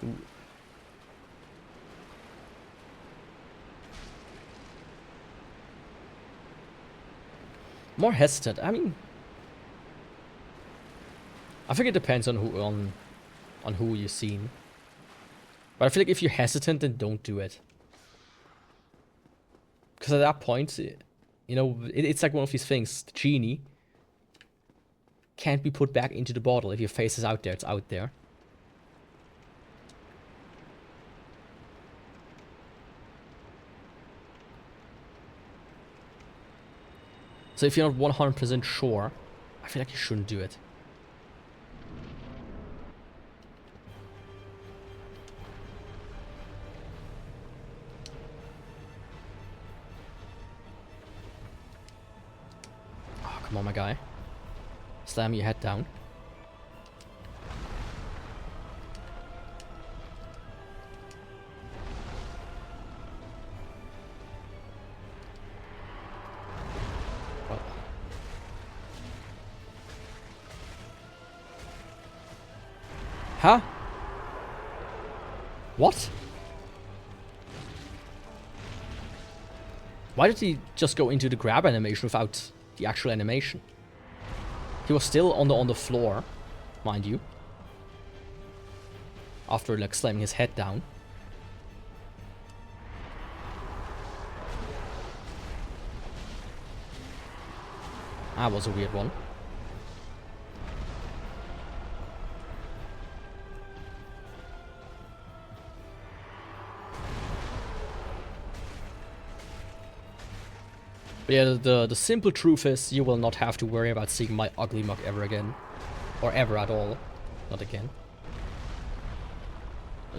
Ooh. More hesitant. I mean, I think it depends on who you're seeing. But I feel like if you're hesitant, then don't do it. Because at that point, you know, it's like one of these things. The genie can't be put back into the bottle. If your face is out there, it's out there. So if you're not 100% sure, I feel like you shouldn't do it. Oh, come on, my guy. Slam your head down. Huh? What? Why did he just go into the grab animation without the actual animation? He was still on the floor, mind you. After like slamming his head down. That was a weird one. But yeah, the simple truth is you will not have to worry about seeing my ugly mug ever again. Or ever at all. Not again.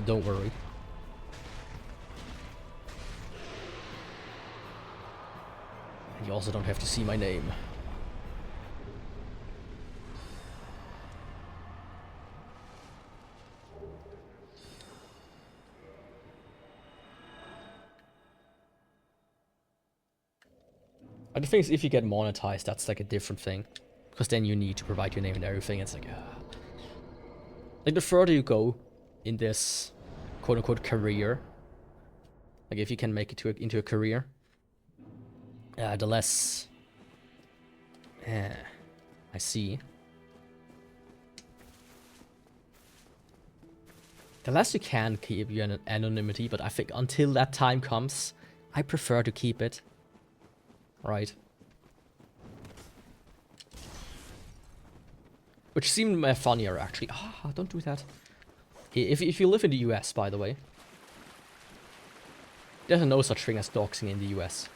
Don't worry. And you also don't have to see my name. But the thing is, if you get monetized, that's like a different thing. Because then you need to provide your name and everything. It's like the further you go in this quote-unquote career, like if you can make it into a career, the less I see. The less you can keep your anonymity, but I think until that time comes, I prefer to keep it. Right. Which seemed funnier, actually. Ah, don't do that. If you live in the US, by the way, there's no such thing as doxing in the US.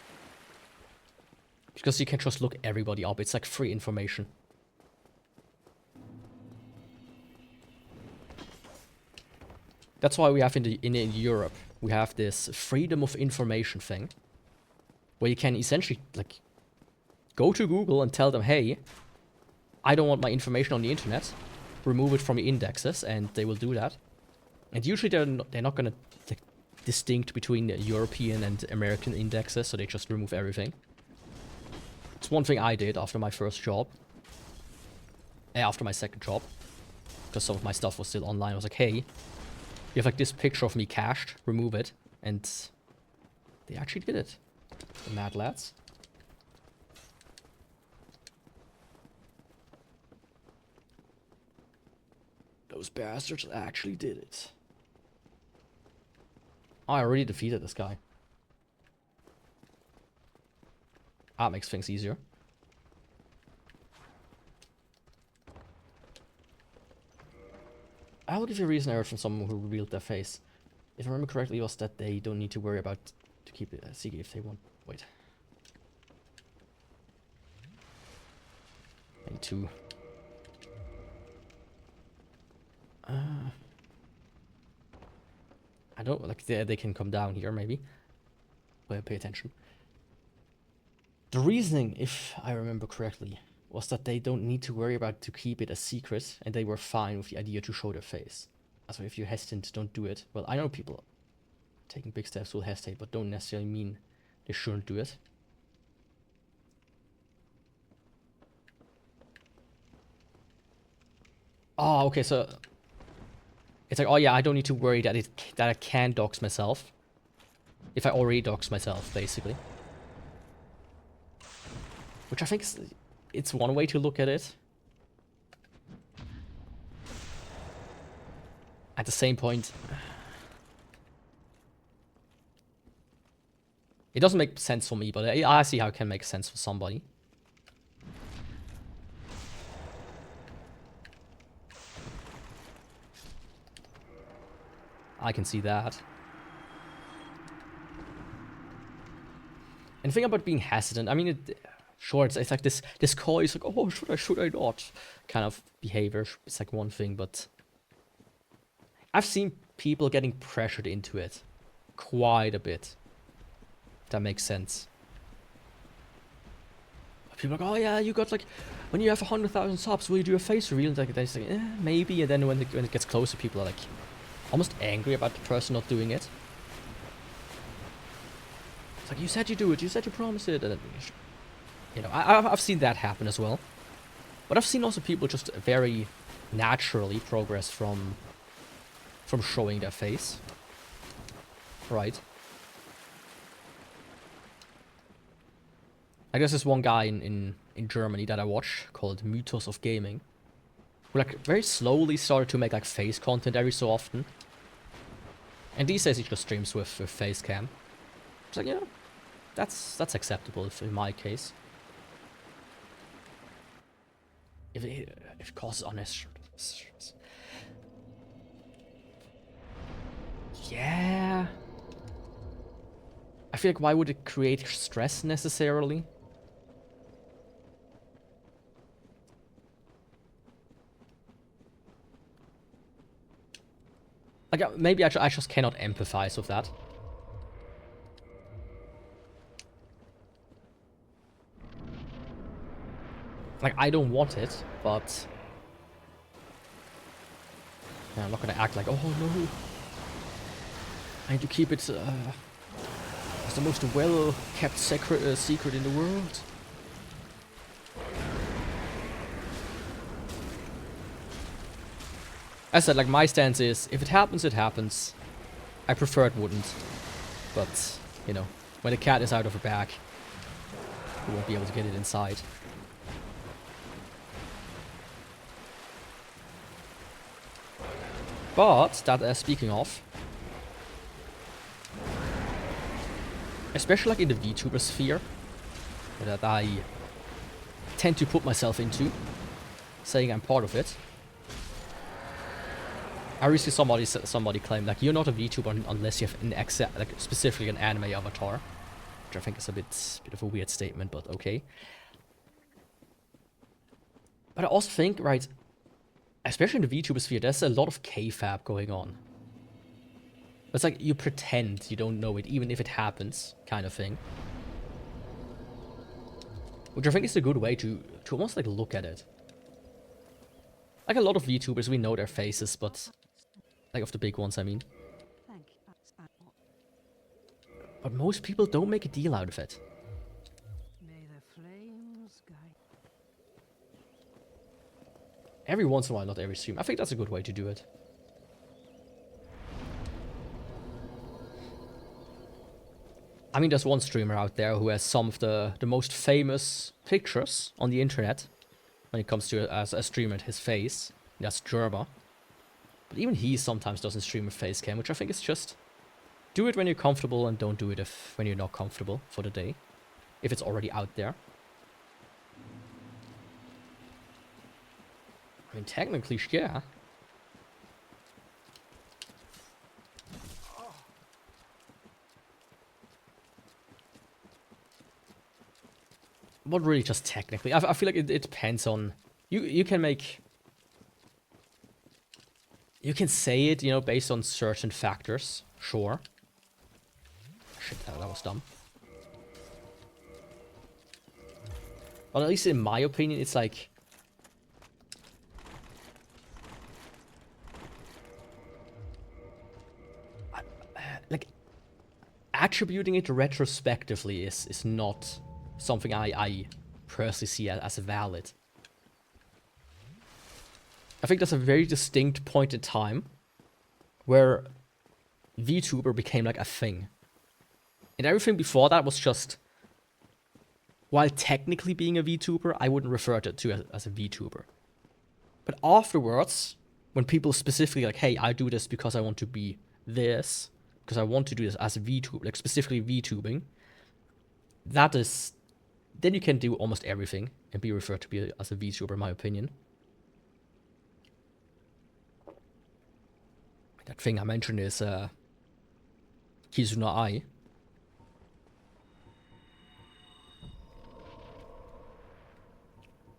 Because you can just look everybody up. It's like free information. That's why we have in Europe, we have this freedom of information thing. Where you can essentially, like, go to Google and tell them, hey, I don't want my information on the internet. Remove it from your indexes, and they will do that. And usually they're not going to like, distinct between the European and American indexes, so they just remove everything. It's one thing I did after my first job. After my second job. Because some of my stuff was still online. I was like, hey, you have like this picture of me cached, remove it. And they actually did it. The mad lads. Those bastards actually did it. Oh, I already defeated this guy. That makes things easier. I will give you a reason I heard from someone who revealed their face. If I remember correctly, it was that they don't need to worry about to keep it secret if they want. Wait. I need to. I don't like they can come down here maybe. But pay attention. The reasoning, if I remember correctly, was that they don't need to worry about to keep it a secret, and they were fine with the idea to show their face. So if you're hesitant, don't do it. Well, I know people taking big steps will hesitate, but don't necessarily mean they shouldn't do it. Oh, okay, so it's like, oh yeah, I don't need to worry that I can dox myself. If I already dox myself, basically. Which I think it's one way to look at it. At the same point, it doesn't make sense for me, but I see how it can make sense for somebody. I can see that. And the thing about being hesitant, I mean, sure, it's like this coy, it's like, oh, should I not? Kind of behavior. It's like one thing, but I've seen people getting pressured into it quite a bit. That makes sense. People are like, oh yeah, you got like, when you have 100,000 subs, will you do a face reveal? And like, they say, maybe. And then when it gets closer, people are like, almost angry about the person not doing it. It's like, you said you do it, you said you promised it. And then, you know, I've seen that happen as well. But I've seen also people just very naturally progress from from showing their face. Right. I guess there's one guy in Germany that I watch called Mythos of Gaming, who like very slowly started to make like face content every so often. And these days he just streams with face cam. It's like, you know, that's acceptable if, in my case. If it causes unnecessary stress. Yeah. I feel like why would it create stress necessarily? Like, maybe I just cannot empathize with that. Like, I don't want it, but... yeah, I'm not gonna act like, oh no. I need to keep it as the most well-kept secret in the world. As I said, like, my stance is, if it happens, it happens. I prefer it wouldn't. But, you know, when the cat is out of her bag, you won't be able to get it inside. But, that, speaking of, especially like in the VTuber sphere, that I tend to put myself into, saying I'm part of it. I recently somebody claimed like you're not a VTuber unless you have an like specifically an anime avatar, which I think is a bit of a weird statement, but okay. But I also think, right, especially in the VTuber sphere, there's a lot of kayfabe going on. It's like you pretend you don't know it, even if it happens, kind of thing. Which I think is a good way to almost like look at it. Like a lot of VTubers, we know their faces, but like of the big ones, I mean. But most people don't make a deal out of it. May the flames guide. Every once in a while, not every stream. I think that's a good way to do it. I mean, there's one streamer out there who has some of the most famous pictures on the internet when it comes to as a streamer, his face. That's Gerber. But even he sometimes doesn't stream with face cam, which I think is just do it when you're comfortable and don't do it when you're not comfortable for the day. If it's already out there. I mean, technically, yeah. Not really just technically. I feel like it depends on... You can make... You can say it, you know, based on certain factors. Sure. Shit, that was dumb. But at least in my opinion, it's like... like, attributing it retrospectively is not something I personally see as valid. I think there's a very distinct point in time where VTuber became like a thing. And everything before that was just... While technically being a VTuber, I wouldn't refer to it as a VTuber. But afterwards, when people specifically like, hey, I do this because I want to be this, because I want to do this as a VTuber, like specifically VTubing, that is... Then you can do almost everything and be referred to be as a VTuber, in my opinion. That thing I mentioned is Kizuna Ai.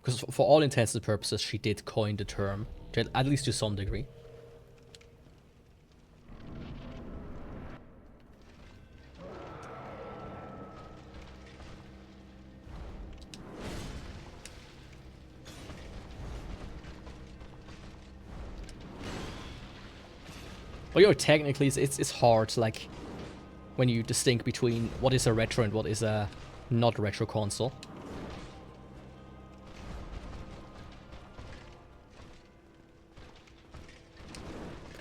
Because for all intents and purposes, she did coin the term, at least to some degree. Well, you know, technically, it's hard, like, when you distinct between what is a retro and what is a not retro console.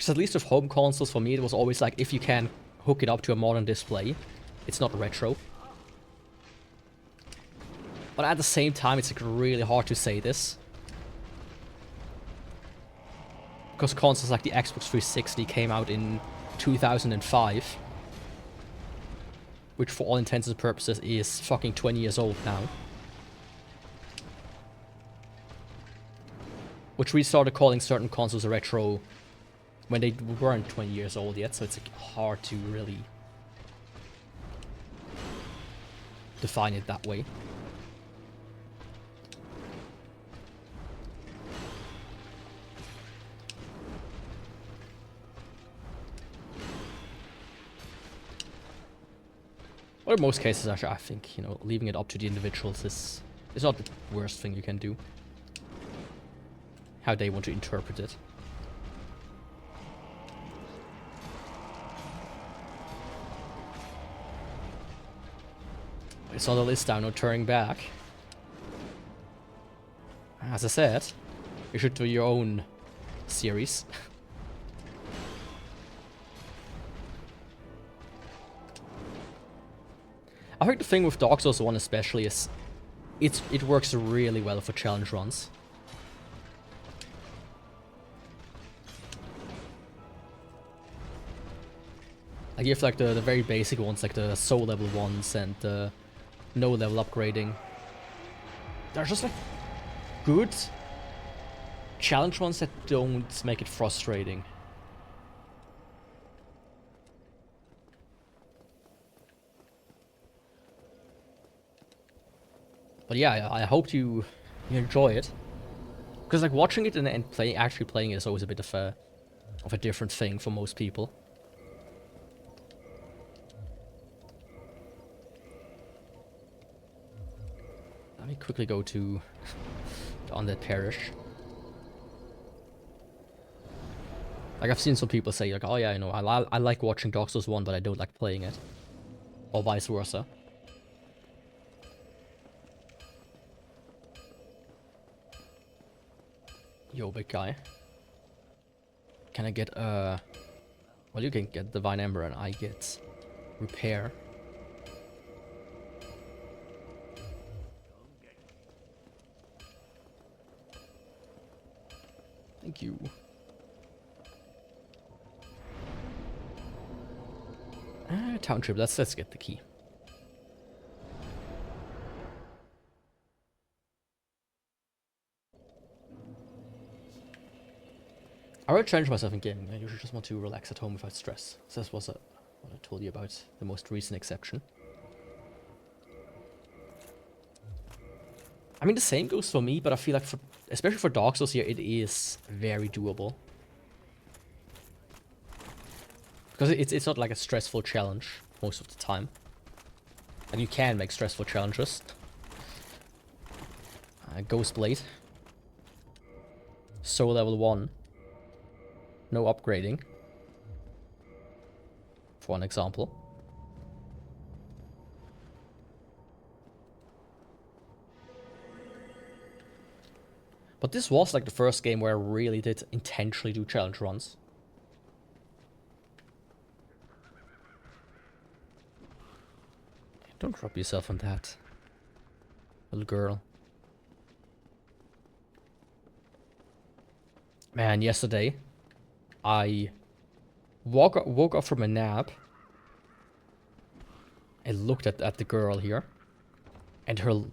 Because at least with home consoles, for me, it was always like, if you can hook it up to a modern display, it's not retro. But at the same time, it's like really hard to say this. Because consoles like the Xbox 360 came out in 2005. Which for all intents and purposes is fucking 20 years old now. Which we started calling certain consoles retro when they weren't 20 years old yet, so it's like hard to really define it that way. But in most cases, actually, I think, you know, leaving it up to the individuals is not the worst thing you can do. How they want to interpret it. It's on the list now, no turning back. As I said, you should do your own series. I think the thing with Dark Souls 1 especially is it works really well for challenge runs. Like you have like the very basic ones, like the soul level ones and the no level upgrading. They're just like good challenge ones that don't make it frustrating. But yeah, I hope you enjoy it. Because like watching it and actually playing it is always a bit of a different thing for most people. Let me quickly go to Undead Parish. Like I've seen some people say like, oh yeah, you know, I like watching Dark Souls 1, but I don't like playing it. Or vice versa. Yo, big guy. Can I get well, you can get Divine Ember and I get Repair. Thank you. Town trip. Let's get the key. I already challenged myself in gaming. I usually just want to relax at home without stress. So this was what I told you about the most recent exception. I mean, the same goes for me, but I feel like, especially for Dark Souls here, it is very doable. Because it's not like a stressful challenge most of the time. And you can make stressful challenges. Ghostblade. Soul level 1. No upgrading. For an example. But this was like the first game where I really did intentionally do challenge runs. Don't drop yourself on that, little girl. Man, yesterday I woke up from a nap and looked at the girl here, and her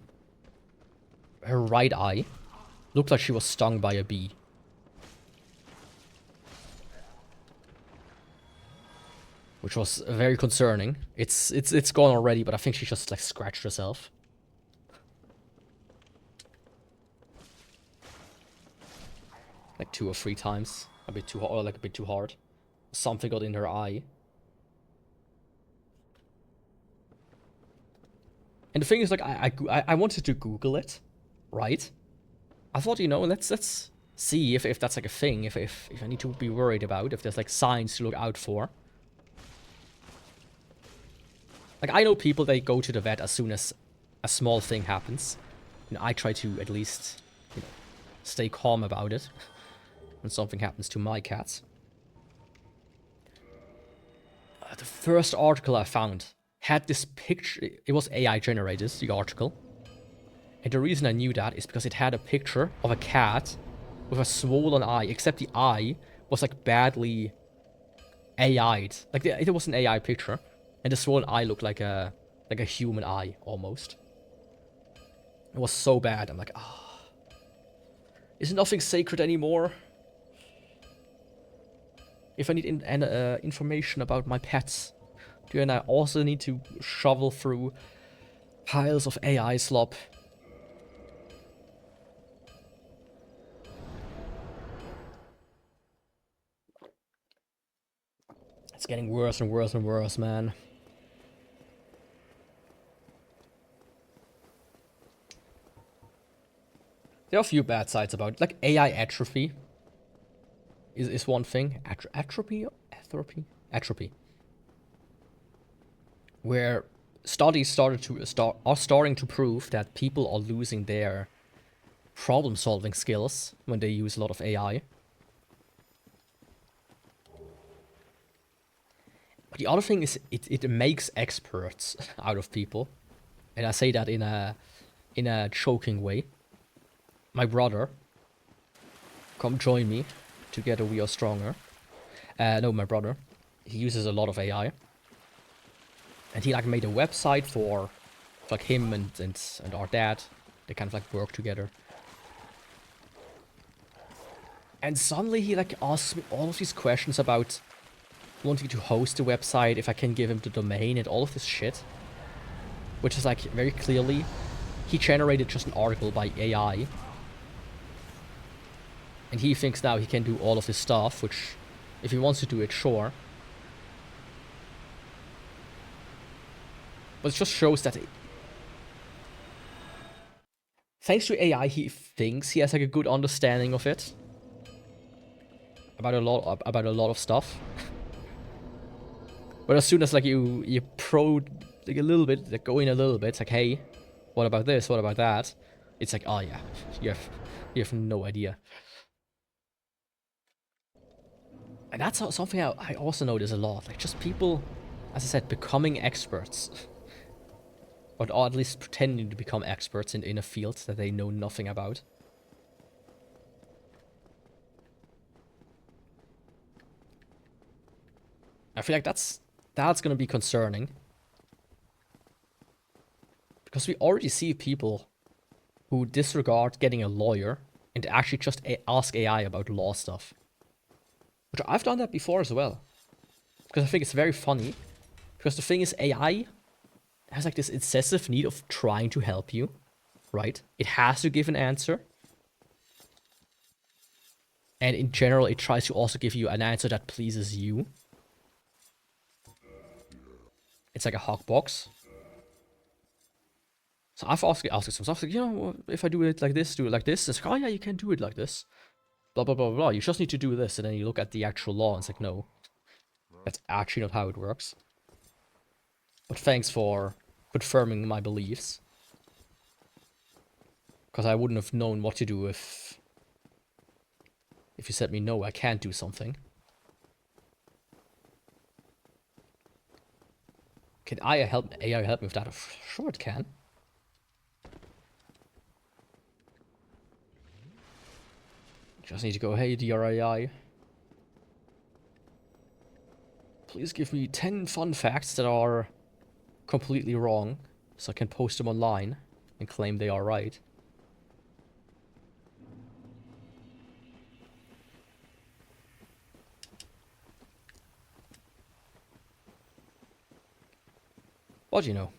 right eye looked like she was stung by a bee. Which was very concerning. It's gone already, but I think she just like scratched herself. Like 2 or 3 times. A bit too hard, or like a bit too hard. Something got in her eye. And the thing is, like, I wanted to Google it, right? I thought, you know, let's see if that's like a thing, if I need to be worried about, if there's like signs to look out for. Like, I know people, they go to the vet as soon as a small thing happens. You know, I try to at least, you know, stay calm about it when something happens to my cats. The first article I found had this picture. It was AI generated, the article. And the reason I knew that is because it had a picture of a cat with a swollen eye, except the eye was like badly AI'd. Like it was an AI picture, and the swollen eye looked like a human eye almost. It was so bad. I'm like, ah, is nothing sacred anymore? If I need information about my pets, do I also need to shovel through piles of AI slop? It's getting worse and worse and worse, man. There are a few bad sides about it. Like AI atrophy is one thing. Atrophy? Atrophy. Where studies are starting to prove that people are losing their problem-solving skills when they use a lot of AI. But the other thing is it makes experts out of people. And I say that in a joking way. My brother, come join me. Together we are stronger. No, my brother. He uses a lot of AI. And he like made a website for like him and our dad. They kind of like work together. And suddenly he like asks me all of these questions about wanting to host the website, if I can give him the domain and all of this shit. Which is like very clearly, he generated just an article by AI. And he thinks now he can do all of this stuff, which, if he wants to do it, sure. But it just shows that thanks to AI, he thinks he has like a good understanding of it. About a lot of stuff. But as soon as like you probe like a little bit, like go in a little bit, like, hey, what about this? What about that? It's like, oh yeah, you have no idea. And that's something I also notice a lot. Like just people, as I said, becoming experts. Or at least pretending to become experts in a field that they know nothing about. I feel like that's gonna be concerning. Because we already see people who disregard getting a lawyer and actually just ask AI about law stuff. Which I've done that before as well. Because I think it's very funny. Because the thing is, AI has like this excessive need of trying to help you, right? It has to give an answer. And in general, it tries to also give you an answer that pleases you. It's like a hog box. So I've asked some stuff, like, you know, if I do it like this, do it like this. It's like, oh yeah, you can do it like this. Blah, blah, blah, blah. You just need to do this. And then you look at the actual law and it's like, no. That's actually not how it works. But thanks for confirming my beliefs. Because I wouldn't have known what to do if you said me, no, I can't do something. Can AI help me with that? Sure it can. Just need to go, hey, DRAI. Please give me 10 fun facts that are completely wrong, so I can post them online and claim they are right. But you know,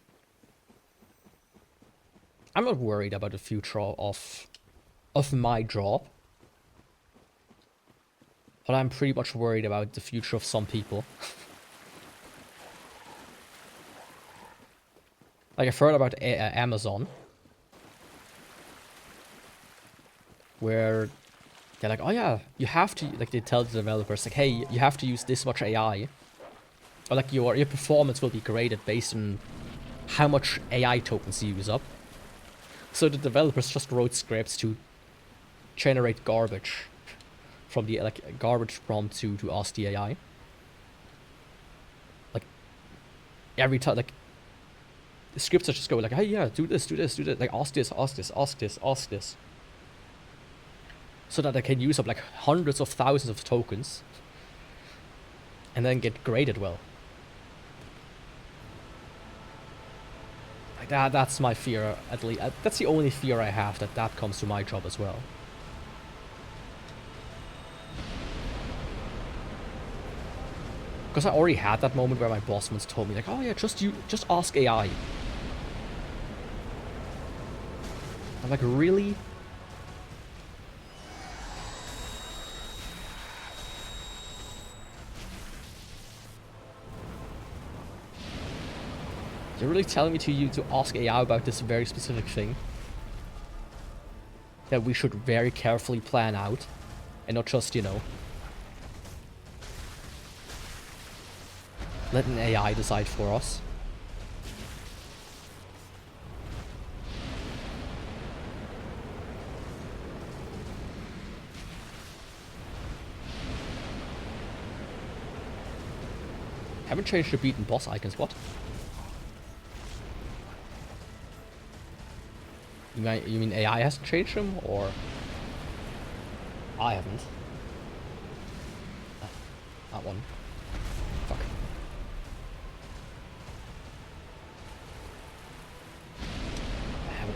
I'm not worried about the future of my job. But I'm pretty much worried about the future of some people. Like I've heard about Amazon. Where they're like, oh yeah, you have to, like they tell the developers, like, hey, you have to use this much AI. Or like your performance will be graded based on how much AI tokens you use up. So the developers just wrote scripts to generate garbage from the like garbage prompt to ask the AI. Like every time, like, the scripts are just going like, hey, yeah, do this, do this, do this, like, ask this, ask this, ask this, ask this. So that I can use up like hundreds of thousands of tokens and then get graded well. Like that's my fear, at least. That's the only fear I have, that comes to my job as well. Because I already had that moment where my boss once told me like, oh yeah, just ask AI. I'm like, really? You're really telling me to ask AI about this very specific thing that we should very carefully plan out and not just, you know, let an AI decide for us. Haven't changed the beaten boss icons, what? You mean AI hasn't changed them, or I haven't? That one. Fuck.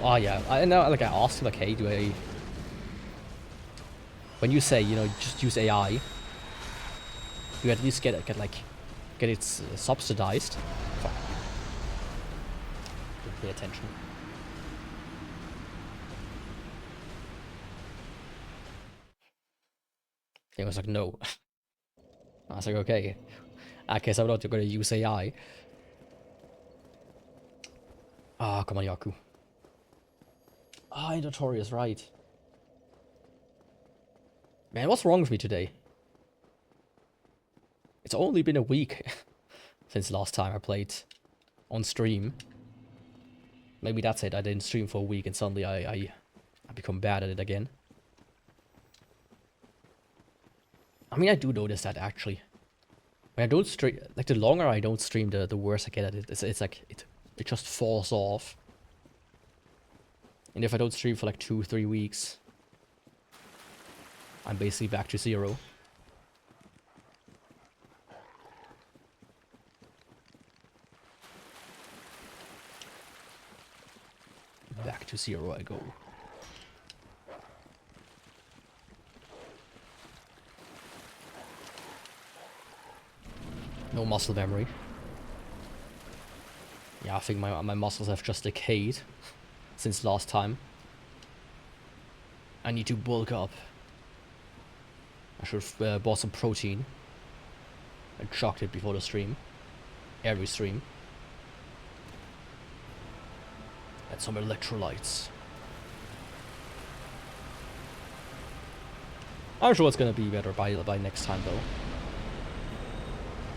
Oh yeah, I know. Like I asked him, like, hey, do I? When you say, you know, just use AI, do you at least get it subsidized? Fuck. Didn't pay attention. He was like, no. I was like, okay. I guess I'm not going to use AI. Ah, come on, Yaku. Ah, Notorious, right. Man, what's wrong with me today? It's only been a week since last time I played on stream. Maybe that's it. I didn't stream for a week and suddenly I become bad at it again. I mean, I do notice that actually. When I don't stream, like the longer I don't stream, the worse I get at it. It's like it just falls off. And if I don't stream for like 2-3 weeks, I'm basically back to 0. Back to 0 I go. No muscle memory. Yeah, I think my muscles have just decayed since last time. I need to bulk up. I should have bought some protein and chucked it before the stream. Every stream. And some electrolytes. I'm sure it's gonna be better by next time though.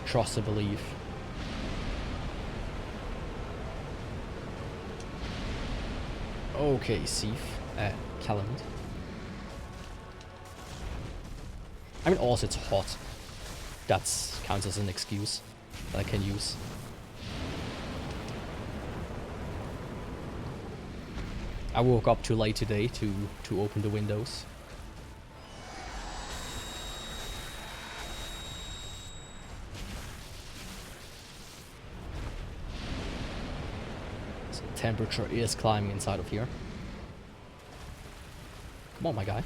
Trust and believe. Okay, Sif. Calamid. I mean, also it's hot. That counts as an excuse that I can use. I woke up too late today to open the windows. So the temperature is climbing inside of here. Come on, my guy.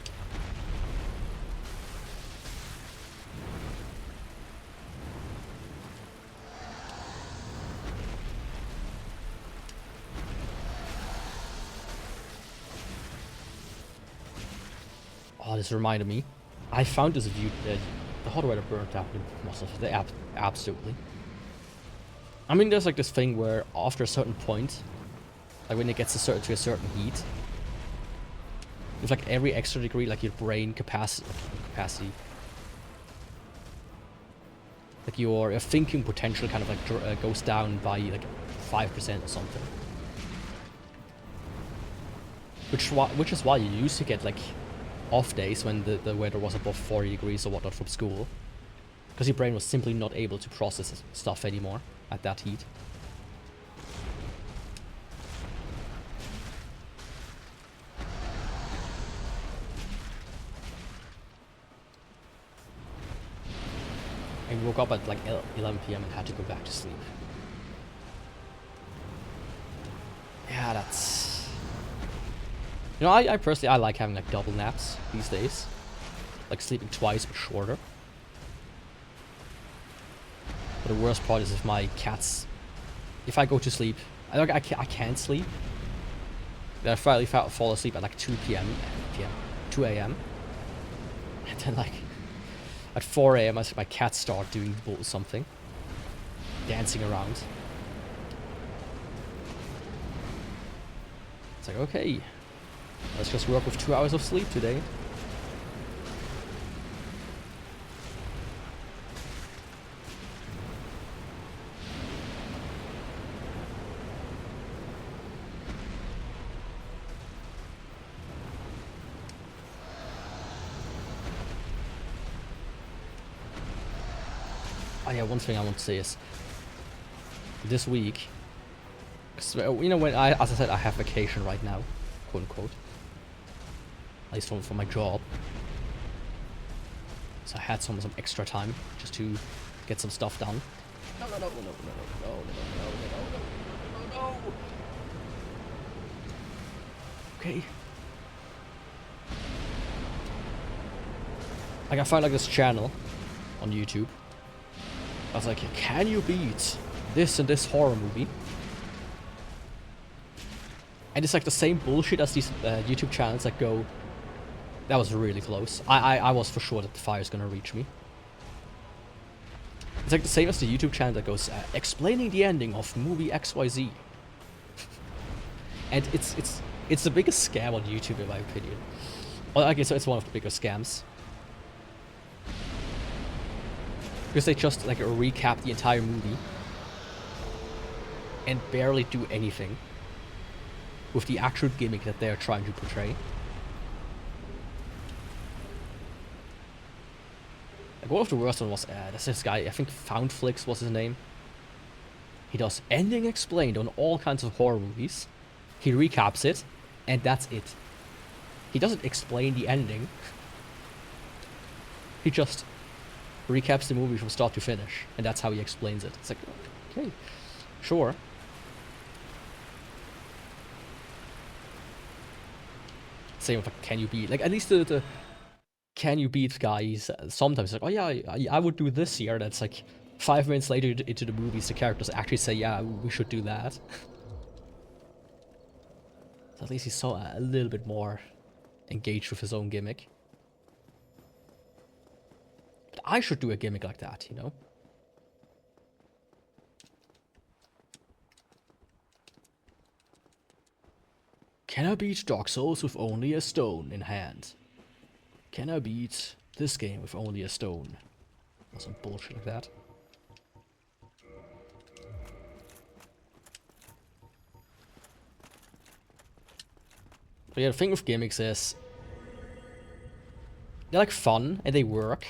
Oh, this reminded me. I found this view. The hot weather burnt out most of the app. Absolutely. I mean, there's like this thing where after a certain point, like when it gets to a certain heat, with like every extra degree, like your brain capacity, like your thinking potential kind of like goes down by like 5% or something. Which is why you used to get like off days when the weather was above 40 degrees or whatnot from school, because your brain was simply not able to process stuff anymore at that heat. woke up at like 11 p.m. and had to go back to sleep. Yeah, that's... You know, I personally, I like having like double naps these days. Like sleeping twice but shorter. But the worst part is if my cats... If I go to sleep... I can't sleep. Then I finally fall asleep at like 2 a.m. And then like... At 4 a.m. my cats start doing something. Dancing around. It's like, okay. Let's just work with 2 hours of sleep today. Oh yeah, one thing I want to say is this week, you know, when as I said, I have vacation right now, quote unquote, at least from my job. So I had some extra time just to get some stuff done. No. Okay. Like I found like this channel on YouTube. I was like, can you beat this and this horror movie? And it's like the same bullshit as these YouTube channels that go... That was really close. I was for sure that the fire's gonna reach me. It's like the same as the YouTube channel that goes, explaining the ending of movie XYZ. And it's the biggest scam on YouTube in my opinion. Well, I guess it's one of the biggest scams. Because they just like recap the entire movie and barely do anything with the actual gimmick that they're trying to portray. Like one of the worst ones was there's this guy, I think Foundflix was his name. He does ending explained on all kinds of horror movies. He recaps it, and that's it. He doesn't explain the ending. He just recaps the movie from start to finish, and that's how he explains it. It's like, okay, sure. Same with like, can you beat? Like at least the can you beat guys sometimes like, oh yeah, I would do this here. That's like 5 minutes later into the movies, the characters actually say, yeah, we should do that. So at least he's so a little bit more engaged with his own gimmick. But I should do a gimmick like that, you know? Can I beat Dark Souls with only a stone in hand? Can I beat this game with only a stone? Or some bullshit like that. But yeah, the thing with gimmicks is they're like fun and they work.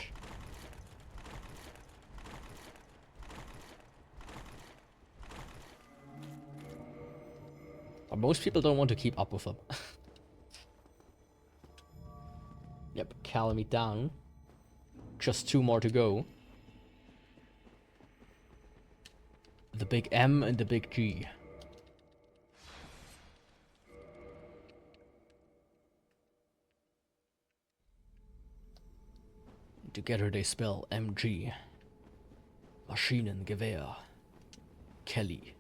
But most people don't want to keep up with them. Yep, Calamity down. Just 2 more to go. The big M and the big G. Together they spell MG. Maschinengewehr. Kelly.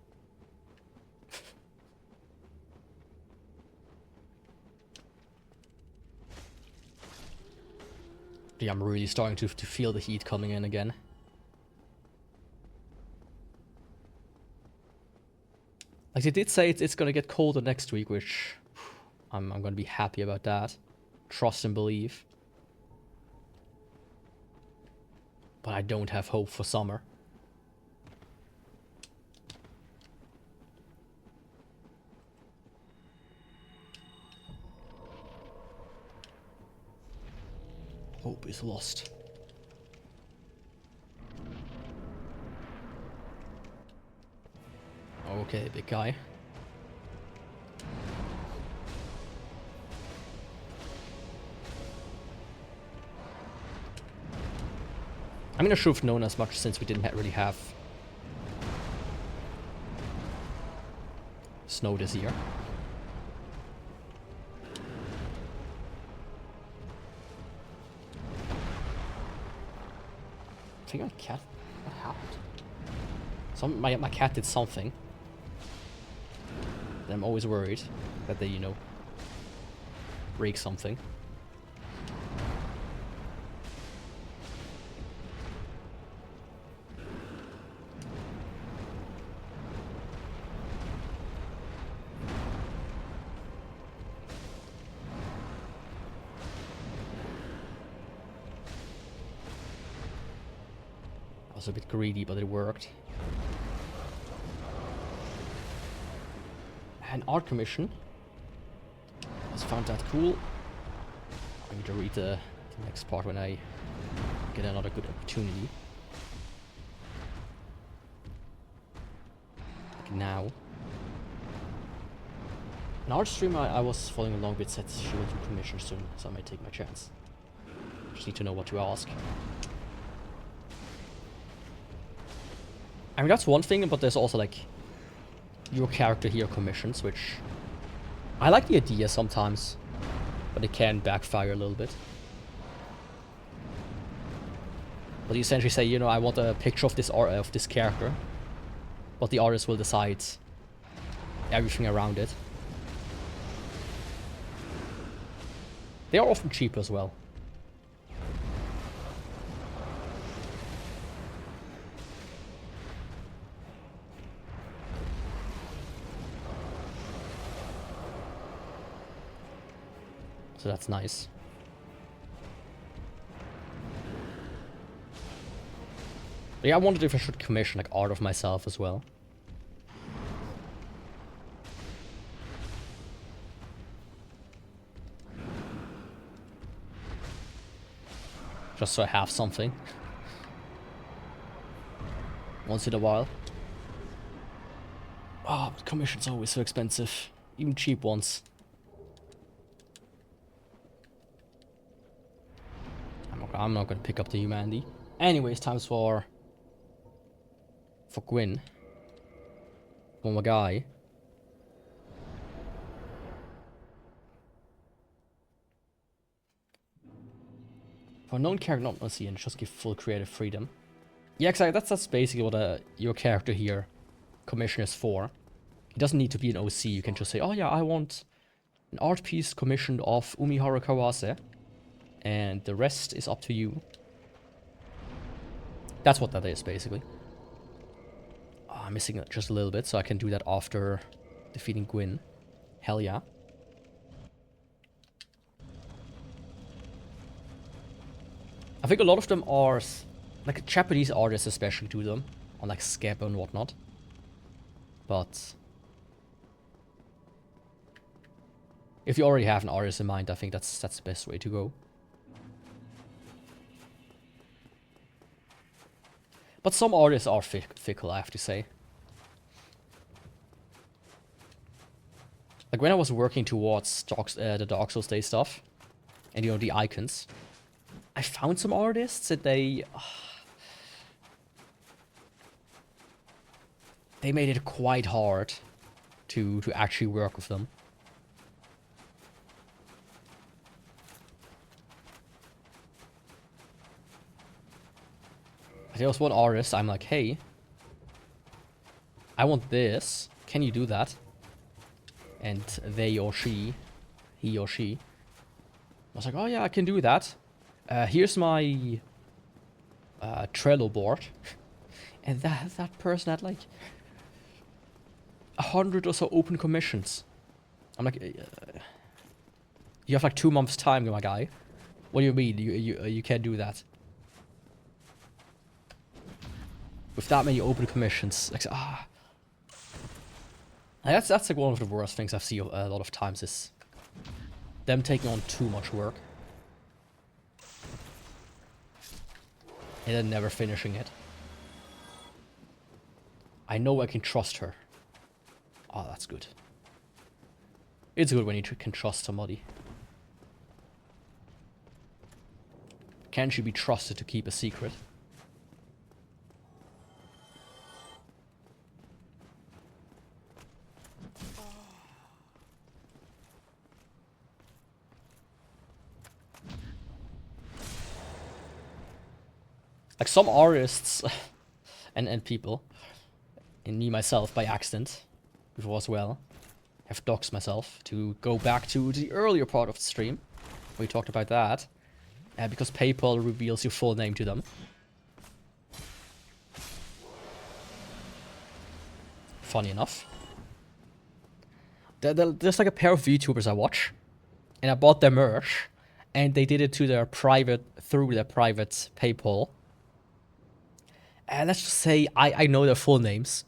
Yeah, I'm really starting to feel the heat coming in again. Like they did say it's gonna get colder next week, which I'm gonna be happy about that. Trust and believe. But I don't have hope for summer. Hope is lost. Okay, big guy. I mean, I should have known as much since we didn't really have snow this year. I think my cat... What happened? My cat did something. I'm always worried that they, you know, break something. I was a bit greedy, but it worked. An art commission. I just found that cool. I need to read the next part when I get another good opportunity. Like now. An art streamer I was following along with said she will do commission soon, so I might take my chance. Just need to know what to ask. I mean, that's one thing, but there's also like your character here commissions, which I like the idea sometimes, but it can backfire a little bit. But you essentially say, you know, I want a picture of this character, but the artist will decide everything around it. They are often cheap as well. So that's nice. But yeah, I wondered if I should commission like art of myself as well. Just so I have something. Once in a while. Ah, but commission's always so expensive. Even cheap ones. I'm not gonna pick up the humanity. Anyways, times for Gwyn. For my guy. For a known character not messy and just give full creative freedom. Yeah, exactly. That's basically what your character here commission is for. He doesn't need to be an OC. You can just say, oh yeah, I want an art piece commissioned of Umiharu Kawase. And the rest is up to you. That's what that is, basically. Oh, I'm missing it just a little bit, so I can do that after defeating Gwyn. Hell yeah. I think a lot of them are... Like, Japanese artists especially do them. On, like, Scab and whatnot. But... if you already have an artist in mind, I think that's the best way to go. But some artists are fickle, I have to say. Like when I was working towards the Dark Souls Day stuff, and you know, the icons, I found some artists that they made it quite hard to actually work with them. There was one artist, I'm like, hey, I want this, can you do that? And he or she, was like, oh yeah, I can do that. Here's my Trello board. And that person had like 100 or so open commissions. I'm like, you have like 2 months time, my guy. What do you mean, you can't do that? With that many open commissions, like, that's like one of the worst things I've seen a lot of times is them taking on too much work and then never finishing it. I know I can trust her. Oh, that's good. It's good when you can trust somebody. Can she be trusted to keep a secret? Like some artists and people, and me myself by accident, before as well, have doxed myself to go back to the earlier part of the stream. We talked about that. Because PayPal reveals your full name to them. Funny enough. There's like a pair of VTubers I watch. And I bought their merch. And they did it to their private, through their private PayPal. And let's just say I know their full names.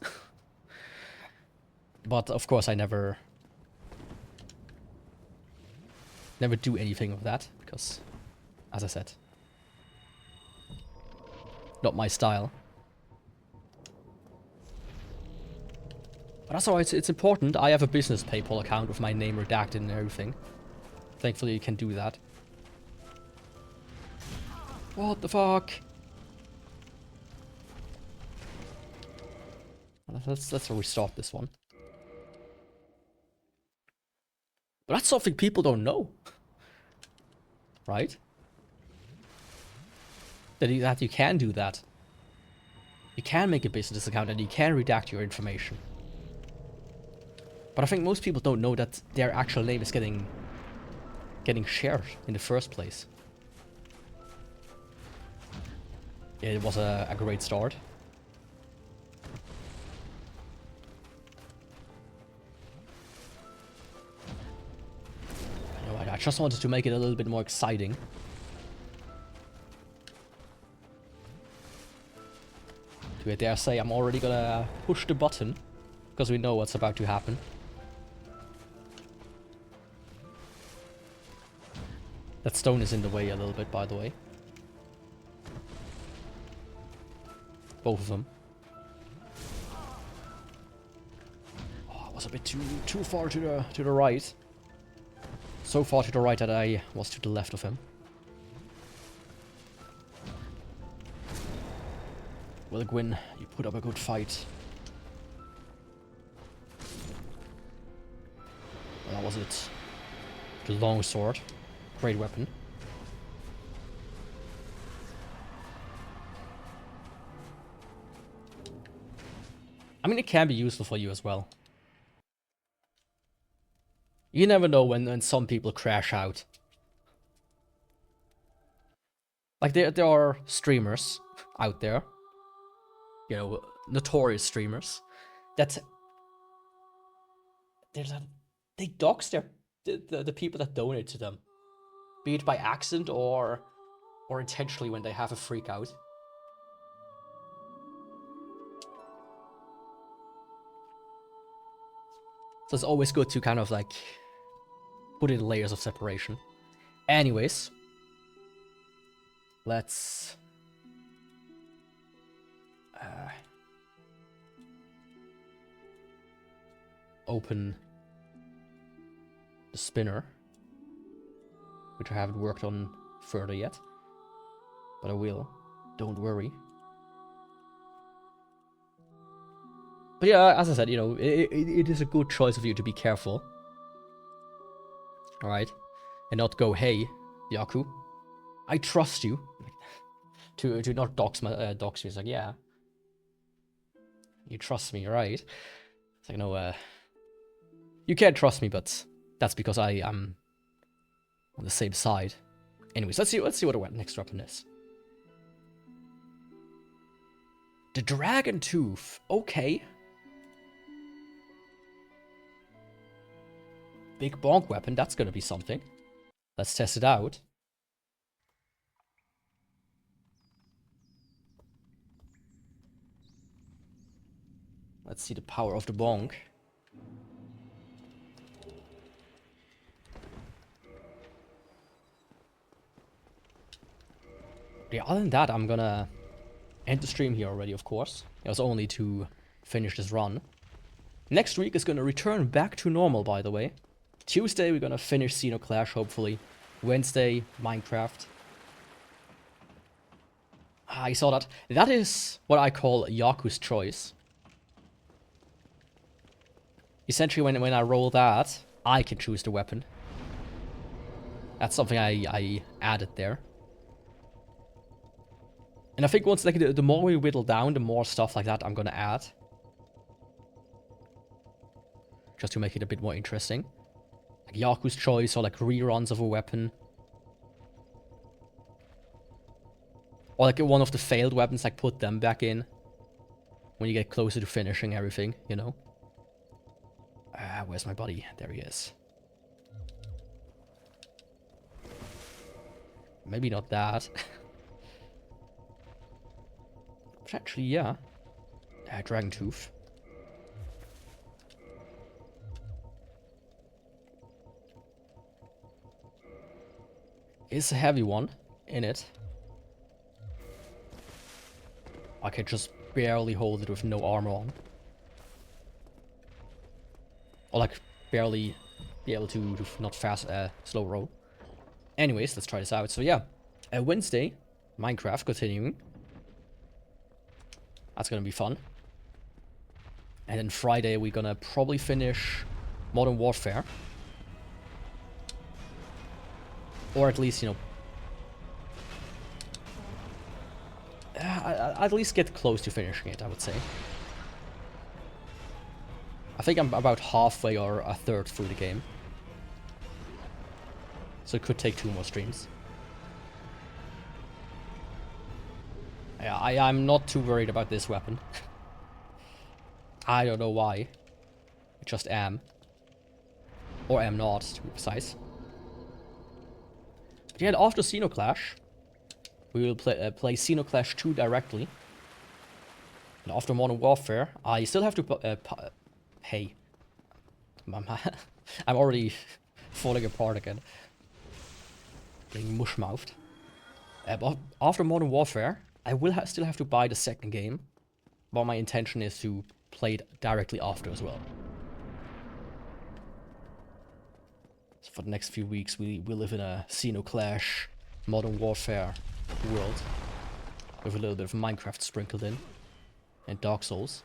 But of course I never do anything with that. Because, as I said, not my style. But that's alright, it's important. I have a business PayPal account with my name redacted and everything. Thankfully you can do that. What the fuck? Let's restart this one. But that's something people don't know. Right? That you can do that. You can make a business account and you can redact your information. But I think most people don't know that their actual name is getting shared in the first place. Yeah, it was a great start. You know, I just wanted to make it a little bit more exciting. Do I dare say I'm already gonna push the button, because we know what's about to happen. That stone is in the way a little bit, by the way. Both of them. Oh, I was a bit too far to the right. So far to the right that I was to the left of him. Well, Gwyn, you put up a good fight. Well, that was it. The Longsword. Great weapon. I mean, it can be useful for you as well. You never know when some people crash out. Like, there are streamers out there, you know, notorious streamers, that they dox the people that donate to them. Be it by accident or intentionally when they have a freak out. So it's always good to kind of like put in layers of separation. Anyways, let's open the spinner, which I haven't worked on further yet, but I will. Don't worry. But yeah, as I said, you know, it is a good choice of you to be careful. Alright? And not go, hey, Yaku, I trust you. to not dox me. It's like, yeah. You trust me, right? It's like, no, you can't trust me, but that's because I am on the same side. Anyways, let's see what the next weapon is. The Dragon Tooth. Okay. Big bonk weapon, that's gonna be something. Let's test it out. Let's see the power of the bonk. Yeah, other than that, I'm gonna end the stream here already, of course. It was only to finish this run. Next week is gonna return back to normal, by the way. Tuesday, we're gonna finish Xenoclash, hopefully. Wednesday, Minecraft. I saw that. That is what I call Yaku's choice. Essentially, when I roll that, I can choose the weapon. That's something I added there. And I think once like the more we whittle down, the more stuff like that I'm gonna add. Just to make it a bit more interesting. Like Yaku's choice or like reruns of a weapon. Or like one of the failed weapons, like put them back in. When you get closer to finishing everything, you know? Where's my buddy? There he is. Maybe not that. But actually, yeah. Dragon Tooth. It's a heavy one in it. I can just barely hold it with no armor on. Or like barely be able to not fast slow roll. Anyways, let's try this out. So yeah, Wednesday, Minecraft continuing. That's gonna be fun. And then Friday we're gonna probably finish Modern Warfare. Or at least, you know, at least get close to finishing it, I would say. I think I'm about halfway or a third through the game. So it could take 2 more streams. Yeah, I'm not too worried about this weapon. I don't know why. I just am. Or am not, to be precise. But yeah, after Xenoclash, we will play Xenoclash 2 directly. And after Modern Warfare, I still have to... hey. I'm already falling apart again. Getting mush-mouthed. But after Modern Warfare, I will still have to buy the second game. But my intention is to play it directly after as well. So for the next few weeks, we live in a Xenoclash, Modern Warfare world. With a little bit of Minecraft sprinkled in. And Dark Souls.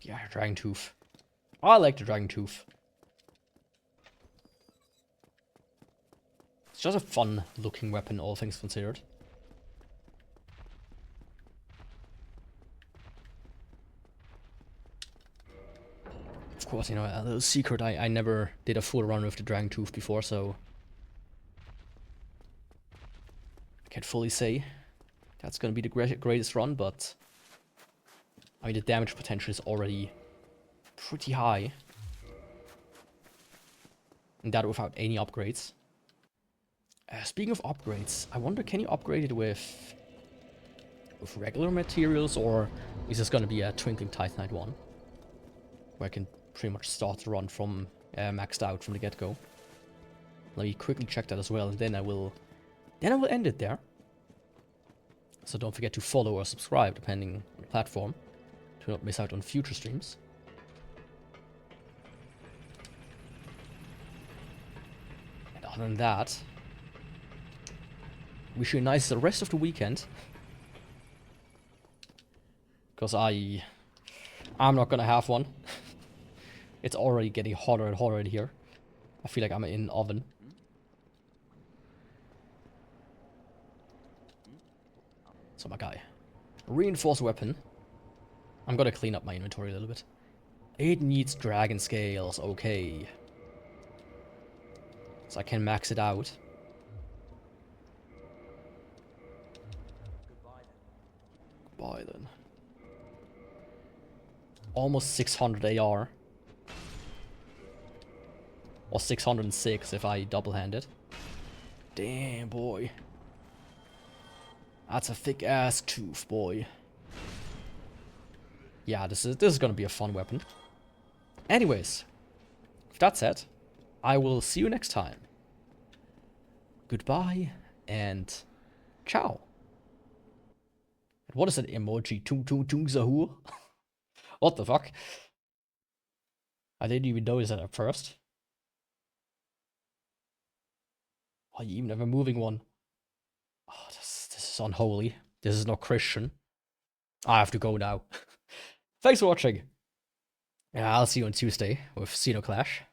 Yeah, Dragon Tooth. I like the Dragon Tooth. It's just a fun looking weapon, all things considered. Of course, you know, a little secret, I never did a full run with the Dragon Tooth before, so I can't fully say that's gonna be the greatest run, but I mean, the damage potential is already pretty high. And that without any upgrades. Speaking of upgrades, I wonder, can you upgrade it with regular materials, or is this gonna be a Twinkling Titanite one? Where I can pretty much start the run from maxed out from the get-go. Let me quickly check that as well, and then I will end it there. So don't forget to follow or subscribe, depending on the platform, to not miss out on future streams. And other than that, wish you a nice rest of the weekend. Because I'm not gonna have one. It's already getting hotter and hotter in here. I feel like I'm in an oven. So my guy. Reinforced weapon. I'm gonna clean up my inventory a little bit. It needs dragon scales, okay. So I can max it out. Goodbye then. Almost 600 AR. Or 606 if I double-hand it. Damn, boy. That's a thick-ass tooth, boy. Yeah, this is gonna be a fun weapon. Anyways, with that said, I will see you next time. Goodbye, and ciao. What is that emoji? Tung tung tung zahoo? What the fuck? I didn't even notice that at first. Oh, you even have a moving one. Oh, this is unholy. This is not Christian. I have to go now. Thanks for watching. Yeah, I'll see you on Tuesday with Xeno Clash.